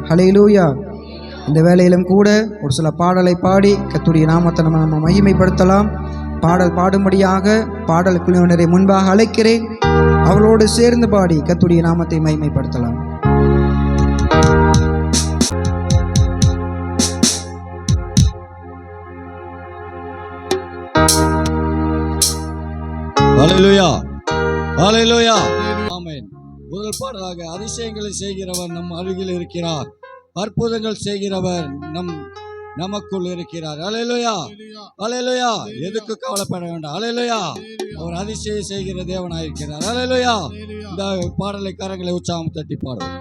ஹல்லேலூயா. இந்த வேளையிலும் கூட ஒரு சில பாடலை பாடி கர்த்தருடைய நாமத்தை நம்ம மகிமைப்படுத்தலாம். பாடல் பாடும்படியாக பாடல் குழுவினரை முன்பாக அழைக்கிறேன். அவளோடு சேர்ந்து பாடி கர்த்தருடைய நாமத்தை மகிமைப்படுத்தலாம். ஹல்லேலூயா, ஹல்லேலூயா, ஆமென். முதல் பாடலாக அதிசயங்களை செய்கிறவர் நம் அருகில் இருக்கிறார், அற்புதங்கள் செய்கிறவர் நமக்குள் இருக்கிறார். ஹல்லேலூயா, ஹல்லேலூயா. எதுக்கு கவலைப்பட வேண்டாம். ஹல்லேலூயா. அவர் அதிசயம் செய்கிற தேவனாயிருக்கிறார். ஹல்லேலூயா. இந்த பாடலை கரங்களை உற்சாகம் தட்டி பாடுவோம்.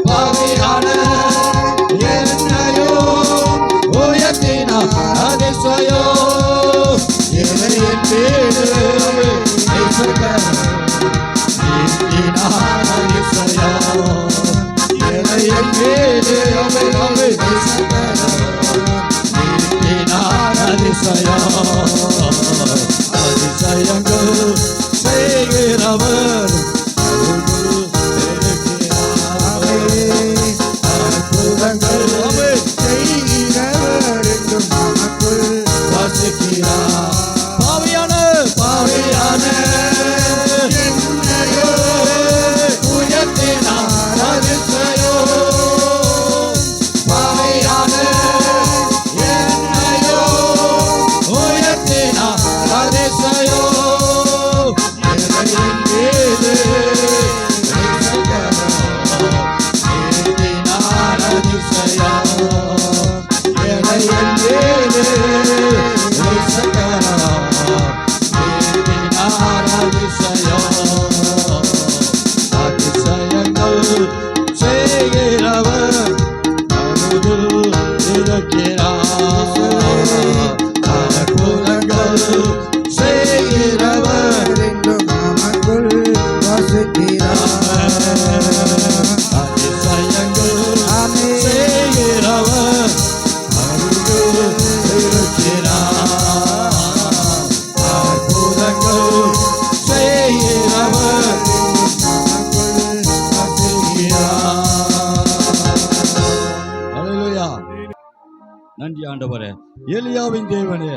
பாவியான மீது நீட்டினார் அதிசயங்கள் செய்கிறவர் அற்புதங்கள் செய்கிறவர் என்றும் நமக்குள் வாசிக்கிறார். பாவியான என்னையோ உயர்த்தினார் அதிசயம். பாவியான என்னையோ உயர்த்தினார் அதிசயம். எதையின் மீது நீட்டினார் அதிசயம். எதையின் மீது அதிசயங்கள் செய்கிறவர் அருகில் இருக்கிறார். அற்புதங்கள் செய்கிறவர் என்றும் நமக்குள் வசிக்கிறார். அதிசயங்கள் செய்கிறவர் அருகில் இருக்கிறார். அற்புதங்கள் செய்கிறவர் அல்லேலூயா. நன்றி ஆண்டவரே. எலியாவின் தேவனே,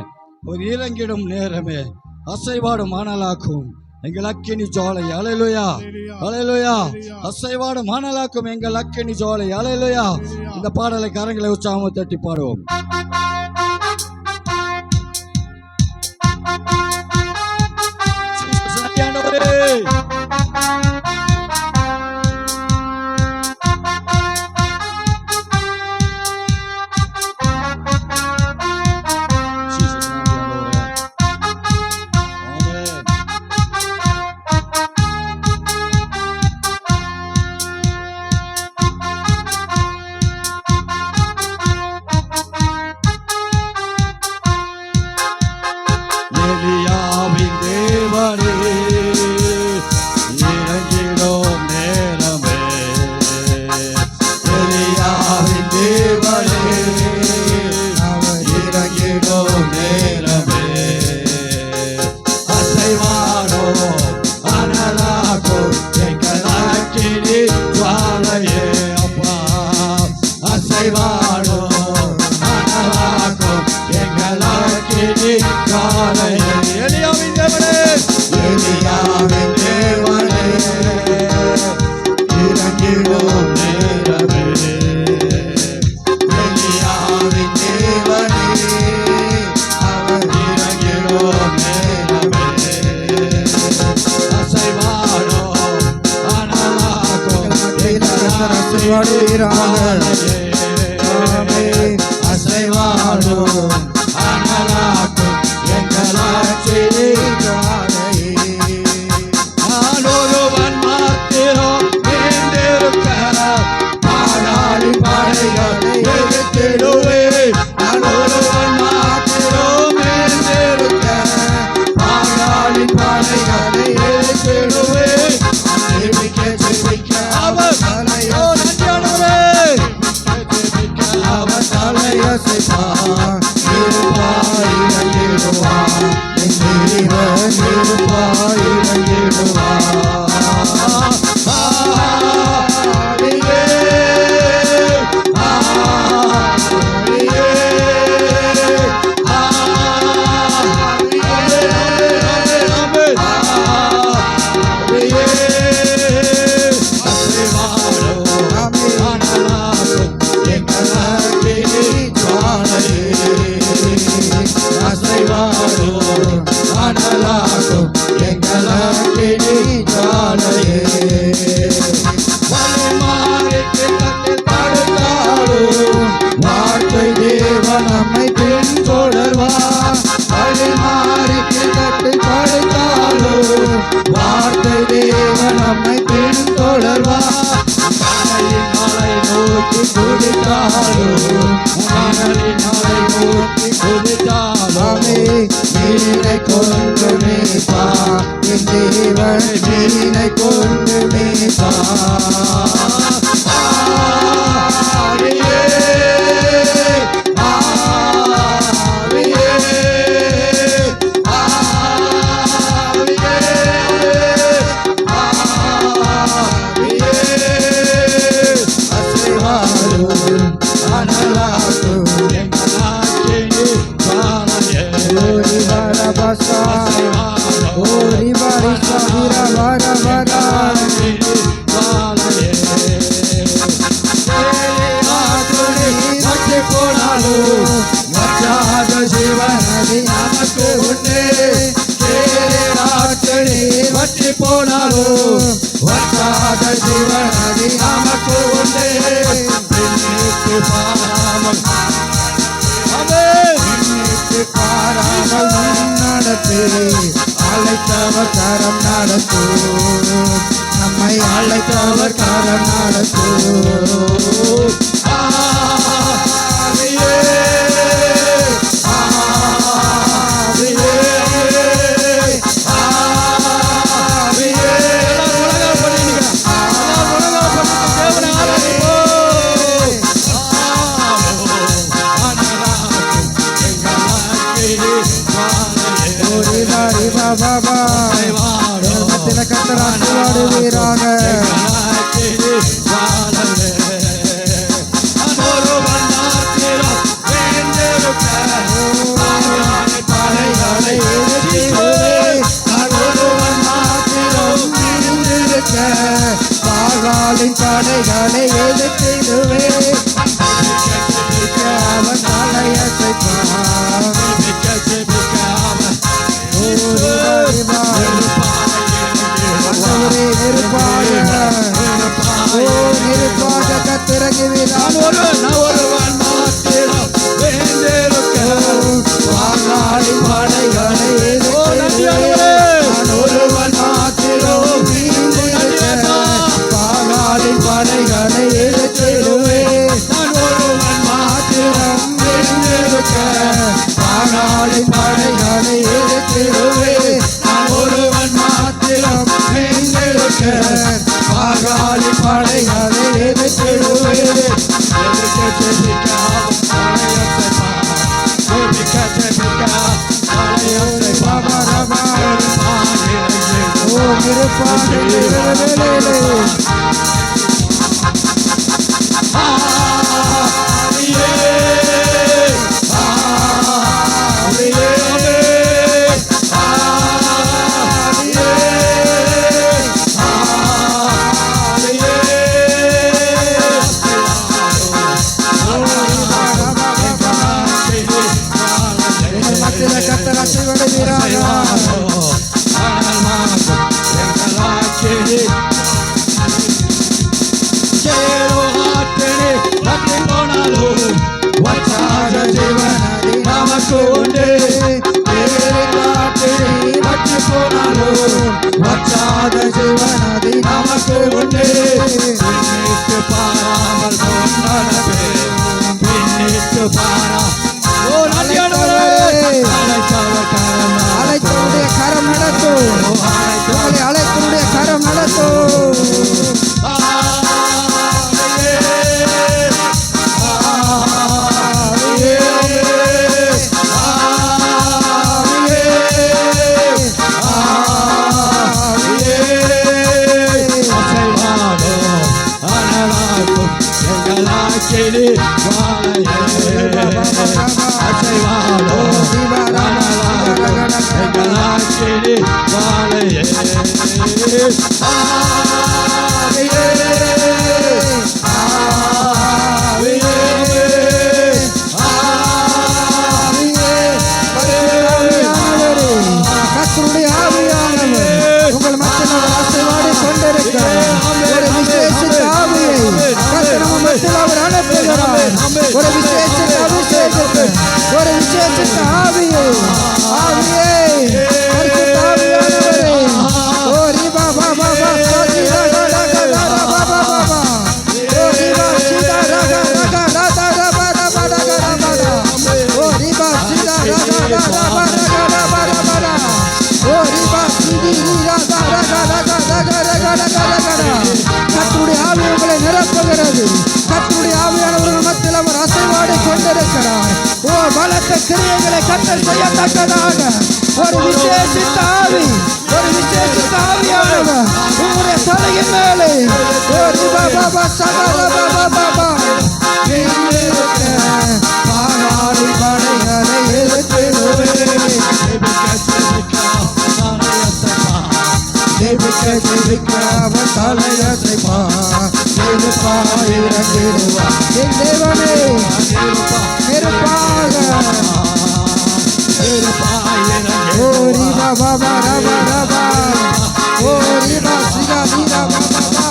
ஒரு இறங்கிடும் நேரமே அசைவாடும் மணலாக்கும் எங்கள் அக்கினி ஜோலை. அல்லேலூயா, அல்லேலூயா. அசைவாடும் மணலாக்கும் எங்கள் அக்கினி ஜோலை. அல்லேலூயா. இந்த பாடலை கரங்களை உற்சாகமாக தட்டி பாடுவோம். எலியாவின் தேவனே, இறங்கிடும் நேரமே. எலியாவின் தேவனே, அவர் இறங்கிடும் நேரமே. அசைவாடும் அனலாக்கும் எங்கள் அக்கினி ஜுவாலையே அப்பா. அசைவாடும் அனலாக்கும் எங்கள் அக்கினி ஜுவாலையே. எலியாவின் தேவனே, எலியாவின் தேவனே, இறங்கிடும் நேரமே. எலியாவின் தேவனே, அவர் இறங்கிடும் நேரமே. அசைவாடும் அனலாக்கும் எங்கள் அசைவாடும் அனலாக்கும் எங்கள் அக்கினி ஜுவாலையே. நான் ஒருவன் மாத்திரம் மீண்டிருக்க பாடாளி படைகளை எதிர்த்திடுவேன். நான் ஒருவன் மாத்திரம் மீண்டிருக்க பாடாளி படைகளை எதிர்த்திடுவேன். ஜெபிக்க ஜெபிக்க அவர் தலையோ நன்றியானவரே. அவர் தலையசைப்பார். பாராமல் எண்ணிட்டு பாராமல் நடத்து அழைத்தவர் கரம் நடத்து நம்மை அழைத்தவர் கரம் நடத்து கத்தராடுவீராக பாகாலின் தடைகளை எதிர்த்திடுவே அவன் தலையசைப்பான் நெருப்பாக கத்திறங்குவீரான் ஒருவன் மாத்திரம் பாகாலின் படைகளை ஒருவன் மாத்திரம் பாகாலின் படைகளை எதிர்த்திடுவே ஒருவன் மாத்திரம் பாகாலின் படைகளை எதிர்த்திடுவே ஒருவன் மாத்திரம் பாகாலி படைகளை எதிர்த்திடுவே ஜீவனதி நமக்கு உண்டு பாராமல் பின்னிட்டு பாரா அழைத்தவருடைய கரம் நடத்தும் அழைத்தவருடைய கரம் நடத்தும் ஒரு விசேஷித்த அபிஷேகத்தை ஒரு விசேஷித்த ஆவியை பரிசுத்த ஆவியானவரே ஓ ரிபா பாபா சாதி ரகா ரகா ரகா பாபா பாபா ஓ ரிபா சிதா ரகா ரகா ரகா ரகா ரகா ரகா ரகா ஓ ரிபா சிதா ரகா ரகா ரகா ரகா ரகா ஓ ரிபா சிதி ரகா ரகா ரகா ரகா ரகா ரகா ரகா கர்த்தருடைய ஆவி உங்களை நிரப்புகிறது கர்த்தருடைய ஆவியானவர்கள் மத்தியில் அவர் அசைவாடி கொண்டிருக்கிறார் ஓ பலத்த கிரியைகளை கர்த்தர் செய்யத்தக்கதாக ஒரு விசேஷித்த ஆவி ஆவியானவர் உங்களுடைய தலையின் மேலே ஓ ரிபா பாபா சகா பாபா பாபா பாகாலி படைகளை எதிர்த்திடுவே ஜெபிக்க அவன் தலையசைப்பா இறங்கிடுவா என் தேவனே நெருப்பாக ஓ ரிபா பாபா ரபா ரபா ஓ ரிபா சிகா நீரா பாபா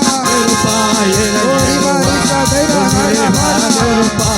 ஓ ரிபா ரிசா தைரா ஹரா ஹரா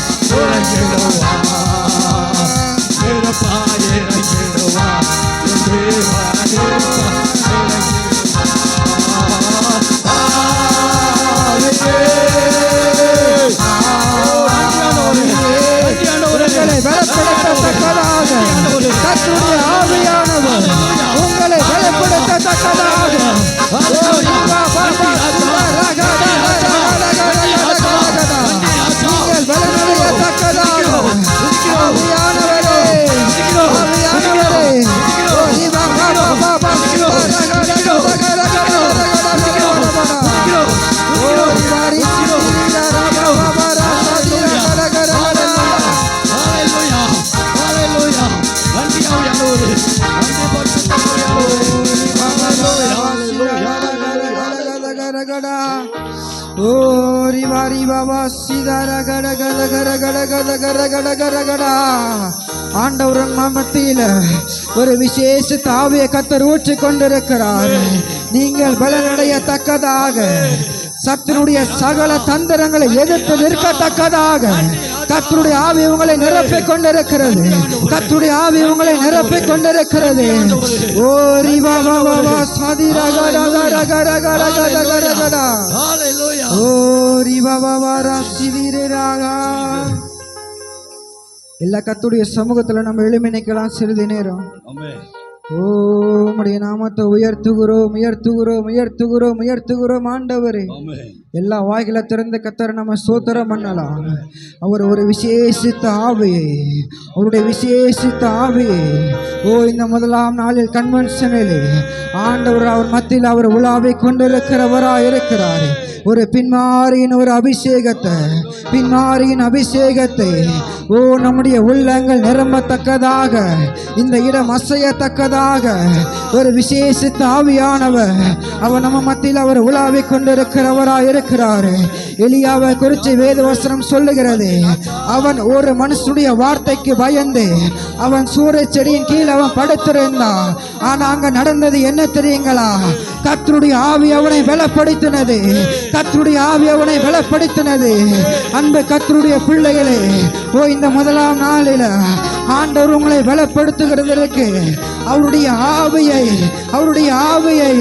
ரிவாரி பாபா சிதார கட கட கட கட கட கட கட கட கடா. ஆண்டவரின் மத்தியில ஒரு விசேஷ தாவிய கத்தர் ஊற்றி கொண்டிருக்கிறார். நீங்கள் பலனடையத்தக்கதாக, சத்துருடைய சகல தந்திரங்களை எதிர்த்து நிற்கத்தக்கதாக கர்த்தருடைய ஆவி உங்களை நிரப்பிக் கொண்டிருக்கிறது. கர்த்தருடைய ஆவி உங்களை நிரப்பிக் கொண்டிருக்கிறது. ஓ ரிவா வா வா சதிரா கடா கடா கடா கடா கடா கடா. ஹalleluya. ஓ ரிவா வா வா ராசிதிரா. எல்லா கர்த்தருடைய சமூகத்துல நம்ம எழும்பி நிக்கலாம் சிறிது நேரம். ஆமென். ஓ உம்முடைய நாமத்தை உயர்த்துகிறோம் உயர்த்துகிறோம் உயர்த்துகிறோம் உயர்த்துகிறோம் ஆண்டவரே. எல்லா வாய்களை திறந்து கர்த்தரை நம்ம ஸ்தோத்திரம் பண்ணலாம். அவர் ஒரு விசேஷித்த ஆவியை, அவருடைய விசேஷித்த ஆவியை ஓ இந்த முதலாம் நாளில் கன்வென்ஷனில் ஆண்டவர் அவர் மத்தியில் அவர் உலாவை கொண்டிருக்கிறவராக இருக்கிறார். ஒரு பின்மாரியின் ஒரு அபிஷேகத்தை, பின்மாரியின் அபிஷேகத்தை ஓ நம்முடைய உள்ளங்கள் நிரம்பத்தக்கதாக, இந்த இடம் அசையத்தக்கதாக ஒரு விசேஷித்த ஆவியானவர் அவர் நம்ம மத்தியில் அவர் உலாவிக் கொண்டிருக்கிறவராக இருக்கிறார். எலியாவை குறித்து வேத வசனம் சொல்லுகிறது, அவன் ஒரு மனுஷனுடைய வார்த்தைக்கு பயந்து அவன் சூரிய செடியின் கீழ் அவன் படுத்திருந்தான். ஆனா அங்க நடந்தது என்ன தெரியுங்களா? கர்த்தருடைய ஆவி அவனை பலப்படுத்தினது. கர்த்தருடைய ஆவி அவனை பலப்படுத்தினது. அன்பு கர்த்தருடைய பிள்ளைகளே, ஓ இந்த முதலாம் நாளில் ஆண்டவர் உங்களை பலப்படுத்துகிறதற்கு அவருடைய ஆவியை, அவருடைய ஆவியை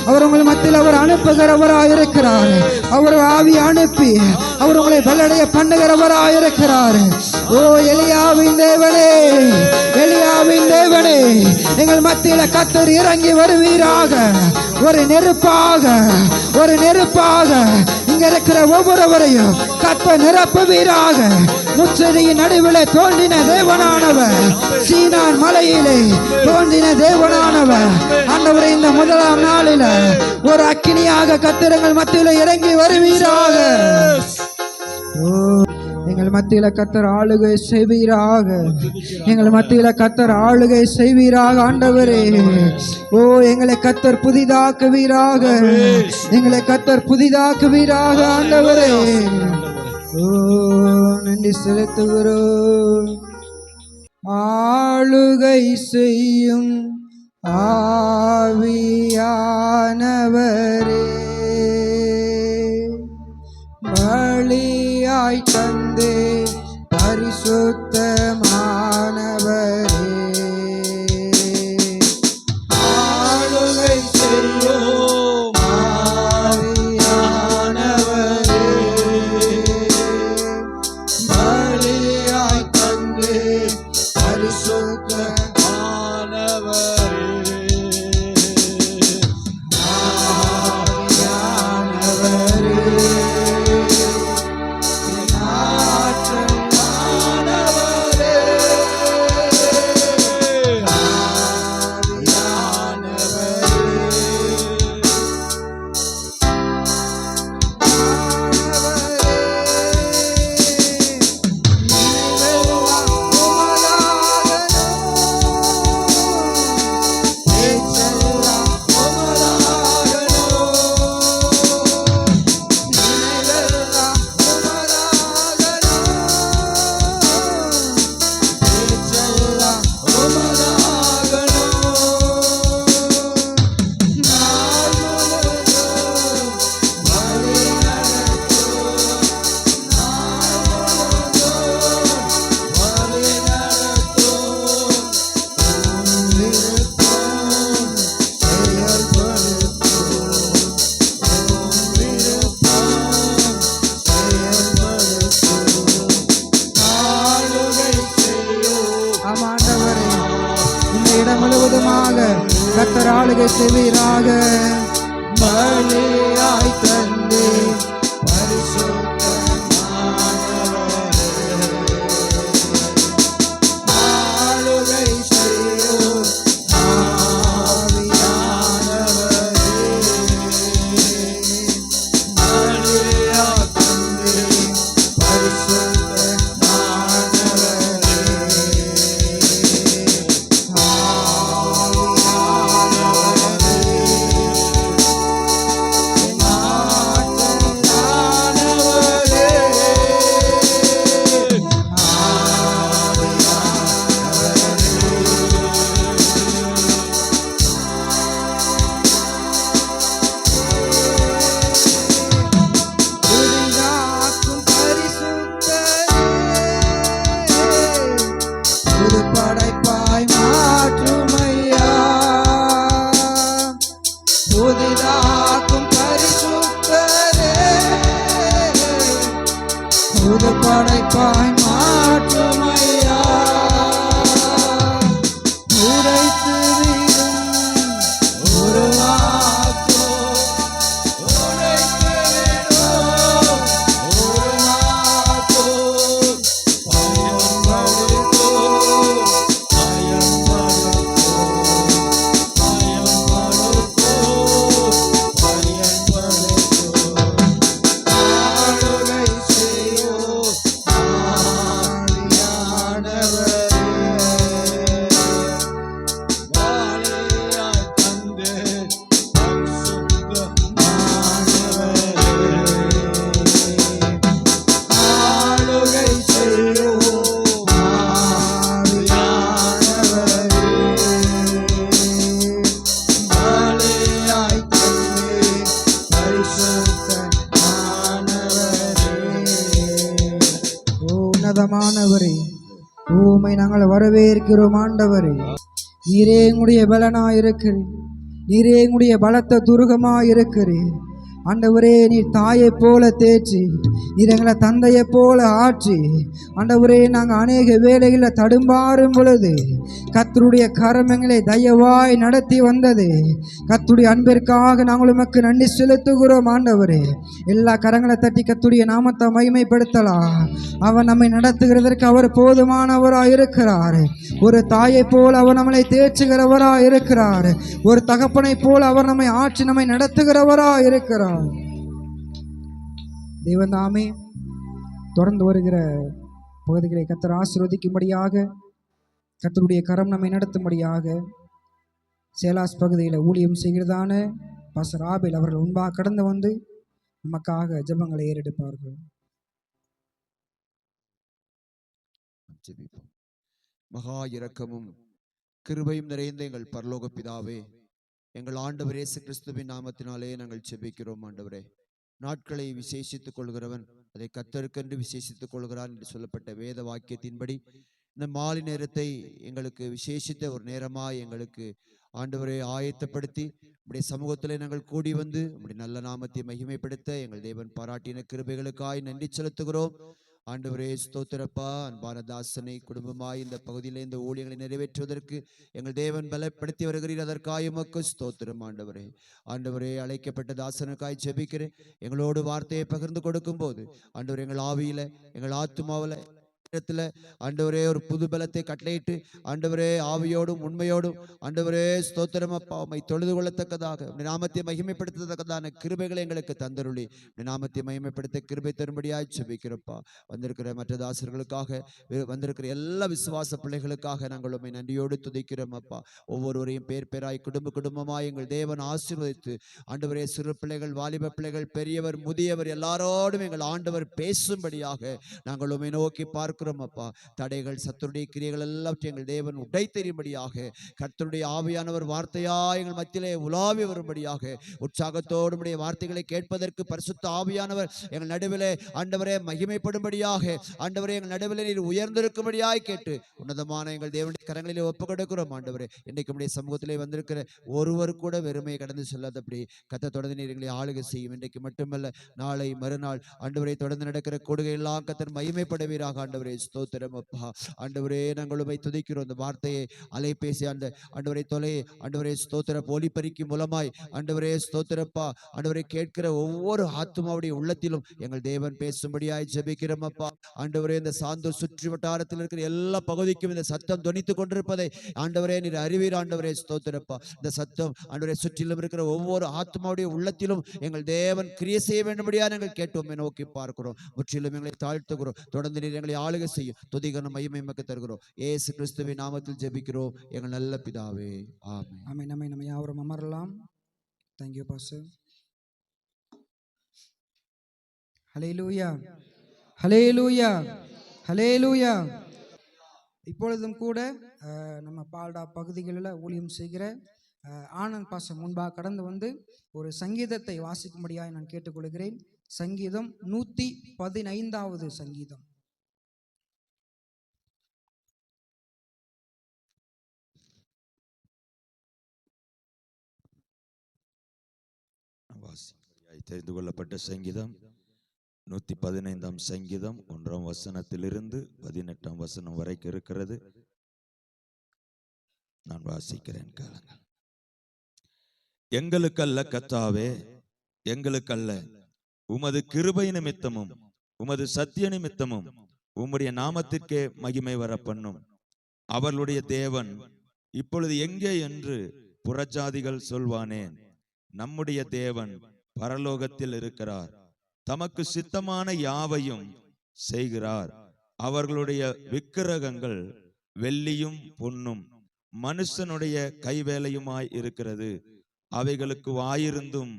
அவர் உங்கள் மத்தியில் அவர் அனுப்புகிறவராக இருக்கிறார். அவர் ஆவி அனுப்பி அவர் உங்களை பலடைய பண்ணுகிறவராக இருக்கிறார். ஓ எலியாவின் தேவனே, எலியாவின் தேவனே, எங்கள் மத்தியில் கர்த்தர் இறங்கி வருவீராக. ஒரு நெருப்பாக, ஒரு நெருப்பாக இங்க இருக்கிற ஒவ்வொருவரையும் கர்த்தர் நிரப்புவீராக. முச்செடியின் நடுவில் தோன்றின தேவனானவர், சீனான் மலையிலே தோன்றின தேவனானவர் ஆண்டவரே இந்த முதலாம் நாளில் ஒரு அக்கினியாக கர்த்தர் மத்தியில் இறங்கி வருவீராக. எங்கள் மத்தியில கர்த்தர் ஆளுகை செய்வீராக. எங்கள் மத்தியில கர்த்தர் ஆளுகை செய்வீராக ஆண்டவரே. ஓ எங்களை கர்த்தர் புதிதாக்குவீராக. எங்களை கர்த்தர் புதிதாக்குவீராக ஆண்டவரே. ஓ நன்றி செலுத்துகிறோம். ஆளுகை செய்யும் ஆவியானவரே, பலியாய் தந்தே பரிசுத்தமானவரே, ஆளுகை செய்யும் ஆவியானவரே, பலியாய் தந்தே பரிசுத்தமானவரே, கர்த்தர் ஆளுகை செய்வீராக. பலியாய் தந்தே ஆளுகை செய்யும் பலியாய் தந்தே பரிசுத்தமானவரே, படைப்பாய் மாற்றுமையா உடைத்து விடும் உருவாக்கோ உடைத்து விடும் உருவாக்கோ பயன்படுத்தோ பயன்படுத்தோ பயன்படுத்தோ பயன்படுத்தோ ஆளுகை செய்யோ ஆவியானவரே வாழையாய் தந்து பரிசுத்தமானவரே ஆளுகை செய்யோ ஆவியானவரே வாழையாய் தந்து பரிசுத்தமானவரே. ஓ உன்னதமானவரே, உம்மை நாங்கள் வரவேற்கிறோம் ஆண்டவரே. நீரே எங்களுடைய பலனாயிருக்கிறீர், நீரே எங்களுடைய பலத்த துருகமாயிருக்கிறீர் ஆண்டவரே. நீர் தாயைப் போல தேற்றி, நீர் எங்களை தந்தையைப் போல ஆற்றி ஆண்டவரே, நாங்கள் அநேக வேளைகளில் தடுமாறும் பொழுது கர்த்தருடைய கரம் எங்களை தயவாய் நடத்தி வந்தது. கர்த்தருடைய அன்பிற்காக நாங்கள் உமக்கு நன்றி செலுத்துகிறோம் ஆண்டவரே. எல்லா கரங்களை தட்டி கர்த்தருடைய நாமத்தை மகிமைப்படுத்தலாம். அவர் நம்மை நடத்துகிறதற்கு அவர் போதுமானவராய் இருக்கிறார். ஒரு தாயைப் போல் அவர் நம்மளை தேற்றுகிறவராய் இருக்கிறார். ஒரு தகப்பனைப் போல் அவர் நம்மை ஆற்றி நம்மை நடத்துகிறவராய் இருக்கிறார். தேவன் தாமே தொடர்ந்து வருகிற பகுதிகளை கர்த்தர் ஆசீர்வதிக்கும்படியாக, கர்த்தருடைய கரம் நம்மை நடத்தும்படியாக சேலாஸ் பகுதியில் ஊழியம் செய்கிறதான பாஸ்டர் ஆபேல் அவர்கள் முன்பாக கடந்து வந்து நமக்காக ஜெபங்களை ஏறெடுப்பார்கள். ஜெபிப்போம். மகா இரக்கமும் கிருபையும் நிறைந்த எங்கள் பரலோக பிதாவே, எங்கள் ஆண்டவர் இயேசு கிறிஸ்துவின் நாமத்தினாலே நாங்கள் ஜெபிக்கிறோம். ஆண்டவரே, நாட்களை விசேஷித்துக் கொள்கிறவன் அதை கர்த்தருக்கென்று விசேஷித்துக் கொள்கிறான் என்று சொல்லப்பட்ட வேத வாக்கியத்தின்படி இந்த மாலை நேரத்தை எங்களுக்கு விசேஷித்த ஒரு நேரமாய் எங்களுக்கு ஆண்டவரை ஆயத்தப்படுத்தி உம்முடைய சமூகத்திலே நாங்கள் கூடி வந்து உம்முடைய நல்ல நாமத்தை மகிமைப்படுத்த எங்கள் தேவன் பாராட்டின கிருபைகளுக்காய் நன்றி செலுத்துகிறோம். ஆண்டவரே ஸ்தோத்திரப்பா, அன்பான தாசனை குடும்பமாய் இந்த பகுதியில் இந்த ஊழியங்களை நிறைவேற்றுவதற்கு எங்கள் தேவன் பலப்படுத்தி வருகிறீர். அதற்காக உமக்கு ஸ்தோத்திரம் ஆண்டவரே. ஆண்டவரே, அழைக்கப்பட்ட தாசனுக்காய் ஜெபிக்கிறேன். எங்களோடு வார்த்தையை பகிர்ந்து கொடுக்கும் போது ஆண்டவரே, எங்கள் ஆவியில எங்கள் ஆத்துமாவில ஆண்டவரே ஒரு புது பலத்தை கட்டளையிட்டு ஆண்டவரே ஆவியோடும் உண்மையோடும் ஆண்டவரே ஸ்தோத்திரம் அப்பா உம்மை தொழுது கொள்ளத்தக்கதாக நாமத்தை மகிமைப்படுத்தத்தக்கதான கிருபைகளை எங்களுக்கு தந்தருளி நாமத்தை மகிமைப்படுத்த கிருபை தரும்படியாய் ஜெபிக்கிறப்பா. வந்திருக்கிற மற்ற தாசர்களுக்காக, வந்திருக்கிற எல்லா விசுவாச பிள்ளைகளுக்காக நாங்கள் உம்மை நன்றியோடு துதிக்கிறோம் அப்பா. ஒவ்வொருவரையும் பேர் பேராய் குடும்பமாய் எங்கள் தேவன் ஆசீர்வதித்து ஆண்டவரே, சிறு பிள்ளைகள், வாலிப பிள்ளைகள், பெரியவர், முதியவர் எல்லாரோடும் எங்கள் ஆண்டவர் பேசும்படியாக நாங்கள் உம்மை நோக்கி பார்க்கிறோம் அப்பா. தடைகள், சத்துருடைய கிரியைகள் எல்லாவற்றையும் எங்கள் தேவன் உடை தெரியும்படியாக கர்த்தருடைய ஆவியானவர் வார்த்தையாய் எங்கள் மத்தியிலே உலாவி வரும்படியாக உற்சாகத்தோடு உம்முடைய வார்த்தைகளை கேட்பதற்கு பரிசுத்த ஆவியானவர் எங்கள் நடுவிலே ஆண்டவரே மகிமைப்படும்படியாக ஆண்டவரே எங்கள் நடுவிலே நீர் உயர்ந்திருக்கும்படியாய் கேட்டு உன்னதமான எங்கள் தேவனுடைய கரங்களிலே ஒப்புக் கொடுக்கிறோம் ஆண்டவரே. இன்றைக்கு உம்முடைய சமூகத்திலே வந்திருக்கிற ஒருவர் கூட வெறுமையை கடந்து செல்லாதபடி கர்த்தர் தொடர்ந்து நீர் எங்களை ஆளுகை செய்யும். இன்றைக்கு மட்டுமல்ல, நாளை மறுநாள் ஆண்டவரை தொடர்ந்து நடக்கிற கொடுகை எல்லாம் கர்த்தர் மகிமைப்படவீராக ஆண்டவரே. ஸ்தோத்திரம் அப்பா. ஆண்டவரே, நாங்கள் உம்மை துதிக்கிறோம். அந்த வார்த்தையை அலைபேசி ஆண்டவரை தொலை ஆண்டவரே ஸ்தோத்திர ஒலிபெருக்கி மூலமாய் ஆண்டவரே ஸ்தோத்திரப்பா ஆண்டவரை கேட்கிற ஒவ்வொரு ஆத்துமாவுடைய உள்ளத்திலும் எங்கள் தேவன் பேசும்படியாய் ஜெபிக்கிறோம் அப்பா. ஆண்டவரே, இந்த சாந்தூர் சுற்றி வட்டாரத்தில் இருக்கிற எல்லா பகுதிக்கும் இந்த சத்தம் தொனித்துக் கொண்டிருப்பதை ஆண்டவரே நீர் அறிவீர். ஆண்டவரே ஸ்தோத்திரப்பா, இந்த சத்தம் ஆண்டவரே சுற்றிலும் இருக்கிற ஒவ்வொரு ஆத்மாவுடைய உள்ளத்திலும் எங்கள் தேவன் கிரியை செய்ய வேண்டும்படியா நாங்கள் கேட்டோம் நோக்கி பார்க்கிறோம். முற்றிலும் எங்களை தாழ்த்துகிறோம். தொடர்ந்து நீர் எங்களை ஆளுகை செய்யும். துதிகன மகிமை உமக்கு தருகிறோம். இயேசு கிறிஸ்துவின் நாமத்தில் ஜெபிக்கிறோம் எங்கள் நல்ல பிதாவே. ஆமென். ஆமென். நம்ம யாவரும் அமரலாம். Thank you pastor. ஹல்லேலூயா, ஹல்லேலூயா, ஹல்லேலூயா. இப்பொழுதும் கூட நம்ம பால்டா பகுதிகளில் ஊழியம் செய்கிற ஆனந்த் பாஸ்டர் முன்பாக கடந்து வந்து ஒரு சங்கீதத்தை வாசிக்கும்படியாக நான் கேட்டுக்கொள்கிறேன். சங்கீதம் 115வது சங்கீதம். தெரிந்து கொள்ளப்பட்ட சங்கீதம் 115 சங்கீதம் 1 வசனத்திலிருந்து 18 வசனம் வரைக்கும் இருக்கிறது. நான் வாசிக்கிறேன், கேளுங்கள். எங்களுக்கல்ல கர்த்தாவே, எங்களுக்கல்ல, உமது கிருபை நிமித்தமும் உமது சத்திய நிமித்தமும் உம்முடைய நாமத்திற்கே மகிமை வர பண்ணும். அவர்களுடைய தேவன் இப்பொழுது எங்கே என்று புறஜாதிகள் சொல்வானேன். நம்முடைய தேவன் பரலோகத்தில் இருக்கிறார், தமக்கு சித்தமான யாவையும் செய்கிறார். அவர்களுடைய விக்கிரகங்கள் வெள்ளியும் பொன்னும் மனுஷனுடைய கைவேலையுமாய் இருக்கிறது. அவைகளுக்கு வாயிருந்தும்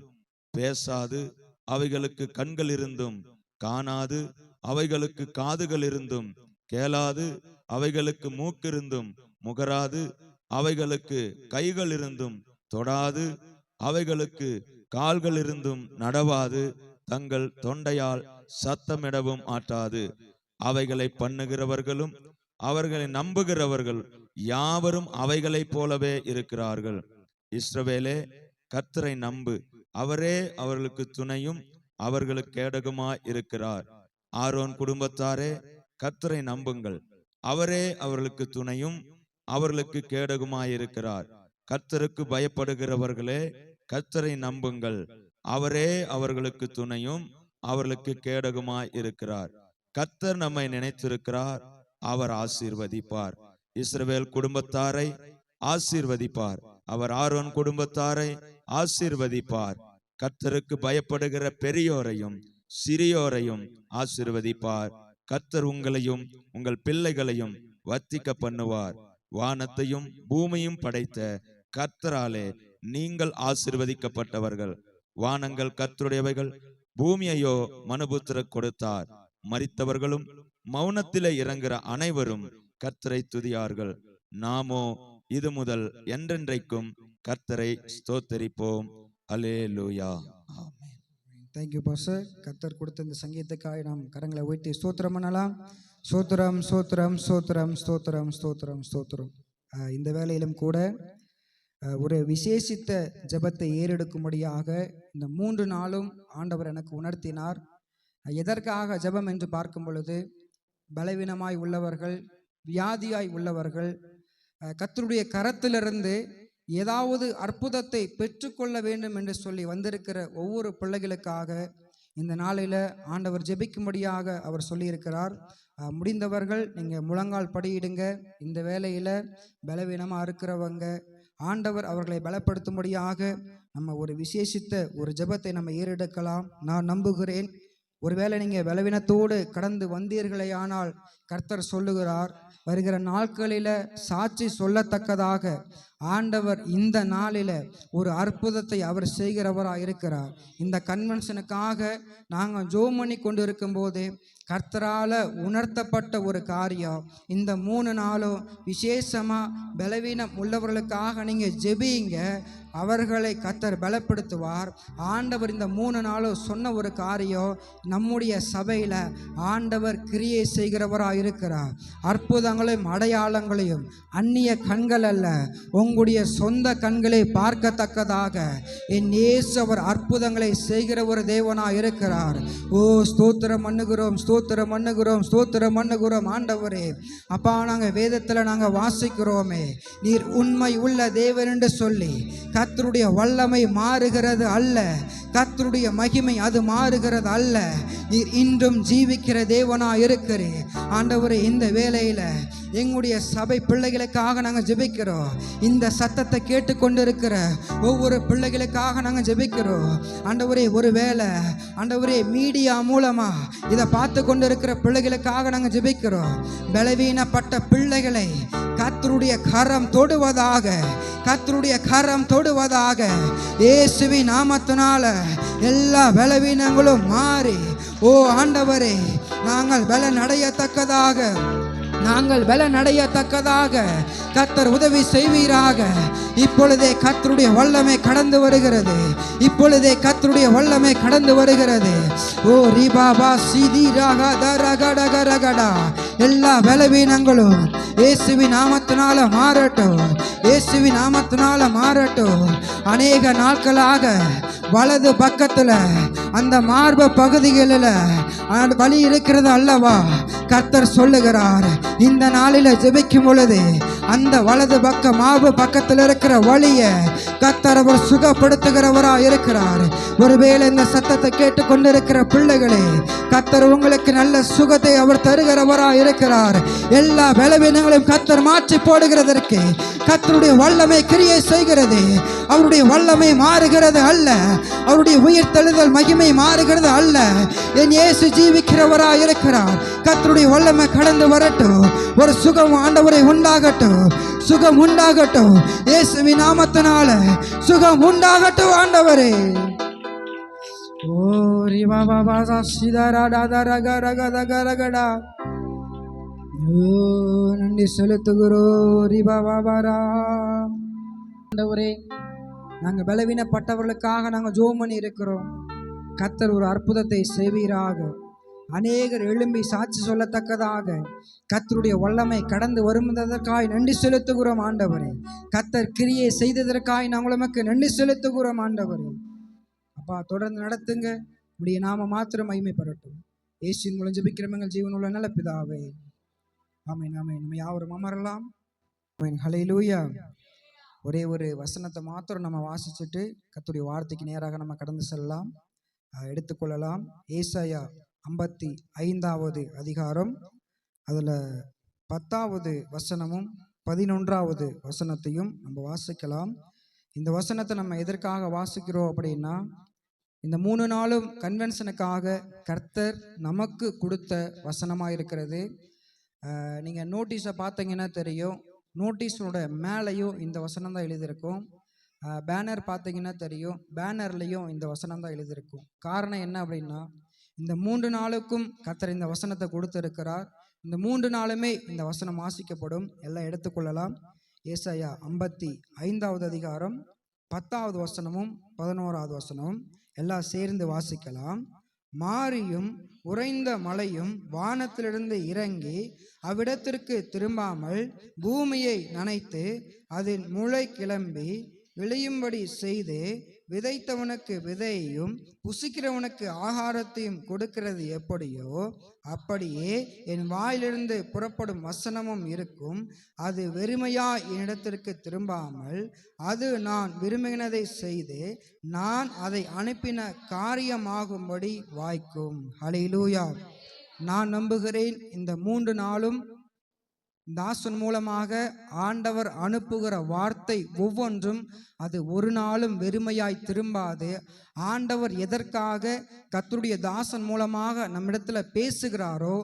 பேசாது, அவைகளுக்கு கண்கள் இருந்தும் காணாது, அவைகளுக்கு காதுகள் இருந்தும் கேளாது, அவைகளுக்கு மூக்கிருந்தும் முகராது, அவைகளுக்கு கைகள் இருந்தும் தொடாது, அவைகளுக்கு கால்கள் இருந்தும் நடவாது, தங்கள் தொண்டையால் சத்தமிடவும் ஆட்டாது. அவைகளை பண்ணுகிறவர்களும் அவர்களை நம்புகிறவர்கள் யாவரும் அவைகளைப் போலவே இருக்கிறார்கள். இஸ்ரவேலே, கர்த்தரை நம்பு, அவரே அவர்களுக்கு துணையும் அவர்களுக்கு கேடகமாய் இருக்கிறார். ஆரோன் குடும்பத்தாரே, கர்த்தரை நம்புங்கள், அவரே அவர்களுக்கு துணையும் அவர்களுக்கு கேடகமாயிருக்கிறார். கர்த்தருக்கு பயப்படுகிறவர்களே, கர்த்தரை நம்புங்கள், அவரே அவர்களுக்கு துணையும் அவர்களுக்கு கேடகமாய் இருக்கிறார். கர்த்தர் நம்மை நினைத்திருக்கிறார், அவர் ஆசீர்வதிப்பார். இஸ்ரவேல் குடும்பத்தாரை ஆசீர்வதிப்பார், அவர் ஆரோன் குடும்பத்தாரை ஆசீர்வதிப்பார். கர்த்தருக்கு பயப்படுகிற பெரியோரையும் சிறியோரையும் ஆசீர்வதிப்பார். கர்த்தர் உங்களையும் உங்கள் பிள்ளைகளையும் வர்த்திக்க பண்ணுவார். வானத்தையும் பூமியும் படைத்த கர்த்தராலே நீங்கள் ஆசீர்வதிக்கப்பட்டவர்கள். வானங்கள் கர்த்தருடையவைகள், பூமியையோ மனுபுத்திரர் கொடுத்தார். மரித்தவர்களும் மௌனத்திலே இறங்குற அனைவரும் கர்த்தரை துதியார்கள். நாமோ இது முதல் என்றென்றைக்கும் கர்த்தரை ஸ்தோத்தரிப்போம். அல்லேலூயா. ஆமென். Thank you pastor. கர்த்தர் கொடுத்த இந்த சங்கீதத்துக்காக நாம் கரங்களை உயர்த்தி ஸ்தோத்திரம் பண்ணலாம். ஸ்தோத்திரம், ஸ்தோத்திரம், ஸ்தோத்திரம், ஸ்தோத்திரம், ஸ்தோத்திரம், ஸ்தோத்திரம். இந்த வேளையிலும் கூட ஒரு விசேஷித்த ஜெபத்தை ஏறெடுக்கும்படியாக இந்த 3 நாளும் ஆண்டவர் எனக்கு உணர்த்தினார். எதற்காக ஜெபம் என்று பார்க்கும் பொழுது, பலவீனமாய் உள்ளவர்கள், வியாதியாய் உள்ளவர்கள், கர்த்தருடைய கரத்திலிருந்து ஏதாவது அற்புதத்தை பெற்றுக்கொள்ள வேண்டும் என்று சொல்லி வந்திருக்கிற ஒவ்வொரு பிள்ளைகளுக்காக இந்த நாளில் ஆண்டவர் ஜெபிக்கும்படியாக அவர் சொல்லியிருக்கிறார். முடிந்தவர்கள் நீங்கள் முழங்கால் படியிடுங்க. இந்த வேளையில் பலவீனமாக இருக்கிறவங்க, ஆண்டவர் அவர்களை பலப்படுத்தும்படியாக நம்ம ஒரு விசேஷித்த ஒரு ஜெபத்தை நம்ம ஏறெடுக்கலாம். நான் நம்புகிறேன். ஒருவேளை நீங்கள் பலவீனத்தோடு கடந்து வந்தீர்களே, ஆனால் கர்த்தர் சொல்லுகிறார், வருகிற நாட்களில் சாட்சி சொல்லத்தக்கதாக ஆண்டவர் இந்த நாளில் ஒரு அற்புதத்தை அவர் செய்கிறவராக இருக்கிறார். இந்த கன்வென்ஷனுக்காக நாங்கள் ஜெபம் பண்ணி கொண்டு இருக்கும்போது கர்த்தரால் உணர்த்தப்பட்ட ஒரு காரியம், இந்த 3 நாளும் விசேஷமாக பலவீனம் உள்ளவர்களுக்காக நீங்கள் ஜெபிங்க, அவர்களை கர்த்தர் பலப்படுத்துவார். ஆண்டவர் இந்த 3 நாளும் சொன்ன ஒரு காரியம், நம்முடைய சபையில் ஆண்டவர் கிரியை செய்கிறவராக இருக்கிறார். அற்புதங்களையும் அடையாளங்களையும் அந்நிய கண்கள் அல்ல, உங்களுடைய சொந்த கண்களை பார்க்கத்தக்கதாக என் இயேசு அவர் அற்புதங்களை செய்கிற ஒரு தேவனாக இருக்கிறார். ஓ ஸ்தோத்திரம் பண்ணுகிறோம், ஸ்தோத்திரம் பண்ணுகிறோம், ஸ்தோத்திரம் பண்ணுகிறோம். ஆண்டவரே, அப்பா, நாங்கள் வேதத்தில் நாங்கள் வாசிக்கிறோமே, நீர் உண்மை உள்ள தேவன் என்று சொல்லி கர்த்தருடைய வல்லமை மாறுகிறது அல்ல, கர்த்தருடைய மகிமை அது மாறுகிறது அல்ல, நீர் இன்றும் ஜீவிக்கிற தேவனா இருக்கிறேன். ஆண்டவரே, இந்த வேளையில் எங்களுடைய சபை பிள்ளைகளுக்காக நாங்கள் ஜெபிக்கிறோம். இந்த சத்தத்தை கேட்டுக்கொண்டிருக்கிற ஒவ்வொரு பிள்ளைகளுக்காக நாங்கள் ஜெபிக்கிறோம். ஆண்டவரே, ஒரு வேளை ஆண்டவரே மீடியா மூலமா இதை பார்த்து கொண்டிருக்கிற பிள்ளைகளுக்காக நாங்கள் ஜெபிக்கிறோம். பலவீனப்பட்ட பிள்ளைகளை கர்த்தருடைய கரம் தொடுவதாக, கர்த்தருடைய கரம் தொடுவதாக. இயேசுவின் நாமத்தினால எல்லா பலவீனங்களும் மாறி, ஓ ஆண்டவரே, நாங்கள் பலன் அடையத்தக்கதாக, நாங்கள் பலன் அடையத்தக்கதாக கர்த்தர் உதவி செய்வீராக. இப்பொழுதே கர்த்தருடைய வல்லமை கடந்து வருகிறது, இப்பொழுதே கர்த்தருடைய வல்லமை கடந்து வருகிறது. ஓ ரிபாபா சிதி ரகா தரகடகரகடா, எல்லா பலவீனங்களும் இயேசுவின் நாமத்தினால மாறட்டும், இயேசுவின் நாமத்தினால மாறட்டும். அநேக நாட்களாக வலது பக்கத்தில் அந்த மார்பு பகுதிகளில் வழி இருக்கிறது அல்லவா? கர்த்தர் சொல்லுகிறார், இந்த நாளில ஜெபிக்கும் பொழுது அந்த வலது பக்க மாவு பக்கத்தில் இருக்கிற வழிய கர்த்தர் அவர் சுகப்படுத்துகிறவரா இருக்கிறார். ஒருவேளை இந்த சத்தத்தை கேட்டு கொண்டிருக்கிற பிள்ளைகளே, கர்த்தர் உங்களுக்கு நல்ல சுகத்தை அவர் தருகிறவரா இருக்கிறார். எல்லா பலவீனங்களையும் கர்த்தர் மாற்றி போடுகிறதற்கு கர்த்தருடைய வல்லமை கிரியை செய்கிறது. அவருடைய வல்லமை மாறுகிறது அல்ல, அவருடைய உயிர் தெழுதல் மகிமை மாறுகிறது அல்ல. என் இயேசு ஜீவிக்கிறவரா இருக்கிறார். கர்த்தருடைய வல்லமை கடந்து வரட்டும். ஒரு சுகம் ஆண்டவரை உண்டாகட்டும், சுகம் உண்டாகட்டும். இயேசுவின் நாமத்தினால சுகம் உண்டாகட்டும் ஆண்டவரே. ஓரி பாபா பாசா சிதராடா ரகரகதகரகடா. நன்றி செலுத்துகிறோம். ஆண்டவரே, நாங்கள் பலவீனப்பட்டவர்களுக்காக நாங்கள் ஜெபம் பண்ணி இருக்கிறோம். கர்த்தர் ஒரு அற்புதத்தை செய்வீராக. அநேகர் எழும்பி சாட்சி சொல்லத்தக்கதாக கர்த்தருடைய வல்லமை கடந்து வருவதற்காய் நன்றி செலுத்துகிறோம் ஆண்டவரே. கர்த்தர் கிரியை செய்ததற்காய் நாங்கள் உமக்கு நன்றி செலுத்துகிறோம் ஆண்டவரே. அப்பா, தொடர்ந்து நடத்துங்க. உடைய நாம மாத்திரம் மகிமைப்படட்டும். இயேசுவின் மூலம் ஜெபிக்கிறோம் எங்கள் ஜீவனுள்ள நல்ல பிதாவே. ஆமென், ஆமென். நம்ம யாவரும் அமரலாம். ஆமென், ஹல்லேலூயா. ஒரே ஒரு வசனத்தை மாத்திரம் நம்ம வாசிச்சுட்டு கர்த்தருடைய வார்த்தைக்கு நேராக நம்ம கடந்து செல்லலாம், எடுத்துக்கொள்ளலாம். ஏசாயா 55வது அதிகாரம், அதில் 10வது வசனமும் 11வது வசனத்தையும் நம்ம வாசிக்கலாம். இந்த வசனத்தை நம்ம எதற்காக வாசிக்கிறோம் அப்படின்னா, இந்த 3 நாளும் கன்வென்ஷனுக்காக கர்த்தர் நமக்கு கொடுத்த வசனமாக இருக்கிறது. நீங்கள் நோட்டீஸை பார்த்தீங்கன்னா தெரியும், நோட்டீஸோட மேலேயும் இந்த வசனம் தான் எழுதியிருக்கும். பேனர் பார்த்தீங்கன்னா தெரியும், பேனர்லேயும் இந்த வசனம் தான் எழுதியிருக்கும். காரணம் என்ன அப்படின்னா, இந்த 3 நாளுக்கும் கர்த்தர் இந்த வசனத்தை கொடுத்திருக்கிறார். இந்த 3 நாளுமே இந்த வசனம் வாசிக்கப்படும். எல்லாம் எடுத்துக்கொள்ளலாம். ஏசாயா 55வது அதிகாரம் 10வது வசனமும் 11வது வசனமும் எல்லாம் சேர்ந்து வாசிக்கலாம். மாரியும் உறைந்த மழையும் வானத்திலிருந்து இறங்கி அவ்விடத்திற்கு திரும்பாமல் பூமியை நனைத்து அதில் முளை கிளம்பி விளையும்படி செய்து விதைத்தவனுக்கு விதையையும் புசிக்கிறவனுக்கு ஆகாரத்தையும் கொடுக்கிறது எப்படியோ அப்படியே என் வாயிலிருந்து புறப்படும் வசனமும் இருக்கும். அது வெறுமையா என்னிடத்திற்கு திரும்பாமல் அது நான் விரும்பினதை செய்து நான் அதை அனுப்பின காரியமாகும்படி வாய்க்கும். ஹல்லேலூயா. நான் நம்புகிறேன், இந்த 3 நாளும் தாசன் மூலமாக ஆண்டவர் அனுப்புகிற வார்த்தை ஒவ்வொன்றும் அது ஒரு நாளும் வெறுமையாய் திரும்பாது. ஆண்டவர் எதற்காக கர்த்தருடைய தாசன் மூலமாக நம்மிடத்துல பேசுகிறாரோ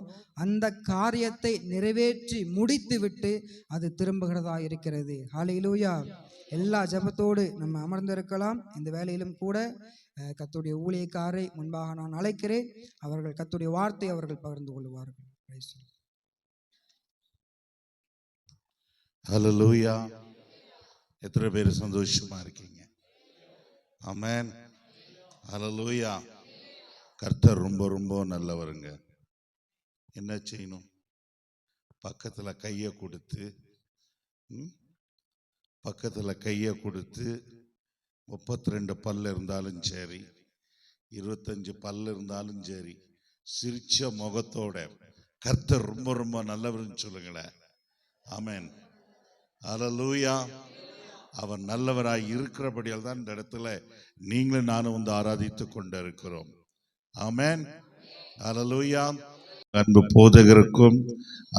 அந்த காரியத்தை நிறைவேற்றி முடித்துவிட்டு அது திரும்புகிறதா இருக்கிறது. ஹல்லேலூயா. எல்லா ஜெபத்தோடு நம்ம அமர்ந்திருக்கலாம். இந்த வேளையிலும் கூட கர்த்தருடைய ஊழியக்காரை முன்பாக நான் அழைக்கிறேன். அவர்கள் கர்த்தருடைய வார்த்தை அவர்கள் பகிர்ந்து கொள்வார்கள். ஹல்லேலூயா. எத்தனை பேர் சந்தோஷமா இருக்கீங்க? ஆமென். ஹல்லேலூயா. கர்த்தர் ரொம்ப ரொம்ப நல்லவருங்க. என்ன செய்யணும்? பக்கத்துல கையை கொடுத்து 32 பல்லு இருந்தாலும் சரி, 25 பல்லு இருந்தாலும் சரி, சிரிச்ச முகத்தோட கர்த்தர் ரொம்ப ரொம்ப நல்லவர்னு சொல்லுங்களேன். ஆமென். ஹல்லேலூயா. அவர் நல்லவராய் இருக்கிறபடியால் தான் இந்த இடத்துல நீங்களும் நானும் வந்து ஆராதித்து கொண்டு இருக்கிறோம். ஆமென். ஹல்லேலூயா. அன்பு போதகருக்கும்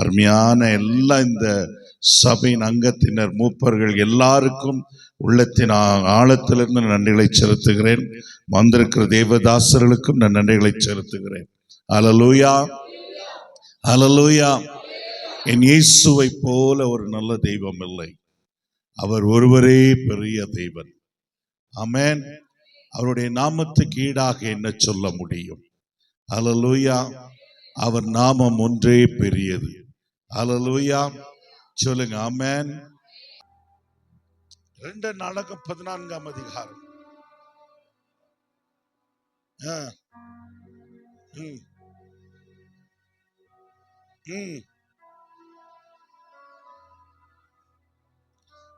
அருமையான எல்லா இந்த சபையின் அங்கத்தினர் மூப்பர்கள் எல்லாருக்கும் உள்ளத்தின் ஆழத்திலிருந்து நன்றிகளை செலுத்துகிறேன். வந்திருக்கிற தேவதாசர்களுக்கும் நான் நன்றிகளை செலுத்துகிறேன். ஹல்லேலூயா. ஹல்லேலூயா. என் இயேசுவை போல ஒரு நல்ல தெய்வம் இல்லை. அவர் ஒருவரே பெரிய தெய்வன். ஆமென். அவருடைய நாமத்துக்கு ஈடாக என்ன சொல்ல முடியும்? ஹல்லேலூயா. அவர் நாமம் ஒன்றே பெரியது. ஹல்லேலூயா. சொல்லுங்க ஆமென். 2 நாளாகமம் 14ஆம் அதிகாரம்.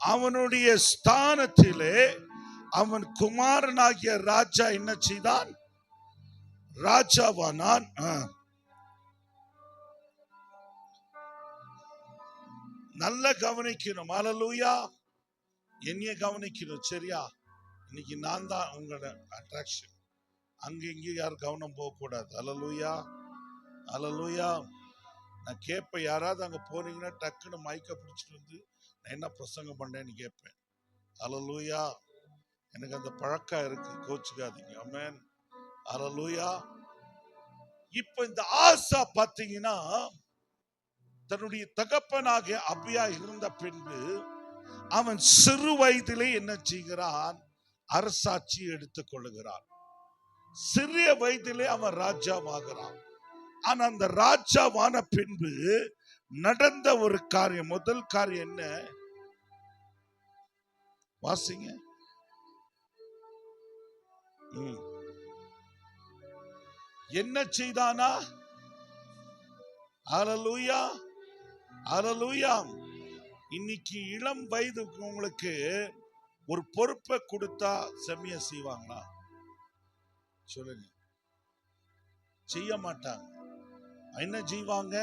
அவனுடைய ஸ்தானத்திலே அவன் குமாரனாகிய ராஜா என்ன செய்தான்? ராஜாவானான். நல்ல கவனிக்கணும். ஹல்லேலூயா. என்னைய கவனிக்கணும். சரியா? இன்னைக்கு நான் தான் உங்களோட அட்ராக்ஷன். அங்க இங்க யாரும் கவனம் போக கூடாது. ஹல்லேலூயா. ஹல்லேலூயா. நான் கேட்பேன், யாராவது அங்க போனீங்கன்னா டக்குன்னு மைக்க பிடிச்சிட்டு வந்து நான் என்ன பிரசங்கம் பண்ணேன்னு கேட்பேன். ஹல்லேலூயா. எனக்கு அந்த பழக்கம் இருக்கு, கோச்சுக்காதீங்க. ஆமென். ஹல்லேலூயா. இப்ப இந்த ஆசா பாத்தீங்கன்னா தன்னுடைய தகப்பனாகிய அபியா இருந்த பின்பு அவன் சிறு வயதிலே என்ன செய்கிறான்? அரசாட்சி எடுத்துக் கொள்ளுகிறான். சிறிய வயதிலே அவன் ராஜாவாகிறான். ஆனா அந்த ராஜாவான பின்பு நடந்த ஒரு காரியம், முதல் காரியம் என்ன? வாசிங்க. என்ன செய்தானா? ஹல்லேலூயா. ஹல்லேலூயா. இன்னைக்கு இளம் வயது உங்களுக்கு ஒரு பொறுப்பை கொடுத்தா செம்மைய செய்வாங்களா? சொல்லுங்க. செய்ய மாட்டாங்க. என்ன செய்வாங்க?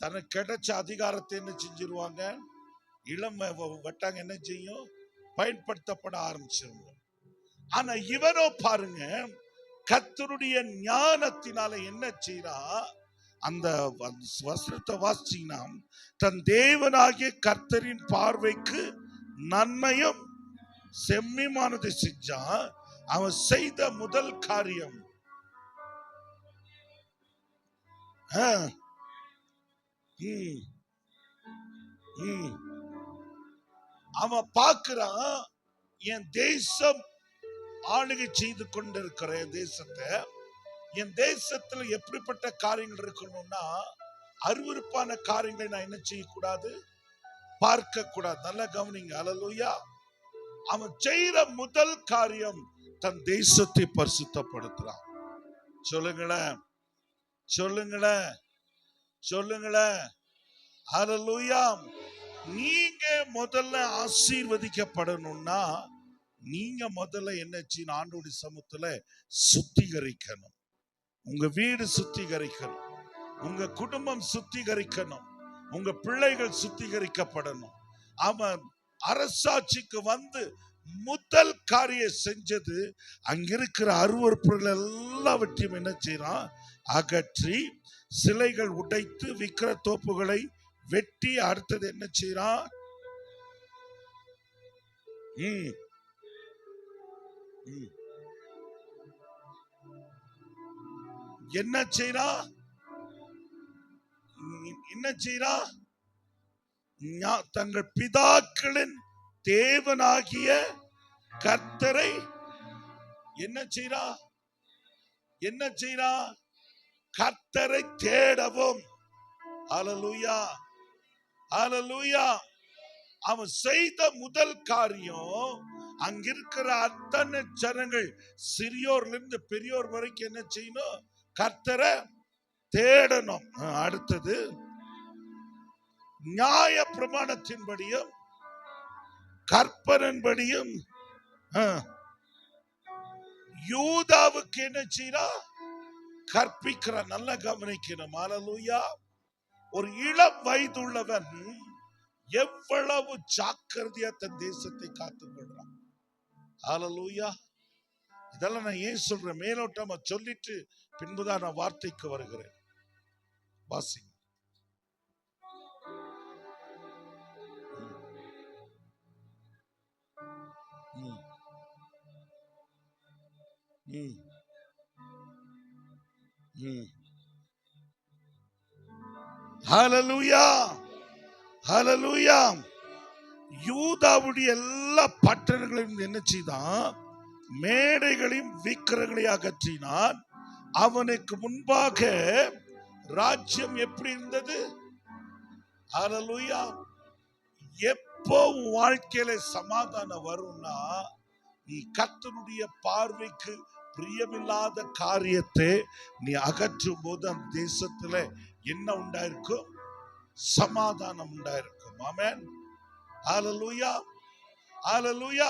தனக்கு கிடைச்ச அதிகாரத்தை என்ன செஞ்சிருவாங்க? இளம் வட்டாங்க என்ன செய்யும்? பயன்படுத்தப்பட ஆரம்பிச்சிருங்க. ஆனா இவரோ பாருங்க, கர்த்தருடைய ஞானத்தினால என்ன செய்யறா? அந்த வசனத்தை வாசிச்சீங்கன்னா, தன் தேவனாகிய கர்த்தரின் பார்வைக்கு நன்மையும் செம்மையானதை செஞ்சா. அவன் செய்த முதல் காரியம் அவன் பார்க்கிறான், என் தேசம் ஆளுகை செய்து கொண்டிருக்கிற என் தேசத்தை, என் தேசத்துல எப்படிப்பட்ட காரியங்கள் இருக்கணும்னா, அருவருப்பான காரியங்களை நான் என்ன செய்யக்கூடாது? பார்க்க கூடாது. நல்லா கவனிங்க. ஹல்லேலூயா. அவன் செய்யற முதல் காரியம் தன் தேசத்தை பரிசுத்தப்படுத்துறான். சொல்லுங்களேன், சொல்லுங்களேன், சொல்லுங்களேன். ஹல்லேலூயா. நீங்க முதல்ல ஆசீர்வதிக்கப்படணும்னா நீங்க முதல்ல என்ன செய்யணும்? ஆண்டவருடைய சமூகத்துல சுத்திகரிக்கணும். உங்க வீடு சுத்திகரிக்கணும், உங்க குடும்பம் சுத்திகரிக்கணும், உங்க பிள்ளைகள் சுத்திகரிக்கப்படணும். அவன் அரசாட்சிக்கு வந்து முதல் காரியம் செஞ்சது, அங்கிருக்கிற அருவருப்புகள் எல்லாவற்றையும் என்ன செய்யறான்? அகற்றி, சிலைகள் உடைத்து, விக்கிர தோப்புகளை வெட்டி, அடுத்தது என்ன செய்யறான்? என்ன செய்யறா? என்ன செய்யறா? தங்கள் பிதாக்களின் தேவனாகிய கர்த்தரை என்ன செய்யறா? என்ன செய்யறா? கர்த்தரை தேடவும். ஹல்லேலூயா. ஹல்லேலூயா. அவன் செய்த முதல் காரியம், அங்கிருக்கிற அத்தனை ஜனங்கள் சிறியோர்ல இருந்து பெரியோர் வரைக்கும் என்ன செய்யணும்? கர்த்தரை தேடணும். அடுத்தது நியாய பிரமாணத்தின்படியும் கற்பனின்படியும் யூதாவுக்கு என்ன செய்யறா? கற்பிக்கிற. நல்ல கவனிக்கணும். ஹல்லேலூயா. ஒரு இளம் வயதுள்ளவன் எவ்வளவு ஜாக்கிரதையா தன் தேசத்தை காத்துக் கொள்றான். ஹல்லேலூயா. இதெல்லாம் நான் ஏன் சொல்றேன்? மேலோட்டமா சொல்லிட்டு பின்புதான் நான் வார்த்தைக்கு வருகிறேன். வாசிங்க. ஹல்லேலூயா. ஹல்லேலூயா. யூதாவுடைய எல்லா பட்டணங்களையும் என்ன செய்தான்? மேடைகளையும் விக்கிரங்களையும் அகற்றினான். அவனுக்கு முன்பாக ராஜ்யம் எப்படி இருந்தது? ஹல்லேலூயா. எப்போ வாழ்க்கையில சமாதானம் வரும்னா, நீ கர்த்தருடைய பார்வைக்கு பிரியமில்லாத காரியத்தை நீ அகற்றும் போது அந்த தேசத்துல என்ன உண்டாயிருக்கும்? சமாதானம் உண்டாயிருக்கும். ஆமென். ஹல்லேலூயா. ஹல்லேலூயா.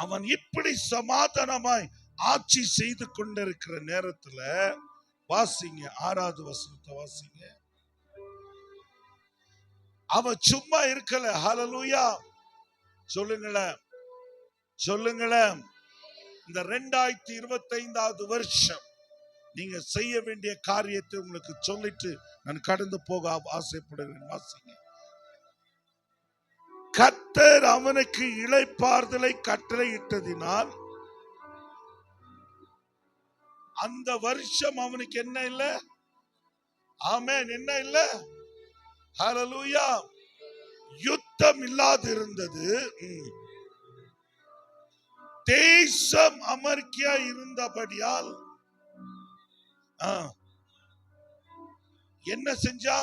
அவன் இப்படி சமாதானமாய் ஆட்சி செய்து கொண்டிருக்கிற நேரத்துல வாசிங்க, 6வது வசனத்தை வாசிங்க. அவன் சும்மா இருக்கல. ஹல்லேலூயா. சொல்லுங்களேன், சொல்லுங்களேன். இந்த 2025வது வருஷம் நீங்க செய்ய வேண்டிய காரியத்தை உங்களுக்கு சொல்லிட்டு நான் கடந்து போக ஆசைப்படுகிறேன். வாசிங்க. கர்த்தர் அவனுக்கு இளைப்பாறுதலை கட்டளையிட்டதினால் அந்த வருஷம் அவனுக்கு என்ன இல்ல? ஆமென். என்ன இல்ல? ஹல்லேலூயா. யுத்தம் இல்லாது இருந்தது. தேசம் அமர்க்கியா இருந்தபடியால் என்ன செஞ்சா?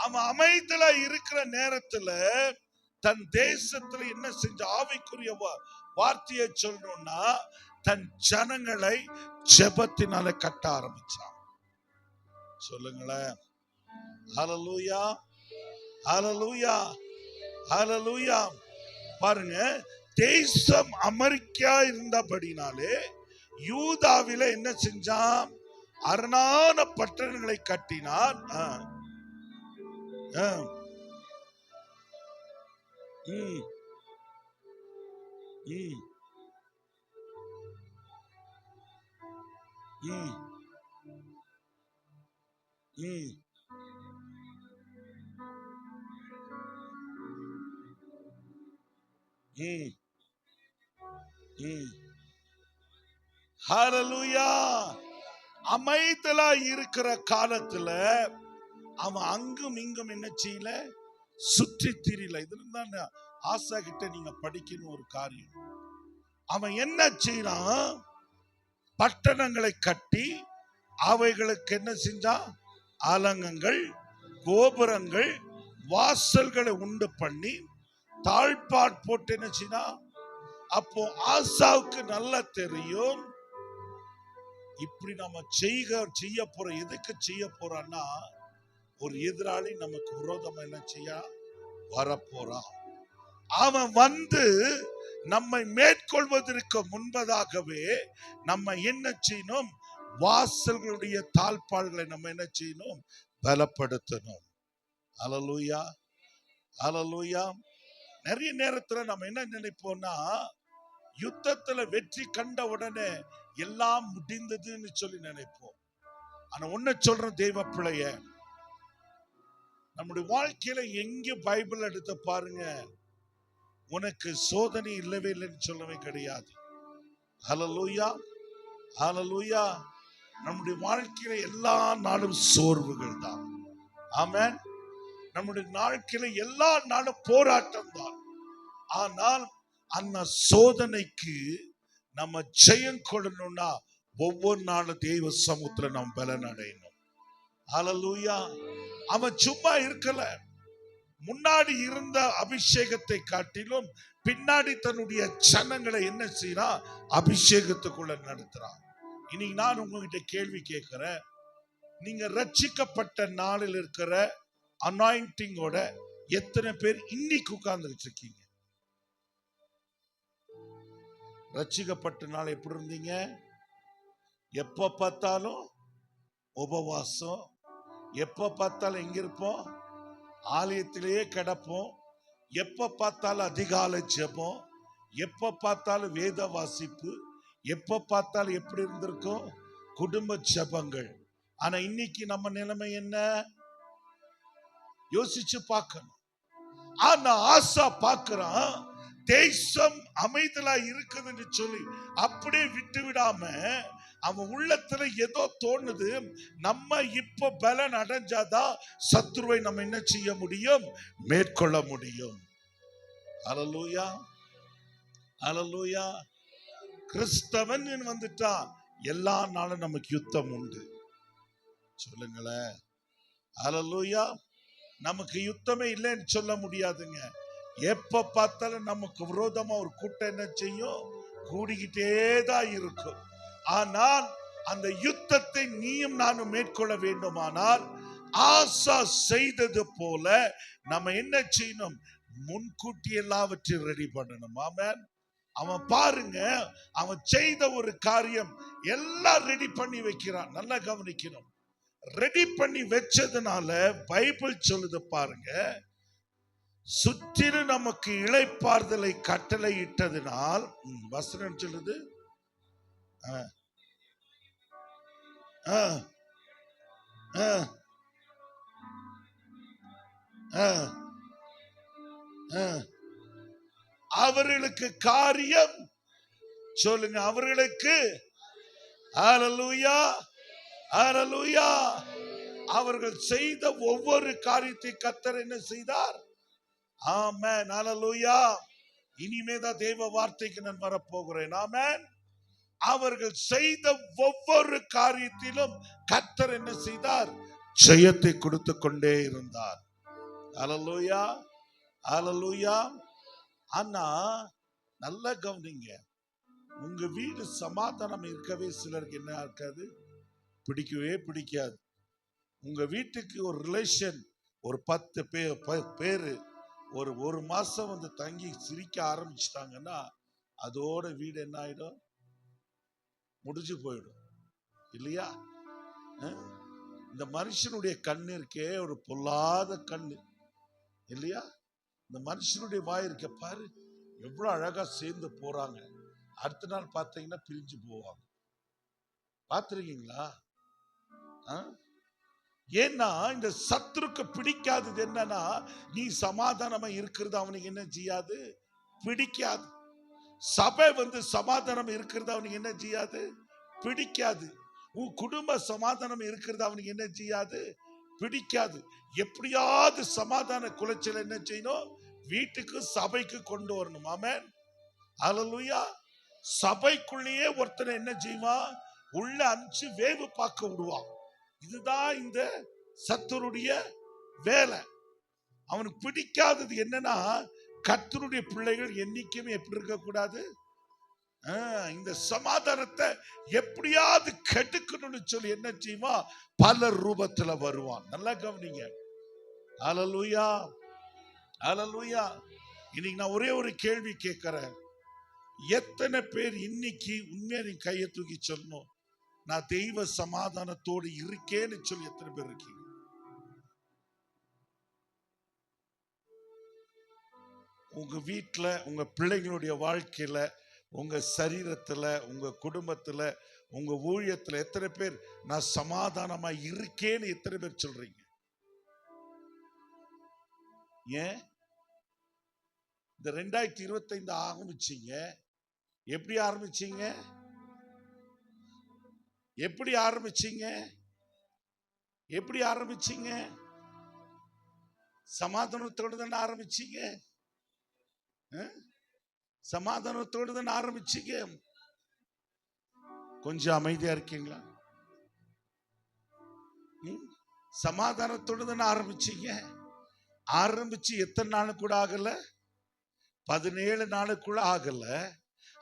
அவன் அமைதலா இருக்கிற நேரத்துல தன் தேசத்துல என்ன செஞ்ச? ஆவிக்குரிய வார்த்தையை சொல்லணும்னா தன் ஜனங்களை ஜெபத்தினால கட்ட ஆரம்பிச்சான். சொல்லுங்களேன். ஹல்லேலூயா, ஹல்லேலூயா, ஹல்லேலூயா. பாருங்க, தேசம் அமெரிக்கா இருந்தபடினாலே யூதாவில என்ன செஞ்சான்? அரணான பட்டணங்களை கட்டினான். ஹல்லேலூயா. அமைதலா இருக்கிற காலத்துல அவன் அங்கும் இங்கும் என்ன செய்யல? சுற்றி திரியல. இதுதான் ஆசா கிட்ட நீங்க படிக்கணும் ஒரு காரியம். அவன் என்ன செய்யறான்? பட்டணங்களை கட்டி அவைகளுக்கு என்ன செஞ்சான்? அலங்கங்கள், கோபுரங்கள், வாசல்களை உண்டு பண்ணி தாழ்பாட் போட்டு என்ன செய்யறான்? அப்போ ஆசாவுக்கு நல்லா தெரியும், இப்படி நம்ம செய்ய போறோம். எதுக்கு செய்ய போறான்னா, ஒரு எதிராளி நமக்கு விரோதமா என்ன செய்ய வரப்போறான். அவன் வந்து நம்மை மேற்கொள்வதற்கு முன்பதாகவே நம்ம என்ன செய்யணும்? வாசல்களுடைய தாழ்பாள்களை நம்ம என்ன செய்யணும்? பலப்படுத்தணும். ஹல்லேலூயா, ஹல்லேலூயா. நிறைய நேரத்துல நம்ம என்ன நினைப்போம்னா, யுத்தத்துல வெற்றி கண்ட உடனே எல்லாம் முடிந்ததுன்னு சொல்லி நினைப்போம். ஆனா ஒண்ணு சொல்றேன் தெய்வ பிள்ளைய, நம்முடைய வாழ்க்கையில எங்க பைபிள் எடுத்து பாருங்க, உனக்கு சோதனை இல்லவே இல்லைன்னு சொல்லவே கிடையாது. ஹல்லேலூயா, ஹல்லேலூயா. நம்முடைய வாழ்க்கையில எல்லா நாளும் சோர்வுகள் தான். ஆமென். நம்முடைய வாழ்க்கையில எல்லா நாளும் போராட்டம் தான். ஆனால் அந்த சோதனைக்கு நம்ம ஜெயம் கொள்ளணும்னா ஒவ்வொரு நாளும் தெய்வ சமூகத்துல நாம் பலன் அடையணும். ஹல்லேலூயா. அவன் சும்மா இருக்கல. முன்னாடி இருந்த அபிஷேகத்தை காட்டிலும் பின்னாடி தன்னுடைய ஜனங்களை என்ன செய்யறான்? அபிஷேகத்துக்குள்ள நடத்துறான். இன்னைக்கு நான் உங்ககிட்ட கேள்வி கேட்கிறேன், நீங்க ரட்சிக்கப்பட்ட நாளில் இருக்கிற அனாயிண்டிங்கோட எத்தனை பேர் இன்னைக்கு உட்கார்ந்துட்டு இருக்கீங்க? ரட்சிக்கப்பட்ட நாள் எப்படி இருந்தீங்க? எப்ப பார்த்தாலும் உபவாசம், எப்ப பார்த்தாலும் எங்க இருப்போம்? ஆலயத்திலேயே கிடப்போம். எப்ப பார்த்தாலும் அதிகாலை ஜெபம், எப்ப பார்த்தாலும் வேத வாசிப்பு, எப்ப பார்த்தாலும் எப்படி இருந்திருக்கும்? குடும்ப ஜெபங்கள். ஆனா இன்னைக்கு நம்ம நிலைமை என்ன? யோசிச்சு பார்க்கணும். ஆனா ஆசா பார்க்கிறான், தேசம் அமைதலா இருக்குதுன்னு சொல்லி அப்படியே விட்டு விடாம அவன் உள்ளத்துல ஏதோ தோணுது, நம்ம இப்ப பலன் அடைஞ்சாதான் சத்துருவை நம்ம என்ன செய்ய முடியும்? மேற்கொள்ள முடியும். ஹல்லேலூயா, ஹல்லேலூயா. கிறிஸ்தவன் வந்துட்டா எல்லா நாளும் நமக்கு யுத்தம் உண்டு. சொல்லுங்களேன். ஹல்லேலூயா. நமக்கு யுத்தமே இல்லைன்னு சொல்ல முடியாதுங்க. எப்ப பார்த்தாலும் நமக்கு விரோதமா ஒரு கூட்டம் என்ன செய்யும்? கூடிக்கிட்டே தான் இருக்கும். ஆனால் அந்த யுத்தத்தை நீயும் நானும் மேற்கொள்ள வேண்டுமானால் ஆசா செய்தது போல நம்ம என்ன செய்யணும்? முன்கூட்டி எல்லாவற்றையும் ரெடி பண்ணணும். ஆமென். அவன் பாருங்க, அவன் செய்த ஒரு காரியம் எல்லாம் ரெடி பண்ணி வைக்கிறான். நல்லா கவனிக்கணும். ரெடி பண்ணி வச்சதுனால பைபிள் சொல்லுது பாருங்க, சுற்றிலும் நமக்கு இளைப்பாறுதலை கட்டளை இட்டதினால், வசனம் சொல்லுது, அவர்களுக்கு காரியம் சொல்லுங்க, அவர்களுக்கு ஹல்லேலூயா ஹல்லேலூயா. அவர்கள் செய்த ஒவ்வொரு காரியத்தை கர்த்தர் என்ன செய்தார்? ஆமென் ஹல்லேலூயா. இனிமேதான் தேவ வார்த்தைக்கு நான் வரப்போகிறேன். ஆமென். அவர்கள் செய்த ஒவ்வொரு காரியத்திலும் கர்த்தர் என்ன செய்தார்? ஜெயத்தை கொடுத்து கொண்டே இருந்தார். ஹல்லேலூயா ஹல்லேலூயா. ஆனா நல்லா கவனிங்க, உங்க வீடு சமாதானம் இருக்கவே சிலருக்கு என்ன இருக்காது, பிடிக்கவே பிடிக்காது. உங்க வீட்டுக்கு ஒரு ரிலேஷன் ஒரு 10 பேரு ஒரு மாசம் வந்து தங்கி சிரிக்க ஆரம்பிச்சிட்டாங்கன்னா அதோட வீடு என்ன ஆயிடும்? முடிஞ்சு போயிடும் இல்லையா? இந்த மனுஷனுடைய கண்ணு இருக்கே ஒரு பொல்லாத கண்ணு இல்லையா? இந்த மனுஷனுடைய வாய் இருக்க பாரு, எவ்வளவு அழகா சேர்ந்து போறாங்க, அடுத்த நாள் பார்த்தீங்கன்னா பிரிஞ்சு போவாங்க. பார்த்திருக்கீங்களா? ஏன்னா இந்த சத்துருக்கு பிடிக்காதது என்னன்னா, நீ சமாதானமா இருக்கிறது அவனுக்கு என்ன செய்யாது? பிடிக்காது. சபை வந்து சமாதானம் இருக்கிறது அவனுக்கு என்ன செய்யாது? பிடிக்காது. உன் குடும்ப சமாதானம் இருக்கிறது அவனுக்கு என்ன செய்யாது? பிடிக்காது. எப்படியாவது சமாதான குலைச்சல் என்ன செய்யணும்? வீட்டுக்கு சபைக்கு கொண்டு வரணும். ஆமென் ஹல்லேலூயா. சபைக்குள்ளேயே ஒருத்தனை என்ன செய்வான்? உள்ள அனுப்பிச்சு வேவு பார்க்க விடுவான். இதுதான் இந்த சத்துருடைய வேலை. அவனுக்கு பிடிக்காதது என்னன்னா, கர்த்தருடைய பிள்ளைகள் என்னைக்குமே எப்படி இருக்க கூடாது? இந்த சமாதானத்தை எப்படியாவது கெடுக்கணும்னு சொல்லி என்ன செய்வான்? பல ரூபத்துல வருவான். நல்லா கவனிங்க. ஹல்லேலூயா ஹல்லேலூயா. இன்னைக்கு நான் ஒரே ஒரு கேள்வி கேட்கிறேன். எத்தனை பேர் இன்னைக்கு உண்மையா நீ கையை தூக்கி சொல்லணும், நான் தெய்வ சமாதானத்தோடு இருக்கேன்னு சொல்லி எத்தனை பேர் இருக்கீங்க? உங்க வீட்டுல, உங்க பிள்ளைங்களுடைய வாழ்க்கையில, உங்க சரீரத்துல, உங்க குடும்பத்துல, உங்க ஊழியத்துல எத்தனை பேர் நான் சமாதானமா இருக்கேன்னு எத்தனை பேர் சொல்றீங்க? ஏன் இந்த 2025 ஆரம்பிச்சீங்க? எப்படி ஆரம்பிச்சீங்க? எப்படி ஆரம்பிச்சீங்க? எப்படி ஆரம்பிச்சீங்க? சமாதானத்தோடு தான் ஆரம்பிச்சீங்க. சமாதானத்தோடு தான் ஆரம்பிச்சீங்க. கொஞ்சம் அமைதியா இருக்கீங்களா? சமாதானத்தோடு தான் ஆரம்பிச்சீங்க. ஆரம்பிச்சு எத்தனை நாள் கூட ஆகல? 17 நாளுக்குள்ள ஆகல.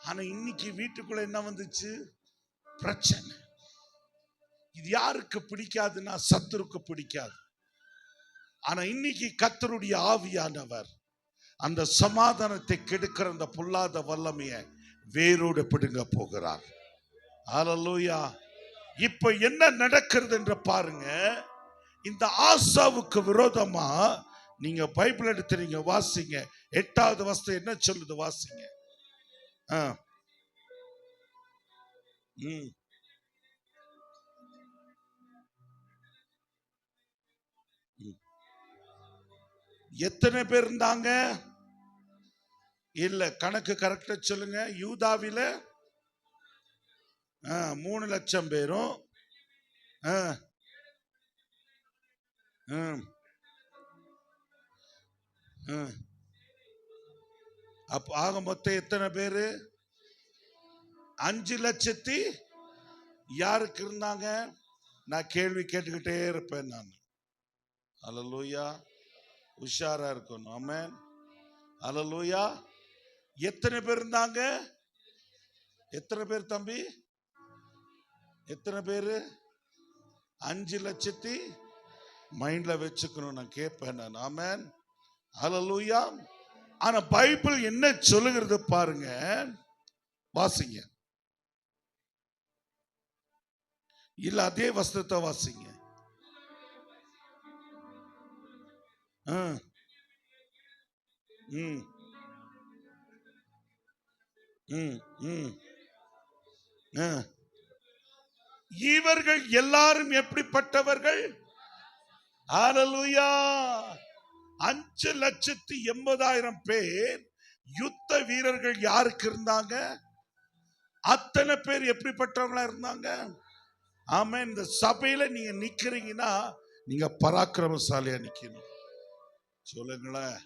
ஆனா இன்னைக்கு வீட்டுக்குள்ள என்ன வந்துச்சு? பிரச்சனை. இது யாருக்கு பிடிக்காதுன்னா சத்துருக்கு பிடிக்காது. ஆனா இன்னைக்கு கர்த்தருடைய ஆவியானவர் அந்த சமாதானத்தை கெடுக்கிற அந்த பொல்லாத வல்லமையை வேரோடு பிடுங்க போகிறார். ஹல்லேலூயா. இப்ப என்ன நடக்கிறது என்று பாருங்க. இந்த ஆசாவுக்கு விரோதமா நீங்க பைபிள் எடுத்து நீங்க வாசிங்க. 8வது வசனம் என்ன சொல்லுது? வாசிங்க. எத்தனை பேர் இருந்தாங்க? இல்ல, கணக்கு கரெக்டா சொல்லுங்க. யூதாவில 3 லட்சம் பேரும், அப்ப ஆக மொத்தம் எத்தனை பேரு? 5 லட்சத்தி யாருக்கு இருந்தாங்க? நான் கேள்வி கேட்டுக்கிட்டே இருப்பேன் நான். ஹல்லேலூயா. உஷாரா இருக்கணும். ஆமென் ஹல்லேலூயா. எத்தனை பேர் இருந்தாங்க? எத்தனை பேர் தம்பி? எத்தனை பேரு? 5 லட்சத்தி மைண்ட்ல வச்சுக்கணும். நான் கேட்பேன் நான். ஆமென் ஹல்லேலூயா. ஆனா பைபிள் என்ன சொல்லுகிறது பாருங்க, வாசிங்க. இல்ல அதே வசனத்தை வாசிங்க. ஆ. ம். ம். ம். ஆ. இவர்கள் எல்லாரும் எப்படிப்பட்டவர்கள்? ஹalleluya. 5,80,000 பேர் யுத்த வீரர்கள் யாருக்கு இருந்தாங்க? அத்தனை பேர் எப்படிப்பட்டவங்களா இருந்தாங்க? ஆமென். இந்த சபையில நீங்க நிக்கிறீங்கன்னா நீங்க பராக்கிரமசாலியா நிக்கணும். சொல்லுங்களேன்.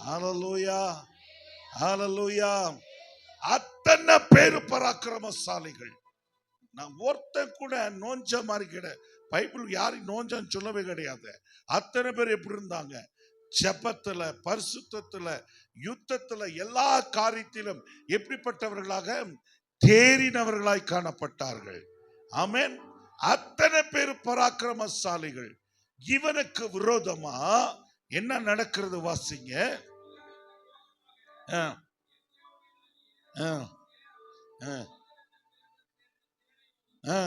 ஹalleluya. ஹalleluya. அத்தனை பேர் பராக்கிரமசாலிகள். நான் ஒருத்தன் கூட நோஞ்ச மாதிரி கிடையாது. பைபிள் யாரும் நோஞ்சன்னு சொல்லவே கிடையாது. அத்தனை பேர் எப்படி இருந்தாங்க? ஜெபத்துல, பரிசுத்தத்துல, யுத்தத்துல, எல்லா காரியத்திலும் எப்படிப்பட்டவர்களாக? தேறினவர்களாய் காணப்பட்டார்கள். ஆமென். அத்தனை பேர் பராக்கிரமசாலிகள். இவனுக்கு விரோதமா என்ன நடக்கிறது வாசிங்க. ஆ. ஆ. ஆ. ஆ.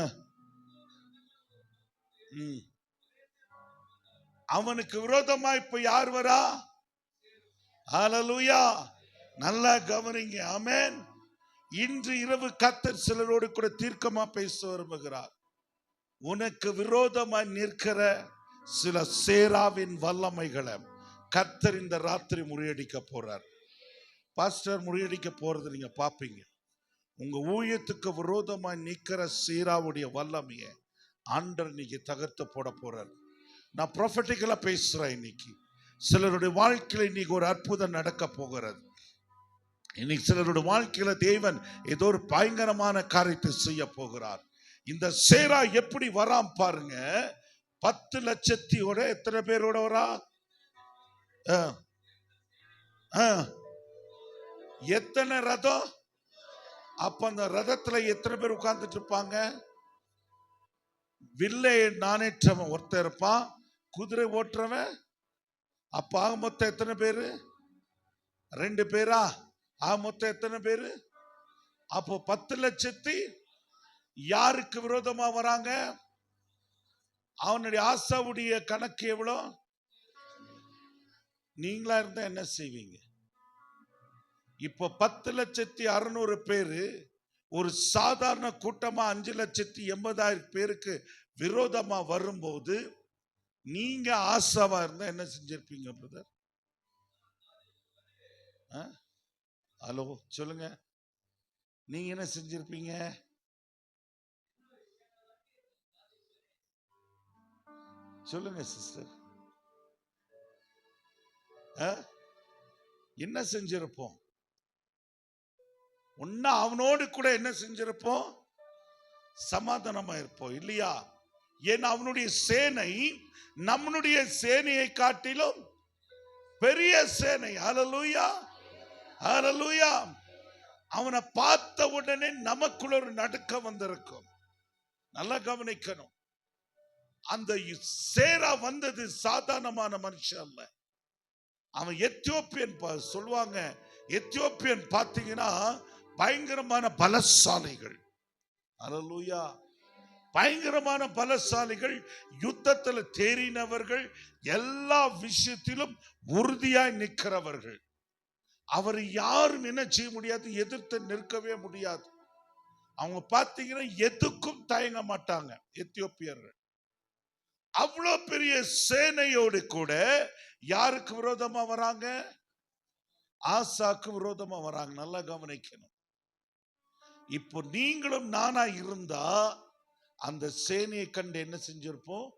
ம். அவனுக்கு விரோதமா இப்ப யார் வரா? ஹalleluya. நல்லா கவனிங்க. ஆமென். இன்று இரவு கர்த்தர் சிலரோடு கூட தீர்க்கமா பேச விரும்புகிறார். உனக்கு விரோதமா நிற்கிற சில சேராவின் வல்லமைகளை கர்த்தர் இந்த ராத்திரி முறியடிக்க போறார். பாஸ்டர், முறியடிக்க போறது நீங்க பாப்பீங்க. உங்க ஊழியத்துக்கு விரோதமா நிற்கிற சேராவுடைய வல்லமையை ஆண்டவர் இன்னைக்கு தகர்த்து போட போறார். நான் ப்ராஃபட்டிக்கலா பேசுறேன். இன்னைக்கு சிலருடைய வாழ்க்கையில இன்னைக்கு ஒரு அற்புதம் நடக்க போகிறது. இன்னைக்கு சிலருடைய வாழ்க்கையில தேவன் ஏதோ ஒரு பயங்கரமான காரியத்தை செய்ய போகிறார். இந்த சேரா எப்படி வராம் பாருங்க. 10 லட்சத்தியோட எத்தனை பேரோட வரா? எத்தனை ரதம்? அப்ப அந்த ரதத்துல எத்தனை பேர் உட்கார்ந்துட்டு இருப்பாங்க? வில்லை நானேற்றவன் ஒருத்தர் இருப்பான், குதிரை ஓட்டுறவன். அப்ப ஆக மொத்தம் எத்தனை பேரு? 2 பேரா? ஆக மொத்தம் எத்தனை பேரு? அப்போ 10 லட்சத்தி யாருக்கு விரோதமா வராங்க? அவனுடைய ஆசாவுடைய கணக்கு எவ்வளோ? நீங்களா இருந்தா என்ன செய்வீங்க? இப்போ 10,600,000 பேரு ஒரு சாதாரண கூட்டமா 5,80,000 பேருக்கு விரோதமா வரும்போது நீங்க ஆசாவா இருந்தா என்ன செஞ்சிருப்பீங்க பிரதர்? ஹலோ சொல்லுங்க. நீங்க என்ன செஞ்சிருப்பீங்க? சொல்லுங்க சிஸ்டர். என்ன செஞ்சிருப்போம்? ஒன்னா அவனோடு கூட என்ன செஞ்சிருப்போம்? சமாதானமா இருப்போம் இல்லையா? ஏன்னா அவனுடைய சேனை நம்முடைய சேனையை காட்டிலும் பெரிய சேனை. ஹல்லேலூயா, ஹல்லேலூயா. அவனை பார்த்த உடனே நமக்குள்ள ஒரு நடுக்கம் வந்திருக்கும். நல்லா கவனிக்கணும். அந்த சேரா வந்தது சாதாரணமான மனுஷன் அல்ல. அவன் எத்தியோப்பியன். சொல்லுவாங்க எத்தியோப்பியன் பார்த்தீங்கன்னா பயங்கரமான பலசாலிகள். ஹல்லேலூயா. பயங்கரமான பலசாலிகள், யுத்தத்தில் தேறினவர்கள், எல்லா விஷயத்திலும் உறுதியாய் நிற்கிறவர்கள். அவர் யாரும் என்ன செய்ய முடியாது, எதிர்த்து நிற்கவே முடியாது. அவங்க பார்த்தீங்கன்னா எதுக்கும் தயங்க மாட்டாங்க எத்தியோப்பியர்கள். அவ்வளோ பெரிய சேனையோடு கூட யாருக்கு விரோதமா வராங்க? ஆசாக்கு விரோதமா வராங்க. நல்லா கவனிக்கணும். இப்போ நீங்களும் நானா இருந்தா அந்த சேனையை கண்டு என்ன செஞ்சிருப்போம்?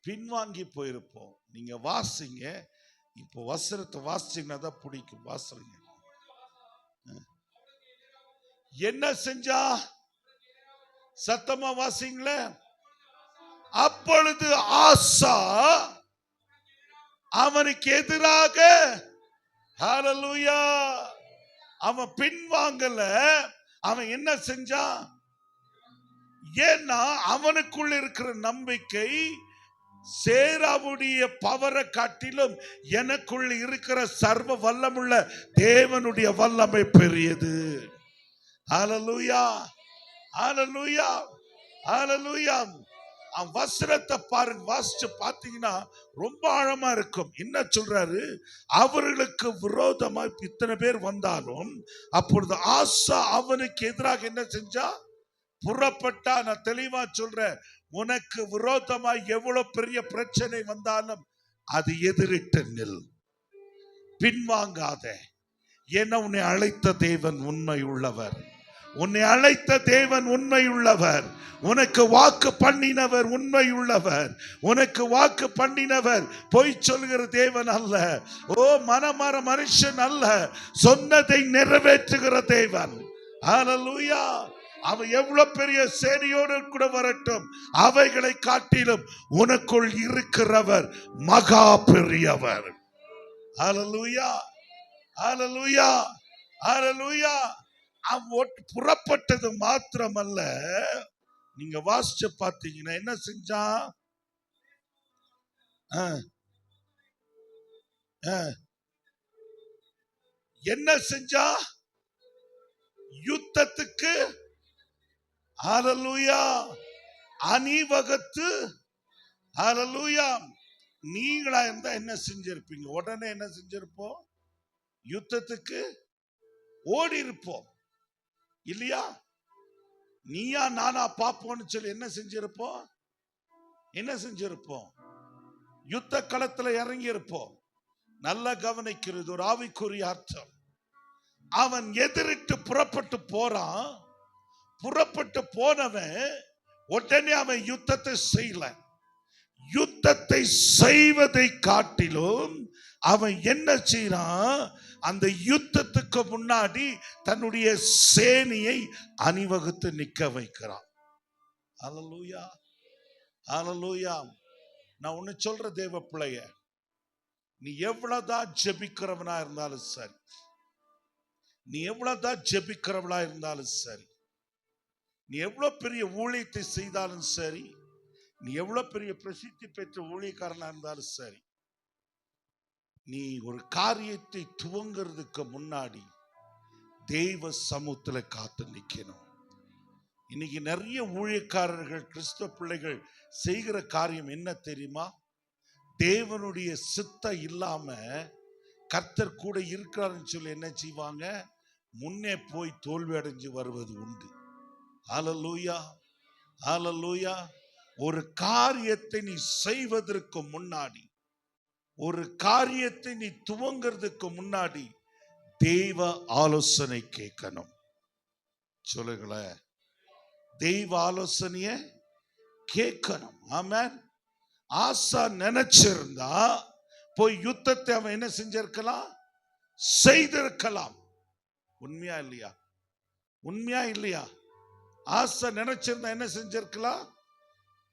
பின்வாங்கி போயிருப்போம். நீங்க வாசிங்க. இப்போ வசனத்தை வாசிங்கன்னா தான் பிடிக்கும். வாசிங்க. என்ன செஞ்சா? சத்தமா வாசிங்களே. அப்பொழுது ஆசா அவனுக்கு எதிராக, ஹல்லேலூயா, அவன் பின்வாங்கல. அவன் என்ன செஞ்சான்? ஏன்னா அவனுக்குள்ள இருக்கிற நம்பிக்கை சேராவுடைய பவரை காட்டிலும் எனக்குள்ள இருக்கிற சர்வ வல்லமுள்ள தேவனுடைய வல்லமை பெரியது. ஹல்லேலூயா, ஹல்லேலூயா, ஹல்லேலூயா. வசனத்தை பாருங்க, வாசிச்சு பார்த்தீங்கன்னா ரொம்ப ஆழமா இருக்கும். என்ன சொல்றாரு? அவர்களுக்கு விரோதமா இத்தனை பேர் வந்தாலும் அப்பொழுது ஆசா அவனுக்கு எதிராக என்ன செஞ்சா? புறப்பட்டா. நான் தெளிவா சொல்றேன், உனக்கு விரோதமா எவ்வளவு பெரிய பிரச்சனை வந்தாலும் அது எதிரிட்டு நில், பின்வாங்காத. ஏன்னா உன்னை அழைத்த தேவன் உண்மை உள்ளவர். உன்னை அழைத்த தேவன் உண்மை உள்ளவர். உனக்கு வாக்கு பண்ணினவர் உண்மை உள்ளவர். உனக்கு வாக்கு பண்ணினவர் பொய் சொல்கிற தேவன் அல்ல. ஓ, மனமாற மனுஷன் அல்ல, சொன்னதை நிறைவேற்றுகிற தேவன். ஹல்லேலூயா. அவன் எவ்வளவு பெரிய சேனையோடு கூட வரட்டும், அவைகளை காட்டிலும் உனக்குள் இருக்கிறவர் மகா பெரியவர். ஹல்லேலூயா, ஹல்லேலூயா, ஹல்லேலூயா. அவன் புறப்பட்டது மாத்திரமல்ல, நீங்க வாசிச்சு பார்த்தீங்கன்னா என்ன செஞ்சான்? என்ன செஞ்சா? யுத்தத்துக்கு ஹல்லேலூயா அணிவகுத்து. ஹல்லேலூயா. நீங்களா இருந்தா என்ன செஞ்சிருப்பீங்க? உடனே என்ன செஞ்சிருப்போம்? யுத்தத்துக்கு ஓடி இருப்போம் இல்லையா? நீயா நானா பாப்போம்னு சொல்லி என்ன செஞ்சிருப்போம்? என்ன செஞ்சிருப்போம்? யுத்த களத்துல இறங்கி இருப்போம். நல்லா கவனிக்கிறது ஒரு ஆவிக்குரிய அர்த்தம். அவன் எதிரிட்டு புறப்பட்டு போறான். புறப்பட்டு போனவன் உடனே அவன் யுத்தத்தை செய்யல. யுத்தத்தை செய்வதை காட்டிலும் அவன் என்ன செய்யறான்? அந்த யுத்தத்துக்கு முன்னாடி தன்னுடைய சேனையை அணிவகுத்து நிக்க வைக்கிறான். ஹல்லேலூயா, ஹல்லேலூயா. நான் ஒன்னு சொல்ற தேவ பிள்ளைய, நீ எவ்வளவுதான் ஜெபிக்கிறவனா இருந்தாலும் சரி, நீ எவ்வளவுதான் ஜெபிக்கிறவளா இருந்தாலும் சரி, நீ எவ்வளவு பெரிய ஊழியத்தை செய்தாலும் சரி, நீ எவ்வளவு பெரிய பிரசித்தி பெற்ற ஊழியக்காரனா இருந்தாலும் சரி, நீ ஒரு காரியத்தை துவங்கிறதுக்கு முன்னாடி தெய்வ சமூகத்துல காத்து நிக்கணும். இன்னைக்கு நிறைய ஊழியக்காரர்கள், கிறிஸ்தவ பிள்ளைகள் செய்கிற காரியம் என்ன தெரியுமா? தேவனுடைய சித்தம் இல்லாம கர்த்தர் கூட இருக்கிறாருன்னு சொல்லி என்ன செய்வாங்க? முன்னே போய் தோல்வி அடைஞ்சு வருவது உண்டு. ஹல்லேலூயா, ஹல்லேலூயா. ஒரு காரியத்தை நீ செய்வதற்கு முன்னாடி, ஒரு காரியத்தை நீ துவங்கிறதுக்கு முன்னாடி தெய்வ ஆலோசனை கேட்கணும். சொல்லுங்கள, தெய்வ ஆலோசனைய கேட்கணும். ஆமென். ஆசா நினைச்சிருந்தா போய் யுத்தத்தை அவன் என்ன செஞ்சிருக்கலாம்? செய்திருக்கலாம். உண்மையா இல்லையா? உண்மையா இல்லையா? ஆசா நினைச்சிருந்தா என்ன செஞ்சிருக்கலாம்?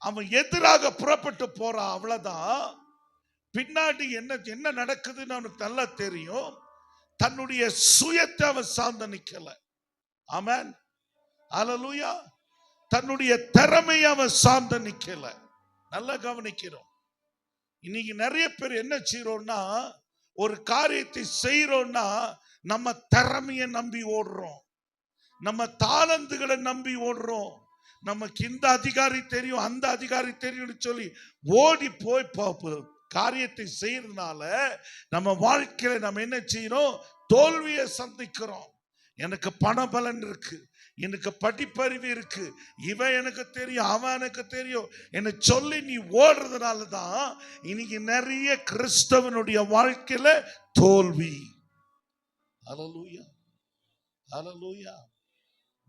அவன் எதிராக புறப்பட்டு போறான், அவ்வளவுதான். பின்னாடி என்ன நடக்குதுன்னு அவனுக்கு நல்லா தெரியும். தன்னுடைய சுயத்தை அவன் சார்ந்து நிக்கல. ஆமென், ஹல்லேலூயா. தன்னுடைய திறமையை அவன் சார்ந்து நிக்கல. நல்லா கவனிக்கிறோம். இன்னைக்கு நிறைய பேர் என்ன செய்யறோம்னா, ஒரு காரியத்தை செய்யறோம்னா நம்ம திறமையை நம்பி ஓடுறோம், நம்ம தாளந்துகளை நம்பி ஓடுறோம். நமக்கு இந்த அதிகாரி தெரியும், அந்த அதிகாரி தெரியும்னு சொல்லி ஓடி போய் காரியத்தை செய்யறதுனால நம்ம வாழ்க்கையில நம்ம என்ன செய்யறோம்? தோல்வியை சந்திக்கிறோம். எனக்கு பணபலன் இருக்கு, எனக்கு படிப்பறிவு இருக்கு, இவன் எனக்கு தெரியும், அவன் எனக்கு தெரியும் என்ன சொல்லி நீ ஓடுறதுனால தான் இன்னைக்கு நிறைய கிறிஸ்தவனுடைய வாழ்க்கையில தோல்வி. ஹல்லேலூயா, ஹல்லேலூயா.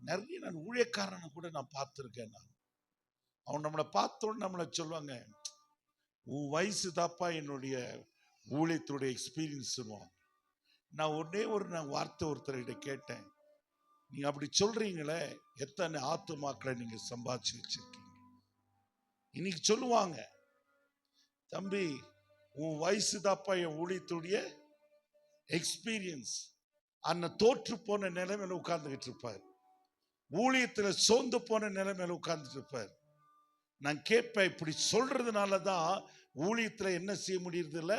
நிறைய நான் ஊழியக்காரனை கூட நான் பார்த்திருக்கேன். அவன் நம்மளை பார்த்தோன்னு நம்மளை சொல்லுவாங்க, உன் வயசு தாப்பா என்னுடைய ஊழியத்துடைய எக்ஸ்பீரியன்ஸ். நான் ஒரு வார்த்தை ஒருத்தர்கிட்ட கேட்டேன், நீங்க அப்படி சொல்றீங்களே, எத்தனை ஆத்துமாக்களை நீங்க சம்பாதிச்சு வச்சிருக்கீங்க? இன்னைக்கு சொல்லுவாங்க, தம்பி உன் வயசு தாப்பா என் ஊழியத்துடைய எக்ஸ்பீரியன்ஸ். அண்ணன் தோற்று போன நிலைமையில உட்கார்ந்துகிட்டு இருப்பார், ஊழியத்துல சோர்ந்து போன நிலைமையில உட்கார்ந்துட்டு இருப்பார். நான் கேட்பேன், இப்படி சொல்றதுனாலதான் ஊழியத்துல என்ன செய்ய முடியறது இல்ல?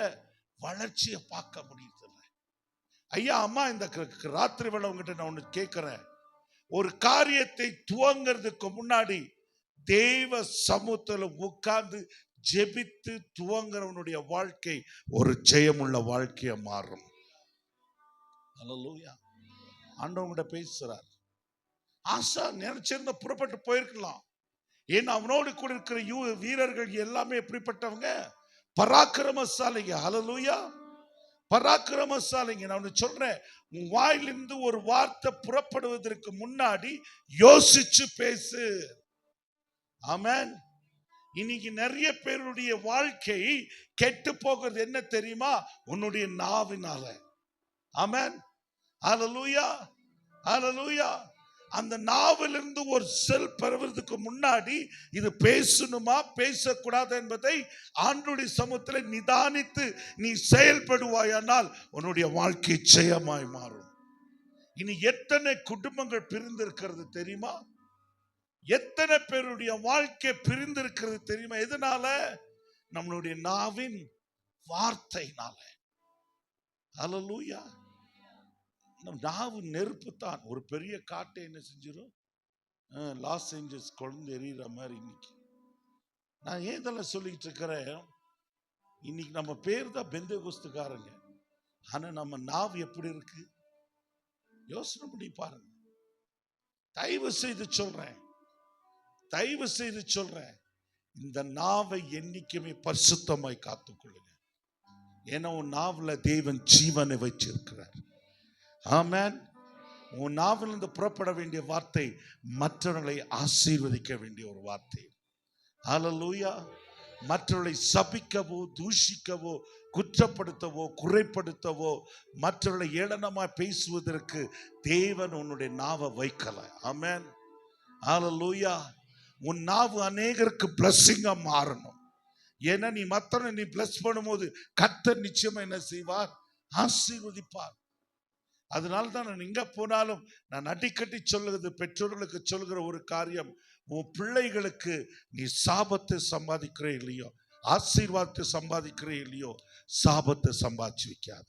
வளர்ச்சியை பார்க்க முடியறது இல்ல. ஐயா அம்மா, இந்த ராத்திரி வேளை உங்ககிட்ட நான் ஒண்ணு கேட்கிறேன். ஒரு காரியத்தை துவங்கிறதுக்கு முன்னாடி தேவ சமூகத்துல உட்கார்ந்து ஜெபித்து துவங்குறவனுடைய வாழ்க்கை ஒரு ஜெயமுள்ள வாழ்க்கையா மாறும். அல்லேலூயா. ஆண்டவங்கிட்ட பேசுறார். ஆசா நினைச்சிருந்த புறப்பட்டு போயிருக்கலாம். ஏன்னா அவனோடு கூட இருக்கிற வீரர்கள் எல்லாமே எப்படிப்பட்டவங்க? பராக்கிரமசாலிங்க. அல்லேலூயா. பராக்கிரமசாலிங்க. நான் சொல்றேன், உன் வாயிலிருந்து ஒரு வார்த்தை புறப்படுவதற்கு முன்னாடி யோசிச்சு பேசு. ஆமென். இன்னைக்கு நிறைய பேருடைய வாழ்க்கை கெட்டு போகிறது என்ன தெரியுமா? உன்னுடைய நாவினால. ஆமென். அல்லேலூயா. அல்லேலூயா. அந்த நாவிலிருந்து ஒரு செல் பெறுவதற்கு முன்னாடி இது பேசணுமா பேசக்கூடாது என்பதை ஆண்டவருடைய சமூகத்தில் நிதானித்து நீ செயல்படுவாயானால் உன்னுடைய வாழ்க்கை ஜெயமாய் மாறும். இனி எத்தனை குடும்பங்கள் பிரிந்திருக்கிறது தெரியுமா? எத்தனை பேருடைய வாழ்க்கை பிரிந்திருக்கிறது தெரியுமா? எதனால? நம்மளுடைய நாவின் வார்த்தையினால. அல்லேலூயா. நாவு நெருப்பு தான். ஒரு பெரிய காட்டை என்ன செஞ்சிடும்? லாஸ் ஏஞ்சல்ஸ் குழந்தை எறிகிற மாதிரி. இன்னைக்கு நான் ஏன் இதெல்லாம் சொல்லிட்டு இருக்கிறேன்? இன்னைக்கு நம்ம பேர் தான் பெந்தேகோஸ்துக்காரங்க. ஆனா நம்ம நாவு எப்படி இருக்கு யோசனை பண்ணி பாருங்க. தயவு செய்து சொல்றேன், தயவு செய்து சொல்றேன், இந்த நாவை என்னைக்குமே பரிசுத்தமாய் காத்துக்கொள்ளுங்க. ஏன்னா உன் நாவுல தேவன் ஜீவனை வச்சிருக்கிறார். ஆமென். உன் நாவிலிருந்து புறப்பட வேண்டிய வார்த்தை மற்றவர்களை ஆசீர்வதிக்க வேண்டிய ஒரு வார்த்தை. அல்லேலூயா. மற்றவர்களை சபிக்கவோ தூஷிக்கவோ குற்றப்படுத்தவோ குறைப்படுத்தவோ மற்றவர்களை ஏளனமாய் பேசுவதற்கு தேவன் உன்னுடைய நாவை வைக்கல. ஆமென். அல்லேலூயா. உன் நாவு அநேகருக்கு பிளஸ்ஸிங்கா மாறணும். ஏன்னா நீ மற்றவனை நீ பிளஸ் பண்ணும்போது கர்த்தர் நிச்சயமா என்ன செய்வார்? ஆசீர்வதிப்பார். அதனால தான் நான் எங்க போனாலும் நான் அடிக்கடி சொல்லுகிறது, பெற்றோர்களுக்கு சொல்லுகிற ஒரு காரியம், உன் பிள்ளைகளுக்கு நீ சாபத்தை சம்பாதிக்கிற இல்லையோ, ஆசீர்வாதத்தை சம்பாதிக்கிற இல்லையோ, சாபத்தை சம்பாதிச்சு வைக்காத.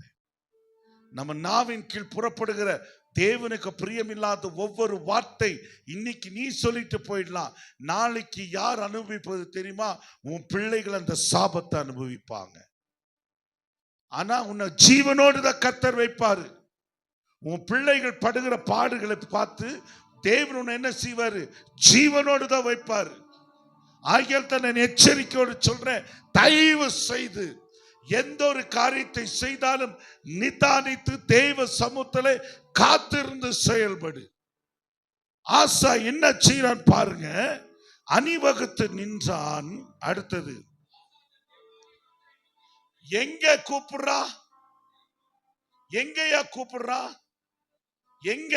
நம்ம நாவின் கீழ் புறப்படுகிற தேவனுக்கு பிரியமில்லாத ஒவ்வொரு வார்த்தை இன்னைக்கு நீ சொல்லிட்டு போயிடலாம். நாளைக்கு யார் அனுபவிப்பது தெரியுமா? உன் பிள்ளைகள் அந்த சாபத்தை அனுபவிப்பாங்க. ஆனா உன்னை ஜீவனோடு தான் கர்த்தர் வைப்பாரு. உன் பிள்ளைகள் படுகிற பாடுகளை பார்த்து தேவன் உன்னை என்ன செய்வாரு? ஜீவனோடு தான் வைப்பாரு. ஆகியால் தான் நான் எச்சரிக்கையோடு சொல்றேன், தயவு செய்து எந்த ஒரு காரியத்தை செய்தாலும் நிதானித்து தேவ சமூகத்திலே காத்திருந்து செயல்படு. ஆசா என்ன செய்யறான் பாருங்க. அணிவகுத்து நின்றான். அடுத்தது எங்க கூப்பிடுறா? எங்கயா கூப்பிடுறா? எங்க?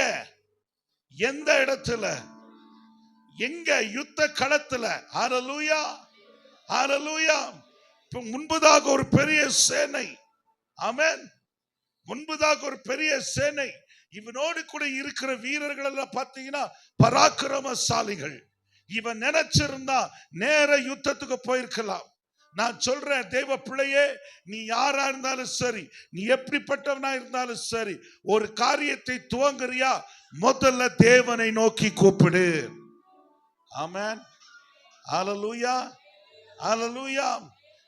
எந்த இடத்துல? எங்க? யுத்த களத்துல. ஹல்லேலூயா. ஹல்லேலூயா. முன்பதாக ஒரு பெரிய சேனை. ஆமென். முன்பதாக ஒரு பெரிய சேனை. இவனோடு கூட இருக்கிற வீரர்கள் எல்லாம் பார்த்தீங்கன்னா பராக்கிரமசாலிகள். இவன் நினைச்சிருந்தா நேர யுத்தத்துக்கு போயிருக்கலாம். நான் சொல்றேன், தேவ பிள்ளையே, நீ யாரா இருந்தாலும் சரி, நீ எப்படிப்பட்டவனா இருந்தாலும் சரி, ஒரு காரியத்தை துவங்குறியா, முதல்ல தேவனை நோக்கி கூப்பிடு. ஆமென். ஹல்லேலூயா. ஹல்லேலூயா.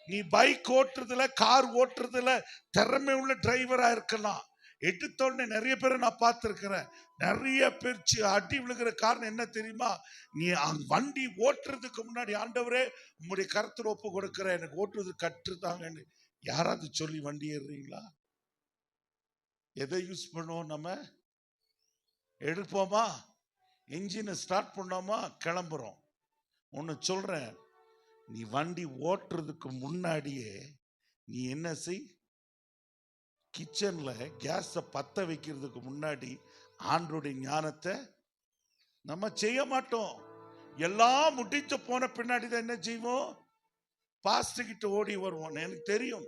நீ பைக் ஓட்டுறதுல, கார் ஓட்டுறதுல திறமை உள்ள டிரைவரா இருக்கலாம். எடுத்தோடனே நிறைய பேரை நான் பார்த்திருக்கிறேன். நிறைய பேர் அடி விழுகிற காரணம் என்ன தெரியுமா? நீ வண்டி ஓட்டுறதுக்கு முன்னாடி, ஆண்டவரே உங்களுடைய கருத்துல ஒப்பு கொடுக்கிற, எனக்கு ஓட்டுறது கற்றுதாங்கன்னு யாராவது சொல்லி வண்டி ஏறுறீங்களா? எதை யூஸ் பண்ணுவோம்? நம்ம எடுப்போமா, என்ஜினை ஸ்டார்ட் பண்ணோமா, கிளம்புறோம். ஒன்னு சொல்றேன், நீ வண்டி ஓட்டுறதுக்கு முன்னாடியே நீ என்ன செய்? கிச்சன்ல கேஸை பத்த வைக்கிறதுக்கு முன்னாடி ஆண்டவருடைய ஞானத்தை நம்ம செய்ய மாட்டோம். எல்லாம் முடிச்சு போன பின்னாடி தான் என்ன செய்வோம்? பாஸ்டர் கிட்ட ஓடி வருவோம். எனக்கு தெரியும்,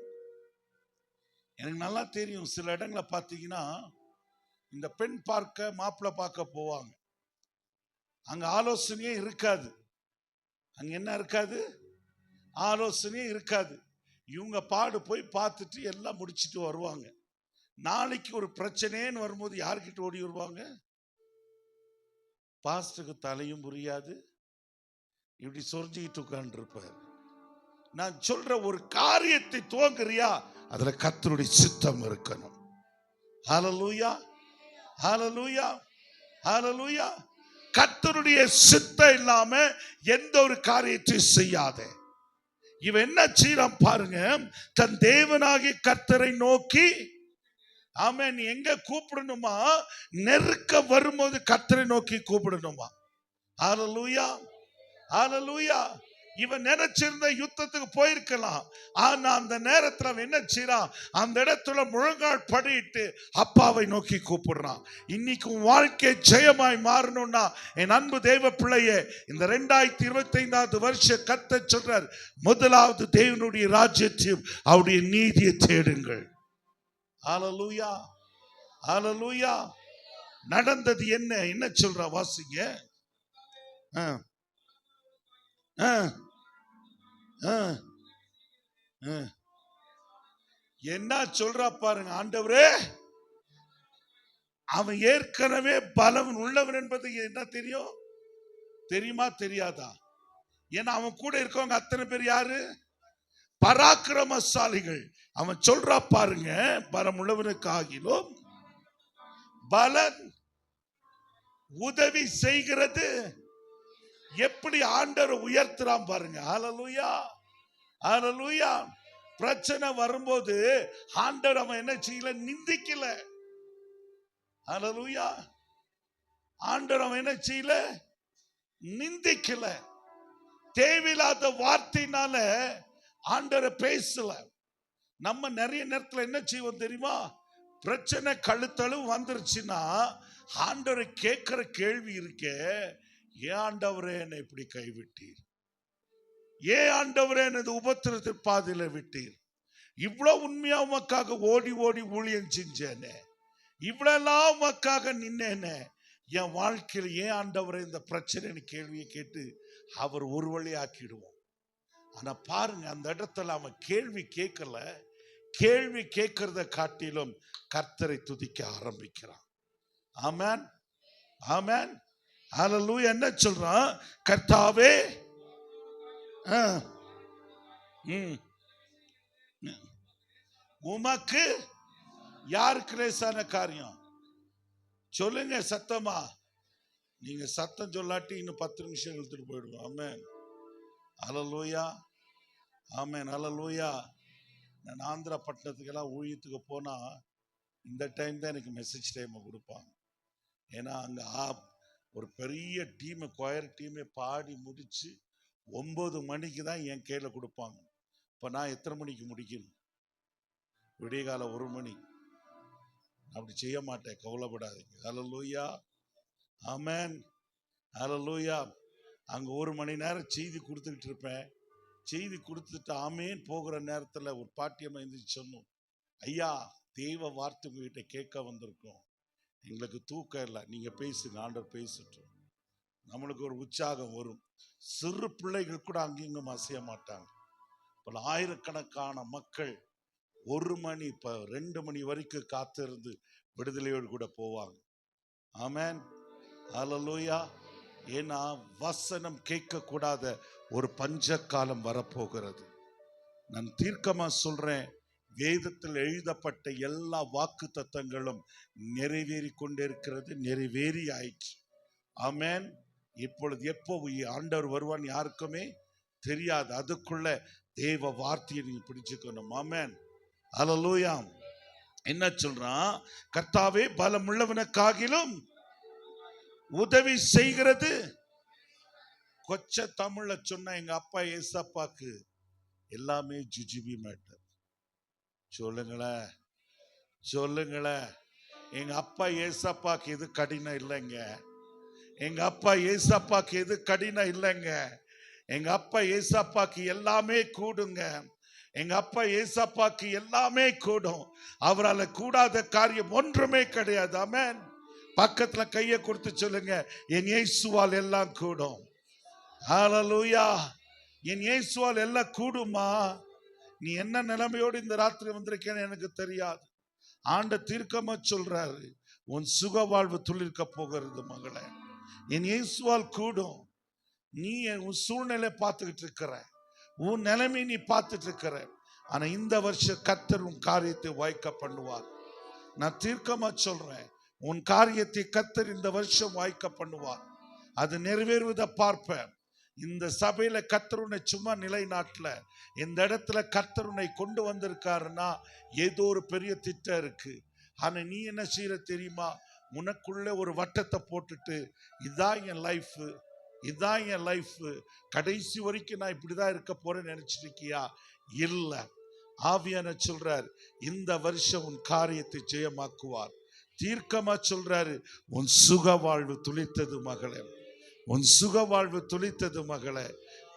எனக்கு நல்லா தெரியும். சில இடங்களை பார்த்தீங்கன்னா இந்த பெண் பார்க்க மாப்பிள்ளை பார்க்க போவாங்க. அங்க ஆலோசனையே இருக்காது. அங்க என்ன இருக்காது? ஆலோசனையே இருக்காது. இவங்க பாடு போய் பார்த்துட்டு எல்லாம் முடிச்சுட்டு வருவாங்க. நாளைக்கு ஒரு பிரச்சனைன்னு வரும்போது யார்கிட்ட ஓடி வருவாங்க? பாஸ்டருக்கு தலையும் புரியாது, இப்படி சொரிஞ்சுக்கிட்டு உட்கார்ந்துருப்பார். நான் சொல்ற ஒரு காரியத்தை துவங்குறியா, அதுல கர்த்தருடைய சித்தம் இருக்கணும். ஹல்லேலூயா, ஹல்லேலூயா, ஹல்லேலூயா. கர்த்தருடைய சித்தம் இல்லாம எந்த ஒரு காரியத்தை செய்யாதே. இவன் என்ன செய்யறான் பாருங்க, தன் தேவனாகிய கர்த்தரை நோக்கி, ஆமென், எங்க கூப்பிடணுமா, நெருக்க வரும்போது கர்த்தரை நோக்கி கூப்பிடணுமா. ஹல்லேலூயா, ஹல்லேலூயா. இவன் நினைச்சிருந்த யுத்தத்துக்கு போயிருக்கலாம். ஆனா அந்த நேரத்தில் அவன் என்ன செய்யறான், அந்த இடத்துல முழங்கால் படிட்டு அப்பாவை நோக்கி கூப்பிடுறான். இன்னைக்கு வாழ்க்கை ஜெயமாய் மாறணும்னா என் அன்பு தேவ பிள்ளையே, இந்த 2025 வருஷ கர்த்தர் சொல்றார், முதலாவது தேவனுடைய ராஜ்யத்தையும் அவருடைய நீதியை தேடுங்கள். ஹல்லேலூயா, ஹல்லேலூயா. நடந்தது என்ன சொல்ற வாசிங்க. என்ன சொல்றா பாருங்க. ஆண்டவரே, அவன் ஏற்கனவே பலவன் உள்ளவன் என்பது என்ன தெரியும், தெரியுமா தெரியாதா? ஏன்னா அவன் கூட இருக்கவங்க அத்தனை பேர் யாரு, பராக்கிரமசாலிகள். அவன் சொல்றா பாருங்க, பலம் உள்ளவனுக்கு ஆகிலும் பலன் உதவி செய்கிறது. எப்படி ஆண்டவர் உயர்த்துறான் பாருங்க. ஹல்லேலூயா, ஹல்லேலூயா. பிரச்சனை வரும்போது ஆண்டவர் அவன் என்ன செய்யல, நிந்திக்கல. ஹல்லேலூயா. ஆண்டவர் அவன் என்ன செய்யல, நிந்திக்கல. தேவையில்லாத வார்த்தையினால ஆண்டவரை பேசல. நம்ம நிறைய நேரத்தில் என்ன செய்வோம் தெரியுமா, பிரச்சனை கழுத்தளவு வந்துருச்சுன்னா ஆண்டவரை கேட்கிற கேள்வி இருக்கே, ஏன் ஆண்டவரே என்னை இப்படி கைவிட்டீர், ஏன் ஆண்டவரே எனது உபத்திரத்தின் பாதையில விட்டீர், இவ்வளவு உண்மையா உமக்காக ஓடி ஓடி ஊழியம் செஞ்சேனே, இவ்வளவு உமக்காக நின்னேனே, என் வாழ்க்கையில் ஏன் ஆண்டவரே இந்த பிரச்சனை கேள்வியை கேட்டு அவர் ஒரு வழி ஆக்கிடுவோம். ஆனா பாருங்க, அந்த இடத்துல அவன் கேள்வி கேட்கல, கேள்வி கேட்கிறத காட்டிலும் கர்த்தரை துதிக்க ஆரம்பிக்கிறான். ஆமென், ஆமென், ஹல்லேலூயா. என்ன சொல்றான், கர்த்தாவே, உமக்கு யாருக்கு லேசான காரியம் சொல்லுங்க சத்தமா. நீங்க சத்தம் சொல்லாட்டி இன்னும் 10 நிமிஷம் இழுத்துட்டு போயிடுவோம். ஆமென், ஹல்லேலூயா, ஆமென், ஹல்லேலூயா. நான் ஆந்திரா பட்டணத்துக்கெல்லாம் ஊழியத்துக்கு போனா இந்த டைம் தான் எனக்கு மெசேஜ் டைமை கொடுப்பாங்க. ஏன்னா அங்கே ஒரு பெரிய டீமை, கொயர் டீமை பாடி முடிச்சு 9 மணிக்கு தான் என் கையில் கொடுப்பாங்க. இப்போ நான் எத்தனை மணிக்கு முடிக்கணும், விடிய கால 1 மணி. அப்படி செய்ய மாட்டேன், கவலைப்படாதீங்க. ஹல்லேலூயா, ஆமென், ஹல்லேலூயா. அங்கே 1 மணி நேரம் செய்தி கொடுத்துக்கிட்டு இருப்பேன். செய்தி கொடுத்துட்டு ஆமேன் போகிற நேரத்தில் ஒரு பாட்டியம்மா எழுந்திரிச்சு சொன்னோம், ஐயா, தெய்வ வார்த்தை உங்ககிட்ட கேட்க வந்திருக்கோம், எங்களுக்கு தூக்கம் இல்லை, நீங்க பேசுங்க, ஆண்டவர் பேசட்டும். நம்மளுக்கு ஒரு உற்சாகம் வரும். சிறு பிள்ளைகள் கூட அங்கேயும் அசைய மாட்டாங்க. பல ஆயிரக்கணக்கான மக்கள் 1 மணி 2 மணி வரைக்கும் காத்திருந்து விடுதலையோடு கூட போவாங்க. ஆமென், ஹல்லேலூயா. ஏன்னா வசனம் கேட்க கூடாத ஒரு பஞ்ச காலம் வரப்போகிறது. நான் தீர்க்கமா சொல்றேன், வேதத்தில் எழுதப்பட்ட எல்லா வாக்கு தத்தங்களும் நிறைவேறி கொண்டிருக்கிறது, நிறைவேறி ஆயிற்று. ஆமென். இப்பொழுது எப்போ ஆண்டவர் வருவான் யாருக்குமே தெரியாது. அதுக்குள்ள தேவ வார்த்தையை நீங்க பிடிச்சுக்கணும். ஆமென், ஹல்லேலூயா. என்ன சொல்றான், கர்த்தாவே பலமுள்ளவனுக்காகிலும் உதவி செய்கிறது. கொச்ச தமிழ்ல சொன்ன எங்க அப்பா ஏசப்பாக்கு எல்லாமே ஜுஜிபி மேட்டர். சொல்லுங்களேன், சொல்லுங்களேன். எங்க அப்பா ஏசப்பாக்கு எது கடினம் இல்லைங்க. எங்க அப்பா ஏசப்பாக்கு எது கடினம் இல்லைங்க. எங்க அப்பா ஏசப்பாக்கு எல்லாமே கூடுங்க. எங்க அப்பா ஏசப்பாக்கு எல்லாமே கூடும். அவரால் கூடாத காரியம் ஒன்றுமே கிடையாது. ஆமென். பக்கத்துல கையை கொடுத்து சொல்லுங்க, என் இயேசுவால் எல்லாம் கூடும். ஹல்லேலூயா. என் இயேசுவால் எல்லாம் கூடுமா. நீ என்ன நிலைமையோடு இந்த ராத்திரி வந்திருக்கேன்னு எனக்கு தெரியாது. ஆண்ட தீர்க்கமா சொல்றாரு, உன் சுக வாழ்வு துளிர்க்க போகிறது மகளே. என் இயேசுவால் கூடும். நீ உன் சூழ்நிலை பார்த்துக்கிட்டு இருக்கிற, உன் நிலைமை நீ பார்த்துட்டு இருக்கிற. ஆனா இந்த வருஷம் கர்த்தர் உன் காரியத்தை வாய்க்க பண்ணுவார். நான் தீர்க்கமா சொல்றேன், உன் காரியத்தை கர்த்தர் இந்த வருஷம் வாய்க்க பண்ணுவார். அது நிறைவேறுவதை பார்ப்பேன். இந்த சபையில கர்த்தர் உன்னை சும்மா நிலைநாட்டல. இந்த இடத்துல கர்த்தர் உன்னை கொண்டு வந்திருக்காருன்னா ஏதோ ஒரு பெரிய திட்டம் இருக்கு. ஆனா நீ என்ன செய்யற தெரியுமா? உனக்குள்ள ஒரு வட்டத்தை போட்டுட்டு, இதான் என் லைஃப், இதான் என் லைஃப், கடைசி வரைக்கும் நான் இப்படிதான் இருக்க போறேன்னு நினைச்சிட்டு இருக்கியா? இல்ல, ஆவியான சொல்றார், இந்த வருஷம் உன் காரியத்தை ஜெயமாக்குவார். தீர்க்கமா சொல்றாரு, உன் சுக வாழ்வு துளித்தது மகளே, உன் சுக வாழ்வு துளித்தது மகளே.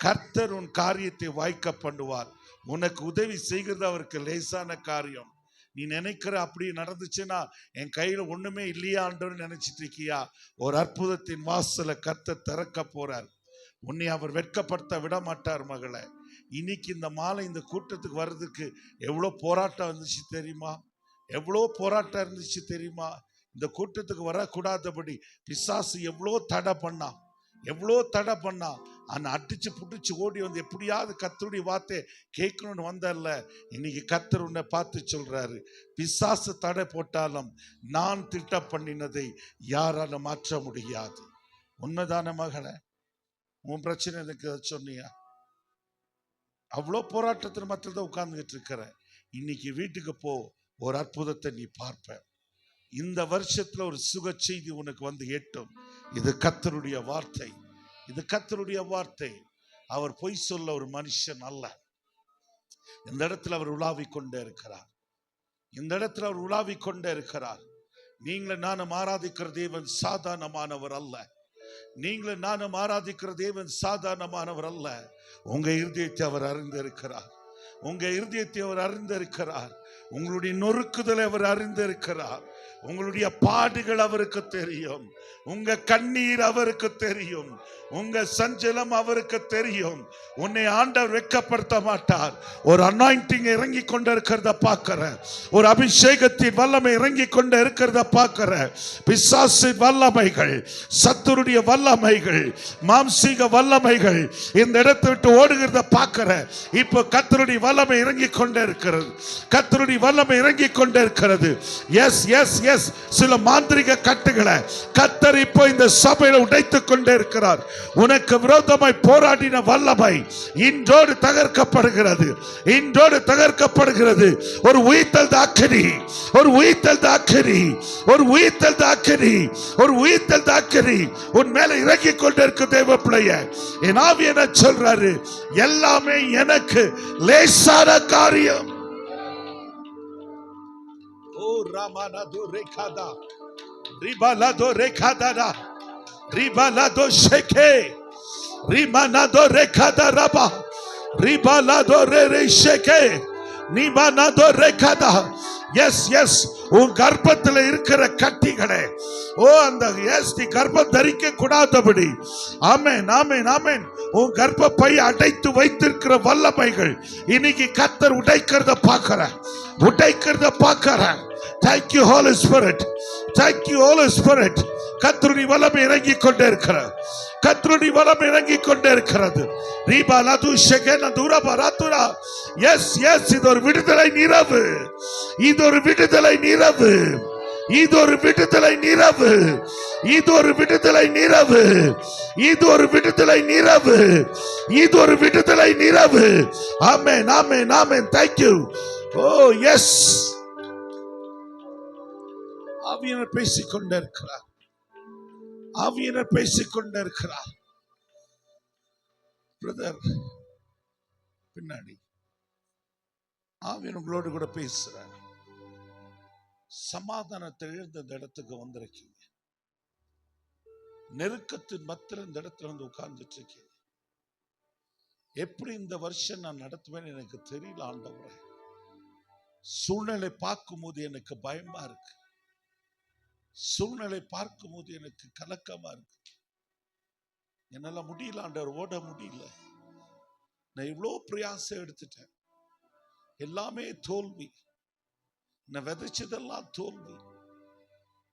கர்த்தர் உன் காரியத்தை வாய்க்க பண்ணுவார். உனக்கு உதவி செய்கிறது அவருக்கு லேசான காரியம். நீ நினைக்கிற அப்படி நடந்துச்சுன்னா என் கையில ஒண்ணுமே இல்லையான்னு நினைச்சிட்டு இருக்கியா? ஒரு அற்புதத்தின் வாசலை கர்த்தர் திறக்க போறார். உன்னை அவர் வெட்கப்படுத்த விட மாட்டார் மகளே. இன்னைக்கு இந்த மாலை இந்த கூட்டத்துக்கு வர்றதுக்கு எவ்வளோ போராட்டம் இருந்துச்சு தெரியுமா? எவ்வளோ போராட்டம் இருந்துச்சு தெரியுமா? இந்த கூட்டத்துக்கு வரக்கூடாதபடி பிசாசு எவ்வளோ தடை பண்ணா, எவ்வளோ தடை பண்ணா. ஆனா அடிச்சு புடிச்சு ஓடி வந்து எப்படியாவது கர்த்தருடைய வார்த்தை கேட்கணும்னு வந்தல்ல. இன்னைக்கு கர்த்தர் உன்னை பார்த்து சொல்றாரு, பிசாசு தடை போட்டாலும் நான் திட்டம் பண்ணினதை யாரால மாற்ற முடியாது. உண்மைதான மகளே? உன் பிரச்சனை எனக்கு சொன்னியா? அவ்வளோ போராட்டத்தின் மத்தியில் தான் உட்கார்ந்துகிட்டு இருக்கிற. இன்னைக்கு வீட்டுக்கு போ, ஒரு அற்புதத்தை நீ பார்ப்ப. இந்த வருஷத்துல ஒரு சுக செய்தி உனக்கு வந்து எட்டும். இது கர்த்தருடைய வார்த்தை, இது கர்த்தருடைய வார்த்தை. அவர் பொய் சொல்ல ஒரு மனுஷன் அல்ல. இந்த இடத்துல அவர் உலாவிக் கொண்டே இருக்கிறார். இந்த இடத்துல அவர் உலாவிக் கொண்டே இருக்கிறார். நீங்களும் நானும் ஆராதிக்கிற தேவன் சாதாரணமானவர் அல்ல. நீங்களும் நானும் ஆராதிக்கிற தேவன் சாதாரணமானவர் அல்ல. உங்க இருதயத்தை அவர் அறிந்திருக்கிறார். உங்க இருதயத்தை அவர் அறிந்திருக்கிறார். உங்களுடைய நொறுக்குதலை அவர் அறிந்திருக்கிறார். உங்களுடைய பாடுகள் அவருக்கு தெரியும். உங்க கண்ணீர் அவருக்கு தெரியும். உங்க சஞ்சலம் அவருக்கு தெரியும். உன்னை ஆண்டவர் வெட்கப்படுத்த மாட்டார். ஒரு அனாயிண்டிங் இறங்கி கொண்டு இருக்கிறத பார்க்கிற, ஒரு அபிஷேகத்தின் வல்லமை இறங்கி கொண்டு இருக்கிறத பார்க்கிற. பிசாசின் வல்லமைகள், சத்துருடைய வல்லமைகள், மாம்சீக வல்லமைகள் இந்த இடத்தை விட்டு ஓடுகிறத பார்க்கிற. இப்போ கர்த்தருடைய வல்லமை இறங்கி கொண்டே இருக்கிறது. கர்த்தருடைய வல்லமை இறங்கி கொண்டே இருக்கிறது. எஸ் எஸ் எஸ் சில மாந்திரிக கட்டுகளை கர்த்தர் இப்போ இந்த சபையில உடைத்துக் கொண்டே இருக்கிறார். உனக்கு விரோதமாய் போராடின வல்லமை இன்றோடு தகர்க்கப்படுகிறது. இன்றோடு தகர்க்கப்படுகிறது. ஒரு உயிர்த்தல் தாக்கினி, ஒரு உயிர்த்தல் தாக்கினி, ஒரு உயிர்த்தல் தாக்கினி, ஒரு உயிர்த்தல் தாக்கினி உன் மேல இறங்கி கொண்டே இருக்கு. தேவ பிள்ளைய, என் ஆவியான சொல்றாரு, எல்லாமே எனக்கு லேசான காரியம். ஓ ராமானது ரேகாதா ரிபாலado rekadada ribalado sheke rimanado rekada raba ribalado re sheke nimanado rekada. எஸ் எஸ் உன் கர்ப்பத்தில் இருக்கிற கட்டிகளே, ஓ அந்த எஸ் நீ கர்ப்பம் தரிக்க கூடாதபடி, ஆமென் ஆமென் ஆமென், உன் கர்ப்பப்பை அடைத்து வைத்திருக்கிற வல்லமைகள் இன்னைக்கு கர்த்தர் உடைக்கிறத பார்க்கிற, உடைக்கிறத பார்க்கிற. Thank you Holy Spirit, thank you Holy Spirit. கர்த்தருடைய வல்லமை இறங்கி கொண்டே இருக்கிறது. கர்த்தருடைய வல்லமை இறங்கி கொண்டே இருக்கிறது. ரீபாலது ஷெகன துரபரதுரா. எஸ் எஸ் இது ஒரு விடுதலை நிரவு. இது ஒரு விடுதலை நிரவு. இது ஒரு விடுதலை நிரவு. இது ஒரு விடுதலை நிரவு. இது ஒரு விடுதலை நிரவு. இது ஒரு விடுதலை நிரவு. ஆமென் ஆமென் ஆமென். Thank you. Oh yes. ஆவியானவர் பேசிக்கொண்டே இருக்கிறார். ஆவியானவர் பேசிக்கொண்டே இருக்கிறார். பிரதர் பின்னாடி ஆவியானவர் உங்களோடு கூட பேசுறார். சமாதானத்தை இழந்த இந்த இடத்துக்கு வந்திருக்கீங்க. நெருக்கத்தின் மத்தியில் இந்த இடத்துல வந்து உட்கார்ந்துட்டு இருக்கீங்க. எப்படி இந்த வருஷம் நான் நடத்துவேன்னு எனக்கு தெரியல ஆண்டவரே. சூழ்நிலை பார்க்கும் போது எனக்கு பயமா இருக்கு. சூழ்நிலை பார்க்கும் போது எனக்கு கலக்கமா இருக்கு. என்னால முடியல ஆண்டவர், ஓட முடியல. நான் இவ்வளவு பிரயாசம் எடுத்துட்டேன், எல்லாமே தோல்வி. நான் விதைச்சதெல்லாம் தோல்வி.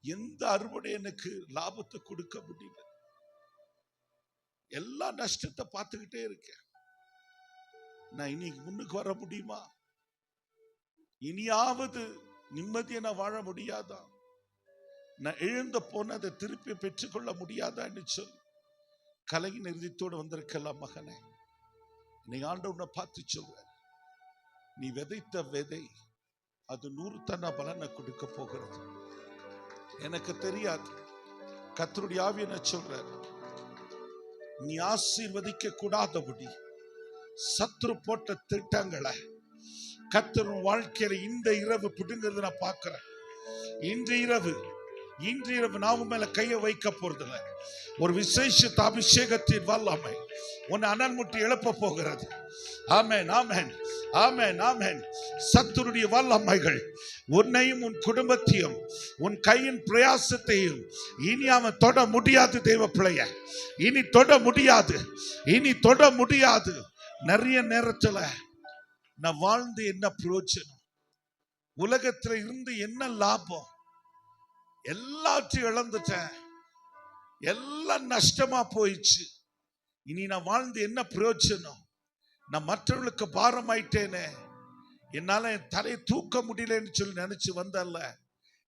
எந்த அறுவடை எனக்கு லாபத்தை கொடுக்க முடியல. எல்லா நஷ்டத்தை பார்த்துக்கிட்டே இருக்கேன். நான் இன்னைக்கு முன்னுக்கு வர முடியுமா? இனியாவது நிம்மதியை நான் வாழ முடியாதா? நான் இழந்த போனதை திருப்பி பெற்றுக்கொள்ள முடியாதான்னு சொல்லி கலங்கி நிறுத்தோடு வந்திருக்கலாம் மகனே. நீ ஆண்டவனை பார்த்து சொல்ற, நீ விதைத்த விதை அது 100 தன்ன பலனை கொடுக்க போகிறது. எனக்கு தெரியாது. கர்த்தருடைய ஆவி என்ன சொல்ற, நீ ஆசீர்வதிக்க கூடாதபடி சத்துரு போட்ட திட்டங்களை கர்த்தர் வாழ்க்கையில இந்த இரவு பிடுங்கிறது நான் பார்க்கிறேன். இன்று இரவு நாம மேல கையை வைக்க போறதில்லை. ஒரு விசேஷித்த அபிஷேகத்தின் வல்லமை உன்னை அனல் முட்டி எழுப்ப போகிறது. ஆமென், ஆமென், ஆமென், ஆமென். சத்துருடைய வல்லமைகள் உன்னையும் உன் குடும்பத்தையும் உன் கையின் பிரயாசத்தையும் இனி அவன் தொட முடியாது. தேவ பிள்ளைய இனி தொட முடியாது, இனி தொட முடியாது. நிறைய நேரத்துல நான் வாழ்ந்து என்ன பிரயோஜனம்? உலகத்துல இருந்து என்ன லாபம்? எல்லாத்தையும் இழந்துட்டேன், எல்லாம் நஷ்டமா போயிடுச்சு. இனி நான் வாழ்ந்து என்ன பிரயோஜனம்? நான் மற்றவர்களுக்கு பாரமாயிட்டேனே, என்னால என் தலையை தூக்க முடியலன்னு சொல்லி நினைச்சு வந்தல்ல.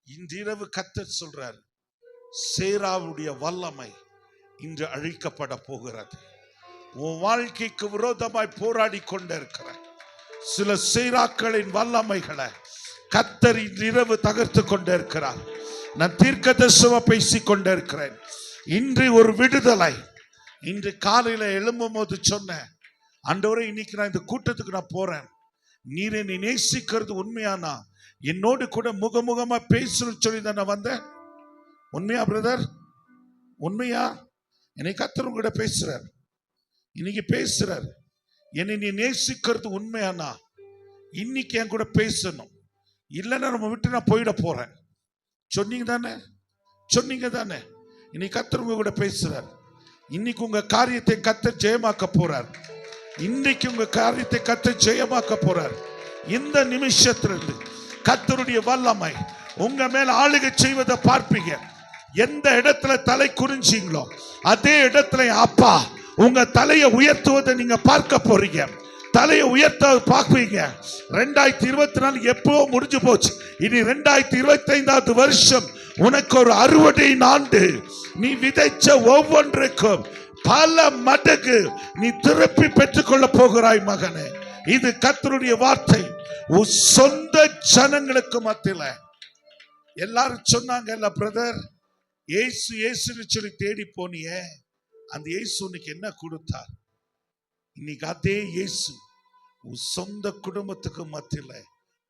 இன்று இரவு கர்த்தர் சொல்றார், சேராவுடைய வல்லமை இன்று அழிக்கப்பட போகிறது. உன் வாழ்க்கைக்கு விரோதமாய் போராடி கொண்டிருக்கிற சில சேராக்களின் வல்லமைகளை கர்த்தர் இன்று இரவு தகர்த்து கொண்டிருக்கிறார். நான் தீர்க்கதரிசனமா பேசிக் கொண்டிருக்கிறேன். இன்று ஒரு விடுதலை. இன்று காலையில எழும்பும் போது சொன்னேன், ஆண்டவரே இன்னைக்கு நான் இந்த கூட்டத்துக்கு நான் போறேன், நீரை நீ நேசிக்கிறது உண்மையானா என்னோடு கூட முகமுகமா பேசணும்னு சொல்லி தான் நான் வந்தேன். உண்மையா பிரதர்? உண்மையா? என்னை கர்த்தர் உங்ககிட்ட பேசுறார், இன்னைக்கு பேசுறார். என்னை நீ நேசிக்கிறது உண்மையானா இன்னைக்கு என் கூட பேசணும். இல்லைன்னா நம்ம விட்டு நான் போயிட போறேன். சொன்னீங்க தானே? சொன்னீங்க தானே? இன்னைக்கு கர்த்தர் உங்க கூட பேசுறார். இன்னைக்கு உங்க காரியத்தை கர்த்தர் ஜெயமாக்க போறார். இன்னைக்கு உங்க காரியத்தை கர்த்தர் ஜெயமாக்க போறார். இந்த நிமிஷத்திலிருந்து கர்த்தருடைய வல்லமை உங்க மேல ஆளுகை செய்வதை பார்ப்பீங்க. எந்த இடத்துல தலை குறிஞ்சீங்களோ அதே இடத்துல அப்பா உங்க தலையை உயர்த்துவதை நீங்க பார்க்க போறீங்க. தலையை உயர்த்த பார்ப்பீங்க. 2024 எப்போ முடிஞ்சு போச்சு. இனி 2025வது வருஷம் உனக்கு ஒரு அறுவடை ஆண்டு. நீ விதைச்ச ஒவ்வொன்றுக்கும் பல மடங்கு நீ திருப்பி பெற்றுக்கொள்ள போகிறாய் மகனே. இது கர்த்தருடைய வார்த்தை. உன் சொந்த ஜனங்களுக்கு மத்தியில எல்லாரும் சொன்னாங்கல்ல, பிரதர் ஏசு ஏசுன்னு சொல்லி தேடி போனியே, அந்த இயேசு உனக்கு என்ன கொடுத்தார்? இன்னைக்கு அதே இயேசு உன் சொந்த குடும்பத்துக்கு மத்தியில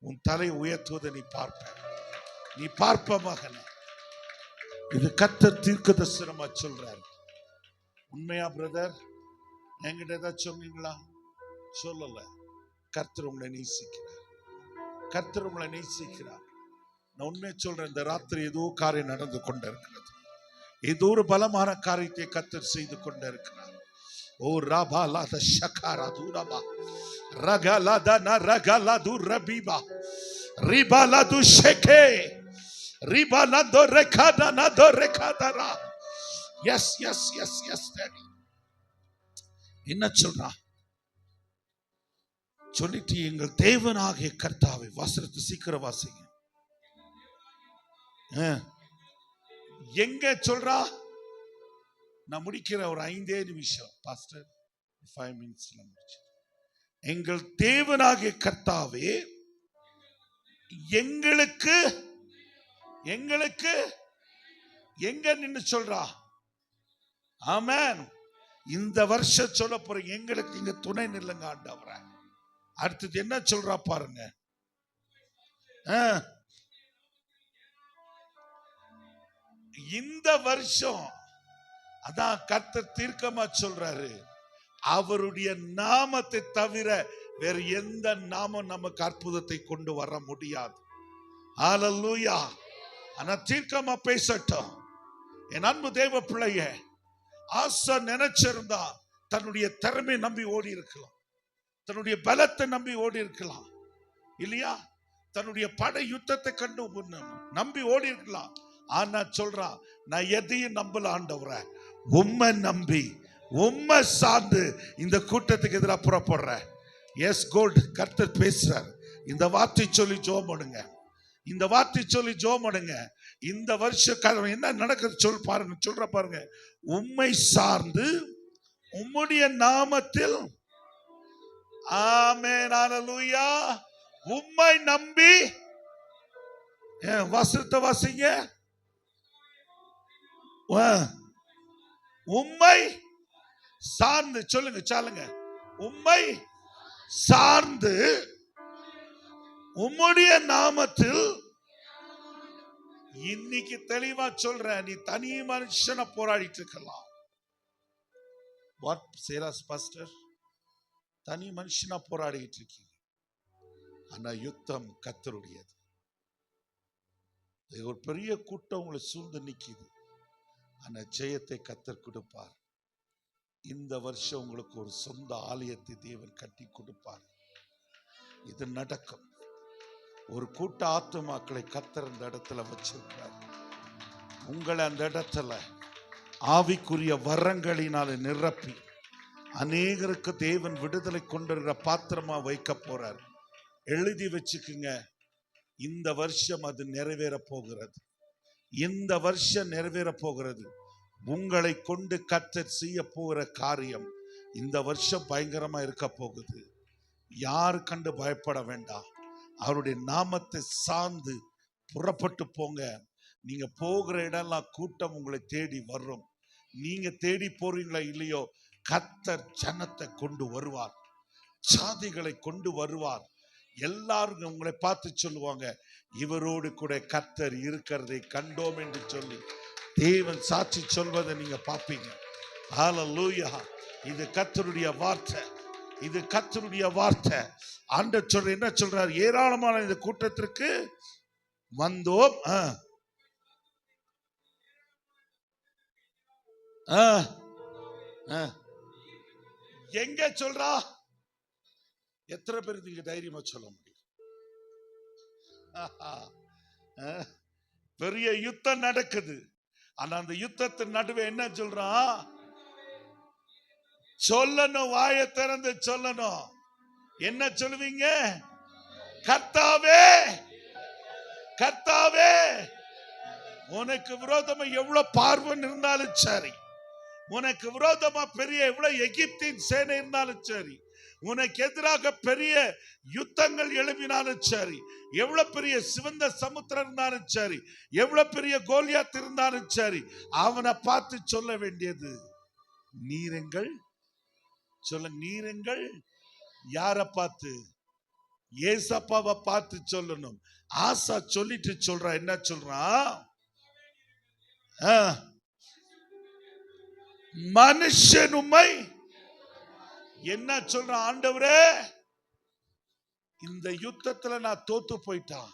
உன் தலை உயர்த்துவதை நீ பார்ப்ப மகனே. இது கர்த்தர் தீர்க்கதரிசனமா சொல்றாரு. உண்மையா பிரதர்? என்கிட்ட ஏதாவது சொன்னீங்களா? சொல்லல. கர்த்தர் உங்களை நேசிக்கிறார். கர்த்தர் உங்களை நேசிக்கிறார். நான் உண்மையை சொல்றேன், இந்த ராத்திரி ஏதோ காரியம் நடந்து கொண்டிருக்கிறது. ஏதோ ஒரு பலமான காரியத்தை கர்த்தர் செய்து கொண்டிருக்கிறார். ஓ ராபாலா த ஷகாரா தூரபா ரகலாதா ந ரகலாது ரபிபா ரிபாலாது ஷெகே ரிபாலாது ரெகாதா ந த ரெகாதரா. Yes yes yes yes daddy. என்ன சொல்றா? சொல்லிட்டு எங்கள் தேவனாகிய கர்த்தாவை வசனத்தை சீக்கிரம் வாசிங்க. எங்க சொல்றா? நான் முடிக்கிற ஒரு 5 நிமிஷம் பாஸ்டர், 5 மினிட்ஸ்ல முடிச்சு. எங்கள் தேவனாகிய கர்த்தாவே எங்களுக்கு எங்களுக்கு எங்க நின்னு சொல்றா? ஆமென். இந்த வருஷம் சொல்ல போறீங்க, எங்களுக்கு இங்க துணை நில்லுங்க ஆண்டவரே. அடுத்தது என்ன சொல்றா பாருங்க. இந்த வருஷம் அதான் கர்த்தர் தீர்க்கமா சொல்றாரு, அவருடைய நாமத்தை தவிர வேற எந்த நாமம் நமக்கு அற்புதத்தை கொண்டு வர முடியாது. ஹல்லேலூயா. ஆனா தீர்க்கமா பேசட்டும். என் அன்பு தேவ பிள்ளைய, ஆசா நினைச்சிருந்தா தன்னுடைய திறமை நம்பி ஓடி இருக்கலாம், தன்னுடைய பலத்தை நம்பி ஓடி இருக்கலாம் இல்லையா? தன்னுடைய படை யுத்தத்தை கண்டு நம்பி ஓடி இருக்கலாம். ஆனா சொல்றான், நான் எதையும் நம்பல ஆண்டவரே, உம்மை நம்பி உம்மை சார்ந்து இந்த கூட்டத்துக்கு எதிராக புறப்படுற எஸ் கோல்ட் கர்த்தர் பேசுறார். இந்த வார்த்தை சொல்லி ஜெபம் பண்ணுங்க. இந்த வார்த்தை சொல்லி ஜெபம் பண்ணுங்க. இந்த வருஷம் என்ன நடக்குது சொல் பாருங்க. சொல்ற பாருங்க. உம்மை சார்ந்து உம்முடைய நாமத்தில் ஆமென் ஹல்லேலூயா. உம்மை நம்பி வசனத்தை வாசிங்க. உம்மை சார்ந்து சொல்லுங்க சாலுங்க. உம்மை சார்ந்து உம்முடைய நாமத்தில். இன்னைக்கு தெளிவா சொல்ற, நீ தனி மனுஷனை போராடிட்டு இருக்கலாம். What Cheras pastor? தனி மனுஷனா போராடிட்டு இருக்கீங்க. ஆனா யுத்தம் கர்த்தருடையது. ஒரு பெரிய கூட்டம் உங்களை சூழ்ந்து நிக்குது. ஆனா ஜெயத்தை கர்த்தர் கொடுப்பார். இந்த வருஷம் உங்களுக்கு ஒரு சொந்த ஆலயத்தை தேவன் கட்டி கொடுப்பார். இது நடக்கும். ஒரு கூட்ட ஆத்துமாக்களை கர்த்தர் இந்த இடத்துல வச்சிருக்கிறார். உங்களை அந்த இடத்துல ஆவிக்குரிய வரங்களினால நிரப்பி அநேகருக்கு தேவன் விடுதலை கொண்டிருக்கிற பாத்திரமா வைக்க போறார். எழுதி வச்சுக்குங்க. இந்த வருஷம் அது நிறைவேற போகிறது. இந்த வருஷம் நிறைவேற போகிறது. உங்களை கொண்டு கர்த்தர் செய்ய போகிற காரியம் இந்த வருஷம் பயங்கரமா இருக்க போகுது. யாரு கண்டு பயப்பட வேண்டாம். அவருடைய நாமத்தை சார்ந்து புறப்பட்டு போங்க. நீங்க போகிற இடம்லாம் கூட்டம் உங்களை தேடி வரும். நீங்க தேடி போறீங்களா இல்லையோ, கர்த்தர் ஜனத்தை கொண்டு வருவார். சாதிகளை கொண்டு வருவார். எல்லாரும் உங்களை பார்த்து சொல்லுவாங்க, இவரோடு கூட கர்த்தர் இருக்கிறதை கண்டோம் என்று சொல்லி தேவன் சாட்சி சொல்வதை நீங்க பார்ப்பீங்க. ஹல்லேலூயா. இது கர்த்தருடைய வார்த்தை. இது கர்த்தருடைய வார்த்தை. ஆண்டவர் சொல்ற என்ன சொல்றார்? ஏராளமான இந்த கூட்டத்திற்கு வந்தோம். எங்க சொல்றா? எத்தனை பேருக்கு நீங்க தைரியமா சொல்ல முடியும்? பெரிய யுத்தம் நடக்குது. ஆனா அந்த யுத்தத்தின் நடுவே என்ன சொல்றான்? சொல்லணும். வாயை திறந்து சொல்லணும். என்ன சொல்லுவீங்க? கர்த்தாவே, கர்த்தாவே. உனக்கு விரோதமா எவ்வளவு பார்வன் இருந்தாலும் சரி, உனக்கு விரோதமா பெரிய எவ்வளவு எகிப்தின் சேனை இருந்தாலும் சரி, உனக்கு எதிராக பெரிய யுத்தங்கள் எழுப்பினாலும் சரி, எவ்வளவு பெரிய சிவந்த சமுத்திரம் இருந்தாலும் சரி, எவ்வளவு பெரிய கோலியாத் இருந்தாலும் சரி, அவனை பார்த்து சொல்ல வேண்டியது நீருங்கள். சொல்ல நீருங்கள். யார பார்த்து? ஏசப்பாவை பார்த்து சொல்லணும். ஆசா சொல்லிட்டு சொல்றா. என்ன சொல்றான்? மனுஷன் உம்மை என்ன சொல்றான்? ஆண்டவரே, இந்த யுத்தத்துல நான் தோத்து போயிட்டான்.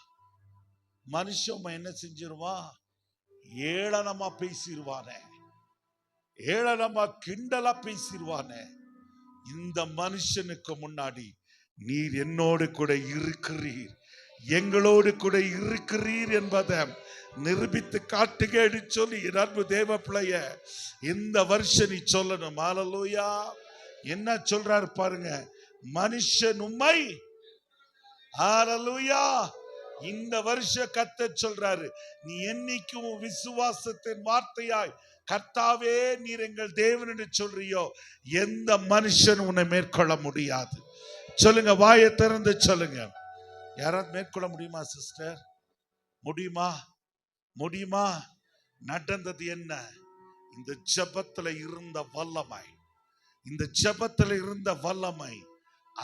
மனுஷன் என்ன செஞ்சிருவான்? ஏளனமா பேசிடுவானே, ஏளனமா கிண்டலா பேசிடுவானே. இந்த மனுஷனுக்கு முன்னாடி நீர் என்னோடு கூட இருக்கிறீர், எங்களோடு கூட இருக்கிறீர் என்பதை நிரூபித்து காட்டுகேடு சொல்லி அன்பு தேவ பிள்ளைய இந்த வருஷம் நீ சொல்லணும். ஹல்லேலூயா. என்ன சொல்றாரு பாருங்க. மனுஷன் உம்மை. ஹல்லேலூயா. இந்த வருஷம் கர்த்தர் சொல்றாரு, நீ என்னைக்கும் விசுவாசத்தின் வார்த்தையாய் கர்த்தாவே நீர் எங்கள் தேவன் என்று சொல்றியோ, எந்த மனுஷன் உன்னை மேற்கொள்ள முடியாது. சொல்லுங்க. வாயை திறந்து சொல்லுங்க. யாராவது மேற்கொள்ள முடியுமா சிஸ்டர்? முடியுமா? முடியுமா? நடந்தது என்ன? இந்த ஜெபத்துல இருந்த வல்லமை, இந்த ஜெபத்துல இருந்த வல்லமை,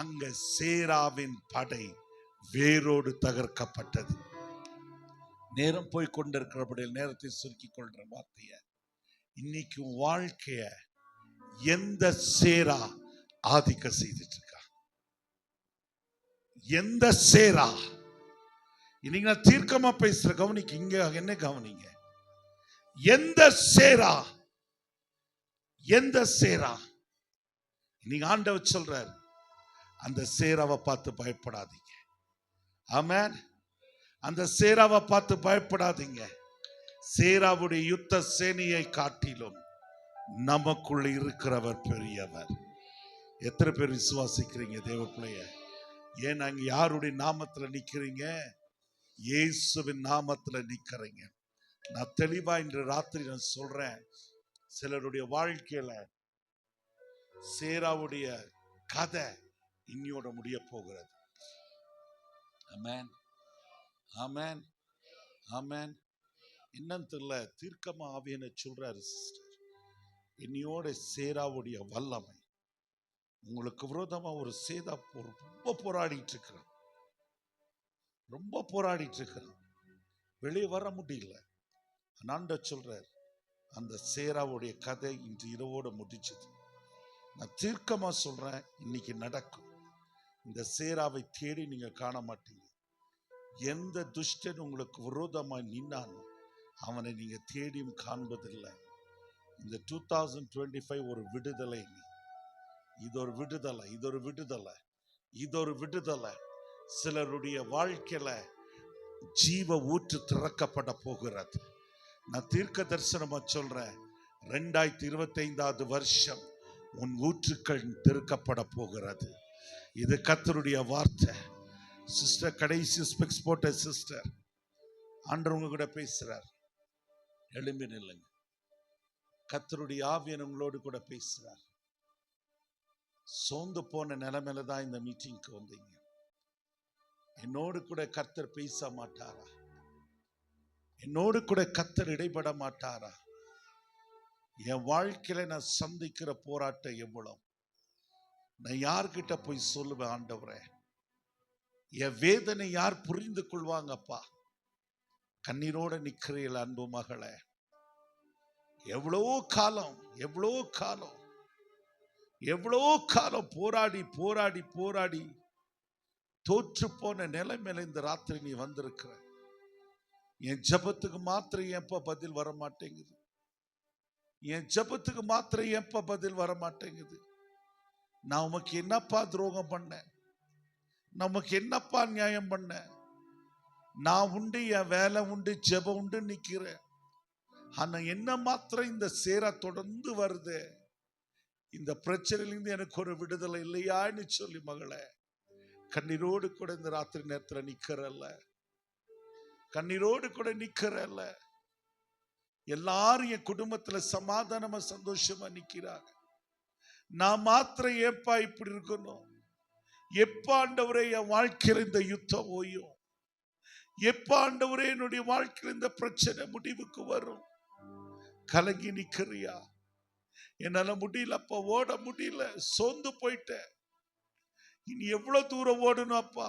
அங்க சேராவின் படை வேரோடு தகர்க்கப்பட்டது. நேரம் போய் கொண்டிருக்கிறபடி நேரத்தை சுருக்கி கொள்ற வார்த்தைய, இன்னைக்கு வாழ்க்கைய எந்த சேரா ஆதிக்க செய்துட்டு இருக்கா? எந்த சேரா? இன்னைக்கு நான் தீர்க்கமா பேசுற. கவனிக்க. இங்க என்ன கவனிங்க. எந்த சேரா? எந்த சேரா? இன்னைக்கு ஆண்டவர் சொல்றாரு, அந்த சேராவை பார்த்து பயப்படாதீங்க. ஆமென். அந்த சேராவை பார்த்து பயப்படாதீங்க. சேராவுடைய யுத்த சேனையை காட்டிலும் நமக்குள்ள இருக்கிறவர் பெரியவர். எத்தனை பேர் விசுவாசிக்கிறீங்க தேவ பிள்ளைய? ஏன் அங்க யாருடைய நாமத்துல நிக்கிறீங்க? இயேசுவின் நாமத்துல நிக்கிறீங்க. நான் தெளிவா இன்று ராத்திரி நான் சொல்றேன், சிலருடைய வாழ்க்கையில சேராவுடைய கதை இன்னியோட முடிய போகிறது. ஆமென், ஆமென், ஆமென். என்னன்னு தெரியல, தீர்க்கமா ஆவியனை சொல்றாரு சிஸ்டர், இன்னியோட சேராவுடைய வல்லமை உங்களுக்கு விரோதமா ஒரு சேதா ரொம்ப போராடிட்டு இருக்கிறேன், ரொம்ப போராடிட்டு இருக்கிறேன், வெளியே வர முடியல. ஆண்டவர் சொல்றார், அந்த சேராவுடைய கதை இன்று இரவோட முடிச்சது. நான் தீர்க்கமா சொல்றேன், இன்னைக்கு நடக்கும். இந்த சேராவை தேடி நீங்க காண மாட்டீங்க. எந்த துஷ்டன் உங்களுக்கு விரோதமாய் நின்னானோ அவனை நீங்க தேடியும் காண்பதில்லை. இந்த 2025 ஒரு விடுதலை. இது ஒரு விடுதலை, இது ஒரு விடுதலை, இது ஒரு விடுதலை. சிலருடைய வாழ்க்கையில ஜீவ ஊற்று திறக்கப்பட போகிறது. நான் தீர்க்க தரிசனமா சொல்றேன், 2025 வருஷம் உன் ஊற்றுக்கள் திறக்கப்பட போகிறது. இது கர்த்தருடைய வார்த்தை. சிஸ்டர், கடைசி ஸ்பெக்ஸ் போட்ட சிஸ்டர், ஆண்டவர் உங்க கூட பேசுறார். எழும்பி நில்லுங்க. கர்த்தருடைய ஆவியன் உங்களோடு கூட பேசுறார். சோர்ந்து போன நிலைமையில தான் இந்த மீட்டிங்க்கு வந்தீங்க. என்னோடு கூட கர்த்தர் பேச மாட்டாரா? என்னோடு கூட கர்த்தர் இடைபட மாட்டாரா? என் வாழ்க்கையில நான் சந்திக்கிற போராட்டம் எவ்வளவு, நான் யார்கிட்ட போய் சொல்லுவேன்? ஆண்டவரே, என் வேதனை யார் புரிந்து கொள்வாங்கப்பா? கண்ணீரோட நிக்கிறீர்கள் அன்பு மகளே. எவ்வளோ காலம், எவ்வளோ காலம், எவ்வளோ காலம் போராடி போராடி போராடி தோற்று போன நிலைமையில இந்த ராத்திரி நீ வந்திருக்கிற. என் ஜபத்துக்கு மாத்திரம் எப்ப பதில் வர மாட்டேங்குது? என் ஜபத்துக்கு மாத்திரம் எப்ப பதில் வர மாட்டேங்குது? நான் உமக்கு என்னப்பா துரோகம் பண்ணேன்? நமக்கு என்னப்பா நியாயம் பண்ண? நான் உண்டு, என் வேலை உண்டு, ஜெபம் உண்டு நிக்கிறேன். ஆனா என்ன மாத்திரம் இந்த சேரா தொடர்ந்து வருது. இந்த பிரச்சனையிலிருந்து எனக்கு ஒரு விடுதலை இல்லையான்னு சொல்லி மகளே, கண்ணீரோடு கூட இந்த ராத்திரி நேரத்துல நிக்கிறல்ல, கண்ணீரோடு கூட நிக்கிறல்ல. எல்லாரும் என் குடும்பத்துல சமாதானமா சந்தோஷமா நிக்கிறாங்க. நான் மாத்திரம் ஏப்பா இப்படி இருக்கணும்? எப்ப ஆண்டவரே என் வாழ்க்கையில் இந்த யுத்தம் ஓயும்? எப்ப ஆண்டவரே என்னுடைய வாழ்க்கையில் இந்த பிரச்சனை முடிவுக்கு வரும்? கலங்கி நிக்கிறியா? என்னால முடியலப்பா, ஓட முடியல, சோர்ந்து போயிட்டேன். இனி எவ்வளவு தூரம் ஓடணும் அப்பா?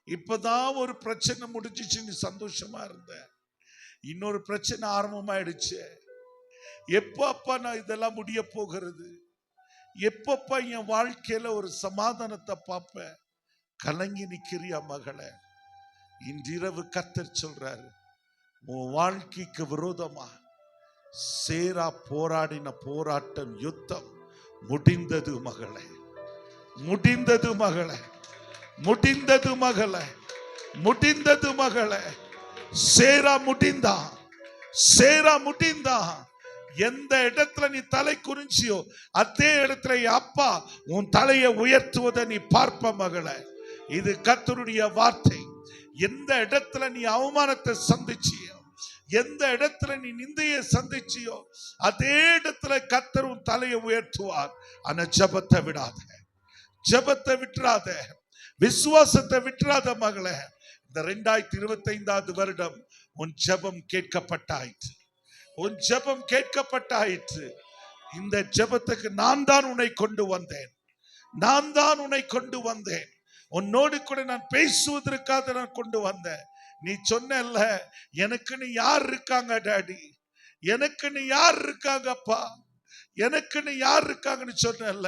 இப்பதான் ஒரு பிரச்சனை முடிஞ்சிச்சு, நீ சந்தோஷமா இருந்த, இன்னொரு பிரச்சனை ஆரம்பமாயிடுச்சு. எப்ப அப்பா நான் இதெல்லாம் முடிய போகிறது? எப்பப்பா என் வாழ்க்கையில ஒரு சமாதானத்தை பார்ப்பேன்? கலங்கி நிக்கிறியா மகளே? இன்றிரவு கர்த்தர் சொல்றாரு, உன் வாழ்க்கைக்கு விரோதமா சேரா போராடின போராட்டம், யுத்தம் முடிந்தது மகளே, முடிந்தது மகளே, முடிந்தது மகளே, முடிந்தது மகளே. சேரா முடிந்தா, சேரா முடிந்தா. எந்த இடத்துல நீ தலை குறிஞ்சியோ அதே இடத்துல அப்பா உன் தலையை உயர்த்துவதை நீ பார்ப்ப மகளே. இது கர்த்தருடைய வார்த்தை. எந்த இடத்துல நீ அவமானத்தை சந்திச்சியோ, எந்த இடத்துல நீ நிந்தையை சந்திச்சியோ அதே இடத்துல கர்த்தர் உன் தலையை உயர்த்துவார். ஆனா ஜெபத்தை விடாத, ஜெபத்தை விட்டுறாத, விசுவாசத்தை விட்டுறாத மகளே. இந்த 2025 வருடம் உன் ஜெபம் கேட்கப்பட்டாயிற்று, உன் ஜெபம் கேட்கப்பட்டாயிற்று. இந்த ஜெபத்துக்கு நான் தான் உன்னை கொண்டு வந்தேன், நான் தான் உன்னை கொண்டு வந்தேன். உன்னோடு கூட நான் பேசுவதற்காக நான் கொண்டு வந்தேன். நீ சொன்னல்ல, எனக்குன்னு யார் இருக்காங்க டாடி, எனக்குன்னு யார் இருக்காங்கப்பா, எனக்குன்னு யார் இருக்காங்கன்னு சொன்னல்ல.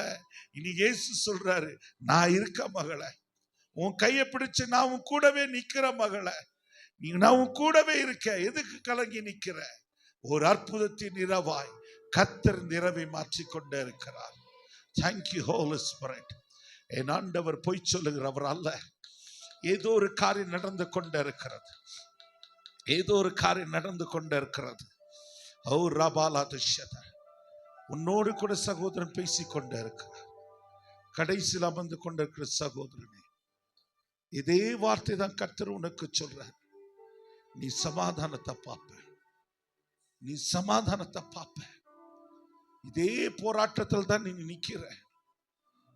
இனி இயேசு சொல்றாரு, நான் இருக்க மகளே, உன் கையை பிடிச்சு நான் உன் கூடவே நிக்கிற மகளே, நீ நான் உன் கூடவே இருக்க. எதுக்கு கலங்கி நிக்கிற? ஒரு அற்புதத்தின் இரவாய் கர்த்தர் நிறவை மாற்றிக்கொண்டே இருக்கிறார். Thank you Holi spirit. என் ஆண்டவர் பொய் சொல்லுகிறவர் அல்ல. ஏதோ ஒரு காரியம் நடந்து கொண்டே இருக்கிறது, ஏதோ ஒரு காரியம் நடந்து கொண்டே இருக்கிறது. ஓ ரபாலா துஷ்யத, உன்னோடு கூட சகோதரன் பேசிக் கொண்டே இருக்கிறார். கடைசியில் அமர்ந்து கொண்டிருக்கிற சகோதரனே, இதே வார்த்தை தான் கர்த்தர் உனக்கு சொல்றார். நீ சமாதானத்தை பார்ப்ப, நீ சமாதானத்தை பார்ப்ப. இதே போராட்டத்தில் தான் நீ நிக்கிற,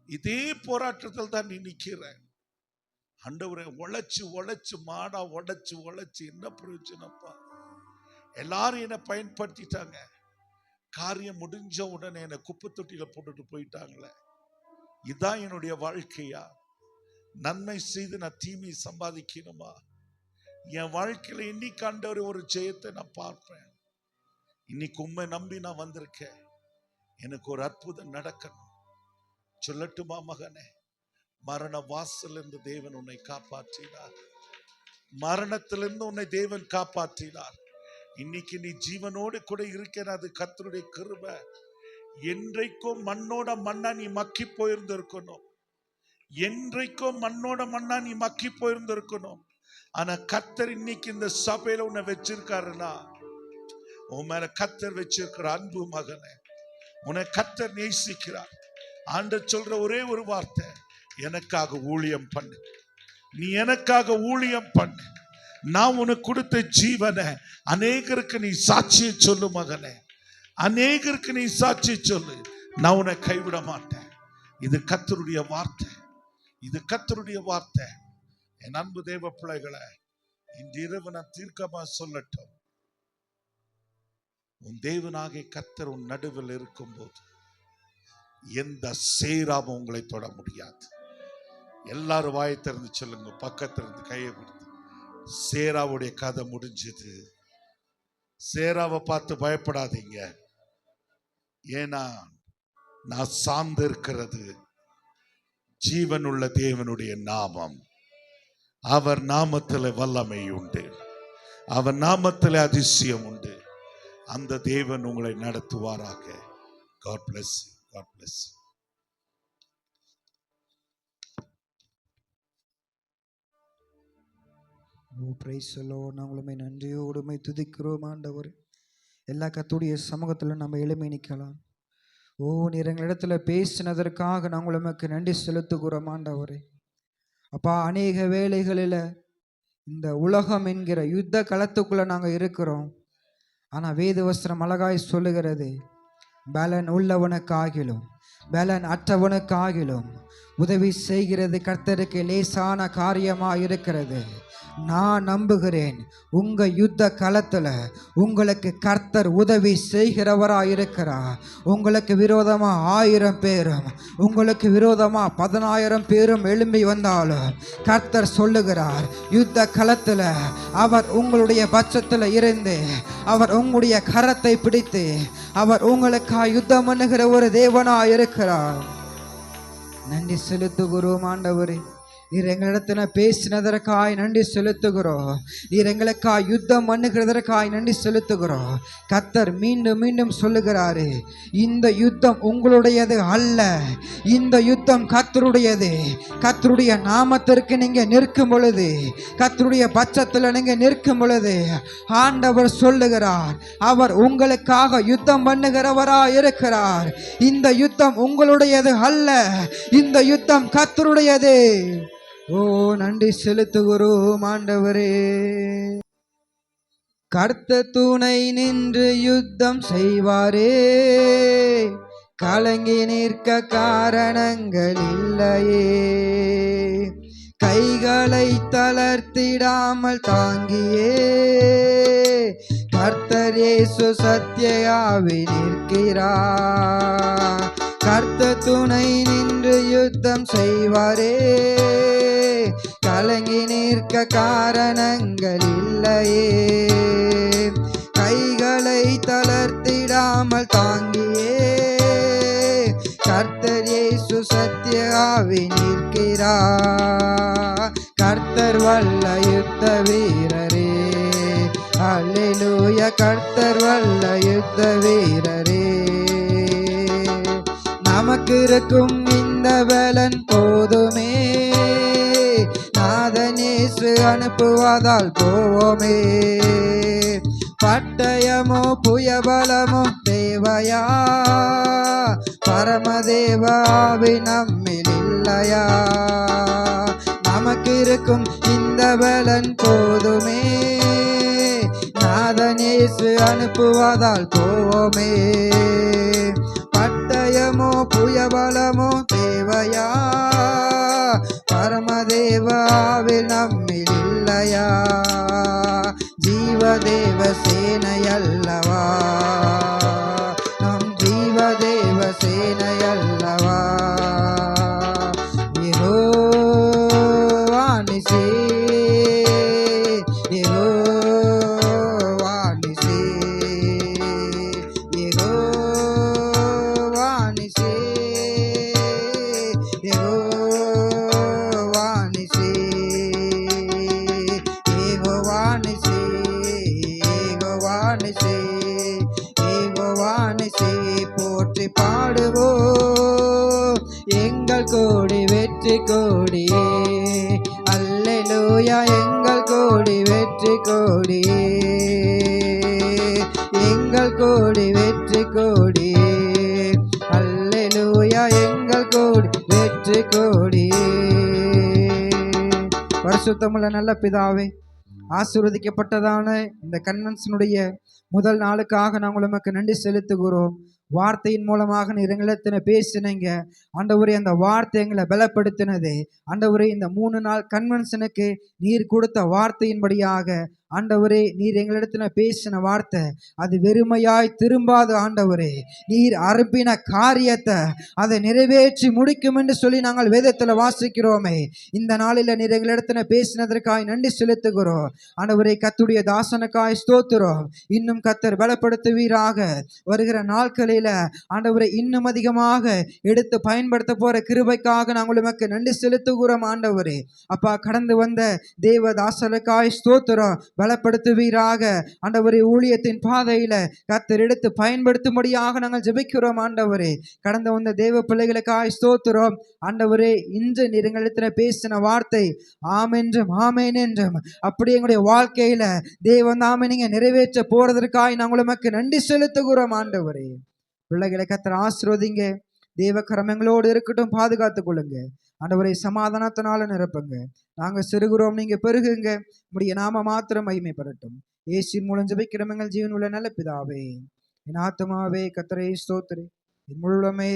இதே போராட்டத்தில் தான் நீ நிக்கிற. ஆண்டவரே, உழைச்சு உழைச்சு மாடா உழைச்சு என்ன பிரயோஜனப்பா? எல்லாரும் என்னை பயன்படுத்திட்டாங்க. காரியம் முடிஞ்ச உடனே என்னை குப்பை தொட்டியில போட்டுட்டு போயிட்டாங்களே. இதான் என்னுடைய வாழ்க்கையா? நன்மை செய்து நான் தீமையை சம்பாதிக்கணுமா? என் வாழ்க்கையில இன்னைக்கு ஆண்டவரே ஒரு ஜெயத்தை நான் பார்ப்பேன். இன்னைக்கு உண்மை நம்பி நான் வந்திருக்கேன். எனக்கு ஒரு அற்புதம் நடக்கணும். சொல்லட்டுமா மகனே, மரண வாசலிருந்து தேவன் உன்னை காப்பாற்றினார். மரணத்திலிருந்து உன்னை தேவன் காப்பாற்றினார். இன்னைக்கு நீ ஜீவனோடு கூட இருக்கிற, அது கர்த்தருடைய கிருபை. என்றைக்கும் மண்ணோட மண்ணா நீ மக்கி போயிருந்திருக்கணும். என்றைக்கும் மண்ணோட மண்ணா நீ மக்கி போயிருந்திருக்கணும். ஆனா கர்த்தர் இன்னைக்கு இந்த சபையில உன்னை வச்சிருக்காருன்னா, உன் மேல கர்த்தர் வச்சிருக்கிற அன்பு மகனே, உன்னை கர்த்தர் நேசிக்கிறார். ஆண்டவர் சொல்ற ஒரே ஒரு வார்த்தை, எனக்காக ஊழியம் பண்ணு. நீ எனக்காக ஊழியம் பண்ணு. நான் உனக்கு கொடுத்த ஜீவனை அநேகருக்கு நீ சாட்சியை சொல்லு மகனே, அநேகருக்கு நீ சாட்சி சொல்லு. நான் உன்னை கைவிட மாட்டேன். இது கர்த்தருடைய வார்த்தை, இது கர்த்தருடைய வார்த்தை. என் அன்பு தேவ பிள்ளைகளை, இன்றிரவு நான் தீர்க்கமா சொல்லட்டும், உன் தேவனாகிய கர்த்தர் உன் நடுவில் இருக்கும் போது எந்த சேராவும் உங்களை தொட முடியாது. எல்லாரும் வாயை திறந்து சொல்லுங்க, பக்கத்துல இருந்து கையை கொடுத்து. சேராவுடைய கதை முடிஞ்சது. சேராவை பார்த்து பயப்படாதீங்க. ஏன்னா நான் சார்ந்து இருக்கிறது ஜீவனுள்ள தேவனுடைய நாமம். அவர் நாமத்தில் வல்லமை உண்டு, அவர் நாமத்தில் அதிசயம் உண்டு. அந்த தேவன் உங்களை நடத்துவாராக. God bless you. God bless you. நாங்களுமே நன்றியோடுமை துதிக்கிறோம் ஆண்டவர். எல்லா கர்த்தருடைய சமூகத்தில் நம்ம எளிமை நிற்கலாம். நீர் எங்களிடத்துல பேசினதற்காக நாங்கள் உமக்கு நன்றி செலுத்துகிறோம் ஆண்டவரே. அப்பா, அநேக வேளைகளில் இந்த உலகம் என்கிற யுத்த களத்துக்குள்ள நாங்கள் இருக்கிறோம். ஆனால் வேத வஸ்திரம் அழகாய் சொல்லுகிறது, பலன் உள்ளவனுக்காகிலும் பலன் அற்றவனுக்காகிலும் உதவி செய்கிறது கர்த்தருக்கு லேசான காரியமாக இருக்கிறது. நான் நம்புகிறேன், உங்க யுத்த களத்துல உங்களுக்கு கர்த்தர் உதவி செய்கிறவராக இருக்கிறார். உங்களுக்கு விரோதமா 1000 பேரும், உங்களுக்கு விரோதமா 10,000 பேரும் எழும்பி வந்தாலும் கர்த்தர் சொல்லுகிறார், யுத்த களத்துல அவர் உங்களுடைய பட்சத்துல இருந்து அவர் உங்களுடைய கரத்தை பிடித்து அவர் உங்களுக்காக யுத்தம் பண்ணுகிற ஒரு தேவனா இருக்கிறார். நன்றி செலுத்துகிறோம் ஆண்டவரே. நீர் எங்களிடத்துல பேசினதற்காய் நன்றி செலுத்துகிறோம். நீர் எங்களுக்காய் யுத்தம் பண்ணுகிறதற்காய் நன்றி செலுத்துகிறோம். கர்த்தர் மீண்டும் மீண்டும் சொல்லுகிறாரு, இந்த யுத்தம் உங்களுடையது அல்ல, இந்த யுத்தம் கர்த்தருடையது. கர்த்தருடைய நாமத்திற்கு நீங்க நிற்கும் பொழுது, கர்த்தருடைய பட்சத்தில் நீங்க நிற்கும் பொழுது ஆண்டவர் சொல்லுகிறார், அவர் உங்களுக்காக யுத்தம் பண்ணுகிறவராய் இருக்கிறார். இந்த யுத்தம் உங்களுடையது அல்ல, இந்த யுத்தம் கர்த்தருடையது. நன்றி செலுத்துகிறோம் ஆண்டவரே. கர்த்தர் துணை நின்று யுத்தம் செய்வாரே, கலங்கி நிற்க காரணங்கள் இல்லையே. கைகளை தளர்த்திடாமல் தாங்கியே கர்த்தர் இயேசு சத்தியாவி நிற்கிறார். கர்த்தர் துணை நின்று யுத்தம் செய்வாரே, கலங்கி நிற்க காரணங்கள் இல்லையே. கைகளை தளர்த்திடாமல் தாங்கியே கர்த்தர் இயேசு சத்தியாவி நிற்கிறார். கர்த்தர் வல்ல யுத்த வீரரே, அல்லேலூயா. கர்த்தர் வல்ல யுத்த வீரரே, நமக்கு இருக்கும் இந்த பலன் போதுமே. நாதன் இயேசு அனுப்புவதால் போவோமே. பட்டயமோ புயபலமோ தேவையா? பரமதேவாவி நம்மில் இல்லையா? நமக்கு இருக்கும் இந்த பலன் போதுமே, நாதனேசு அனுப்புவதால் போவோமே. பட்டயமோ புயபலமோ தேவையா? பரமதேவாவில் நம்மில் இல்லையா? ஜீவதேவ சேனையல்லவா, நம் ஜீவதேவ சேனையல்லவா. யெகோவா நிசி, யெகோவா நிசி, யெகோவா நிசி, யெகோவா நிசி, யெகோவா நிசி, யெகோவா நிசி, யெகோவா நிசி. போற்றி பாடுவோம் எங்கள் கோடி வெற்றி கோடியே, அல்லேலூயா எங்கள் கோடி வெற்றி கோடியே, எங்கள் கோடி வெற்றி கோடியே, அல்லேலூயா எங்கள் கோடி வெற்றி கோடியே. பரிசுத்தமுள்ள நல்ல பிதாவே, ஆசீர்வதிக்கப்பட்டதான இந்த கன்வென்ஷனுடைய முதல் நாளுக்காக நாங்கள் உமக்கு நன்றி செலுத்துகிறோம். வார்த்தையின் மூலமாக நீர் எங்களிடத்தின பேசினீங்க ஆண்டவரே, அந்த வார்த்தை எங்களை பலப்படுத்தினது ஆண்டவரே. இந்த 3 நாள் கன்வென்ஷனுக்கு நீர் கொடுத்த வார்த்தையின்படியாக ஆண்டவரே, நீர் எங்களிடத்தின பேசின வார்த்தை அது வெறுமையாய் திரும்பாது ஆண்டவரே. நீர் அனுப்பின காரியத்தை அதை நிறைவேற்றி முடிக்கும் என்று சொல்லி நாங்கள் வேதத்தில் வாசிக்கிறோமே. இந்த நாளில் நீர் எங்களிடத்தின பேசினதற்காய் நன்றி செலுத்துகிறோம் ஆண்டவரே. கர்த்தருடைய தாசனுக்காய் ஸ்தோத்திரம். இன்னும் கர்த்தர் பலப்படுத்துவீராக. வருகிற நாட்களில் ஆண்டவரை இன்னும் அதிகமாக எடுத்து பயன்படுத்த போற கிருபைக்காக நாங்கள் உமக்கு நன்றி செலுத்துகிறோம் ஆண்டவரே. அப்பா, கடந்து வந்த தேவ தாசனுக்காய் ஸ்தோத்திரம். பலப்படுத்துவீராக ஆண்டவரே. ஊழியத்தின் பாதையில கர்த்தர் எடுத்து பயன்படுத்தும்படியாக நாங்கள் ஜெபிக்கிறோம் ஆண்டவரே. கடந்து வந்த தேவ பிள்ளைகளுக்காய் ஸ்தோத்திரம் ஆண்டவரே. இன்று நீர் எங்களிடத்தில் பேசின வார்த்தை ஆமென்றும் ஆமேன் என்றும் அப்படி எங்களுடைய வாழ்க்கையில தேவன் தாமே நீங்க நிறைவேற்ற போறதற்காய் நாங்கள் உமக்கு நன்றி செலுத்துகிறோம் ஆண்டவரே. பிள்ளைகளை கர்த்தர் ஆசீர்வதிங்க. தேவ கரமங்களோடு இருக்கட்டும், பாதுகாத்துக் கொள்ளுங்க ஆண்டவரை. சமாதானத்தினால நிரப்புங்க. நாங்க சிறுகிறோம், நீங்க பெருகுங்க. உம்முடைய நாம மாத்திரம் மகிமைப்படட்டும். இயேசுவின் மூலம் ஜெபிக்கிறோம் எங்கள் ஜீவன் உள்ள நல்ல பிதாவே. என் ஆத்துமாவே கர்த்தரை ஸ்தோத்திரி, என் முழுமே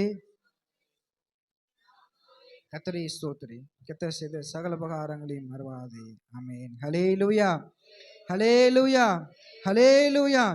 கர்த்தரை ஸ்தோத்திரி. கர்த்தர் செய்த சகல உபகாரங்களையும் மறவாதே. ஆமென். ஹல்லேலூயா, ஹல்லேலூயா, ஹல்லேலூயா.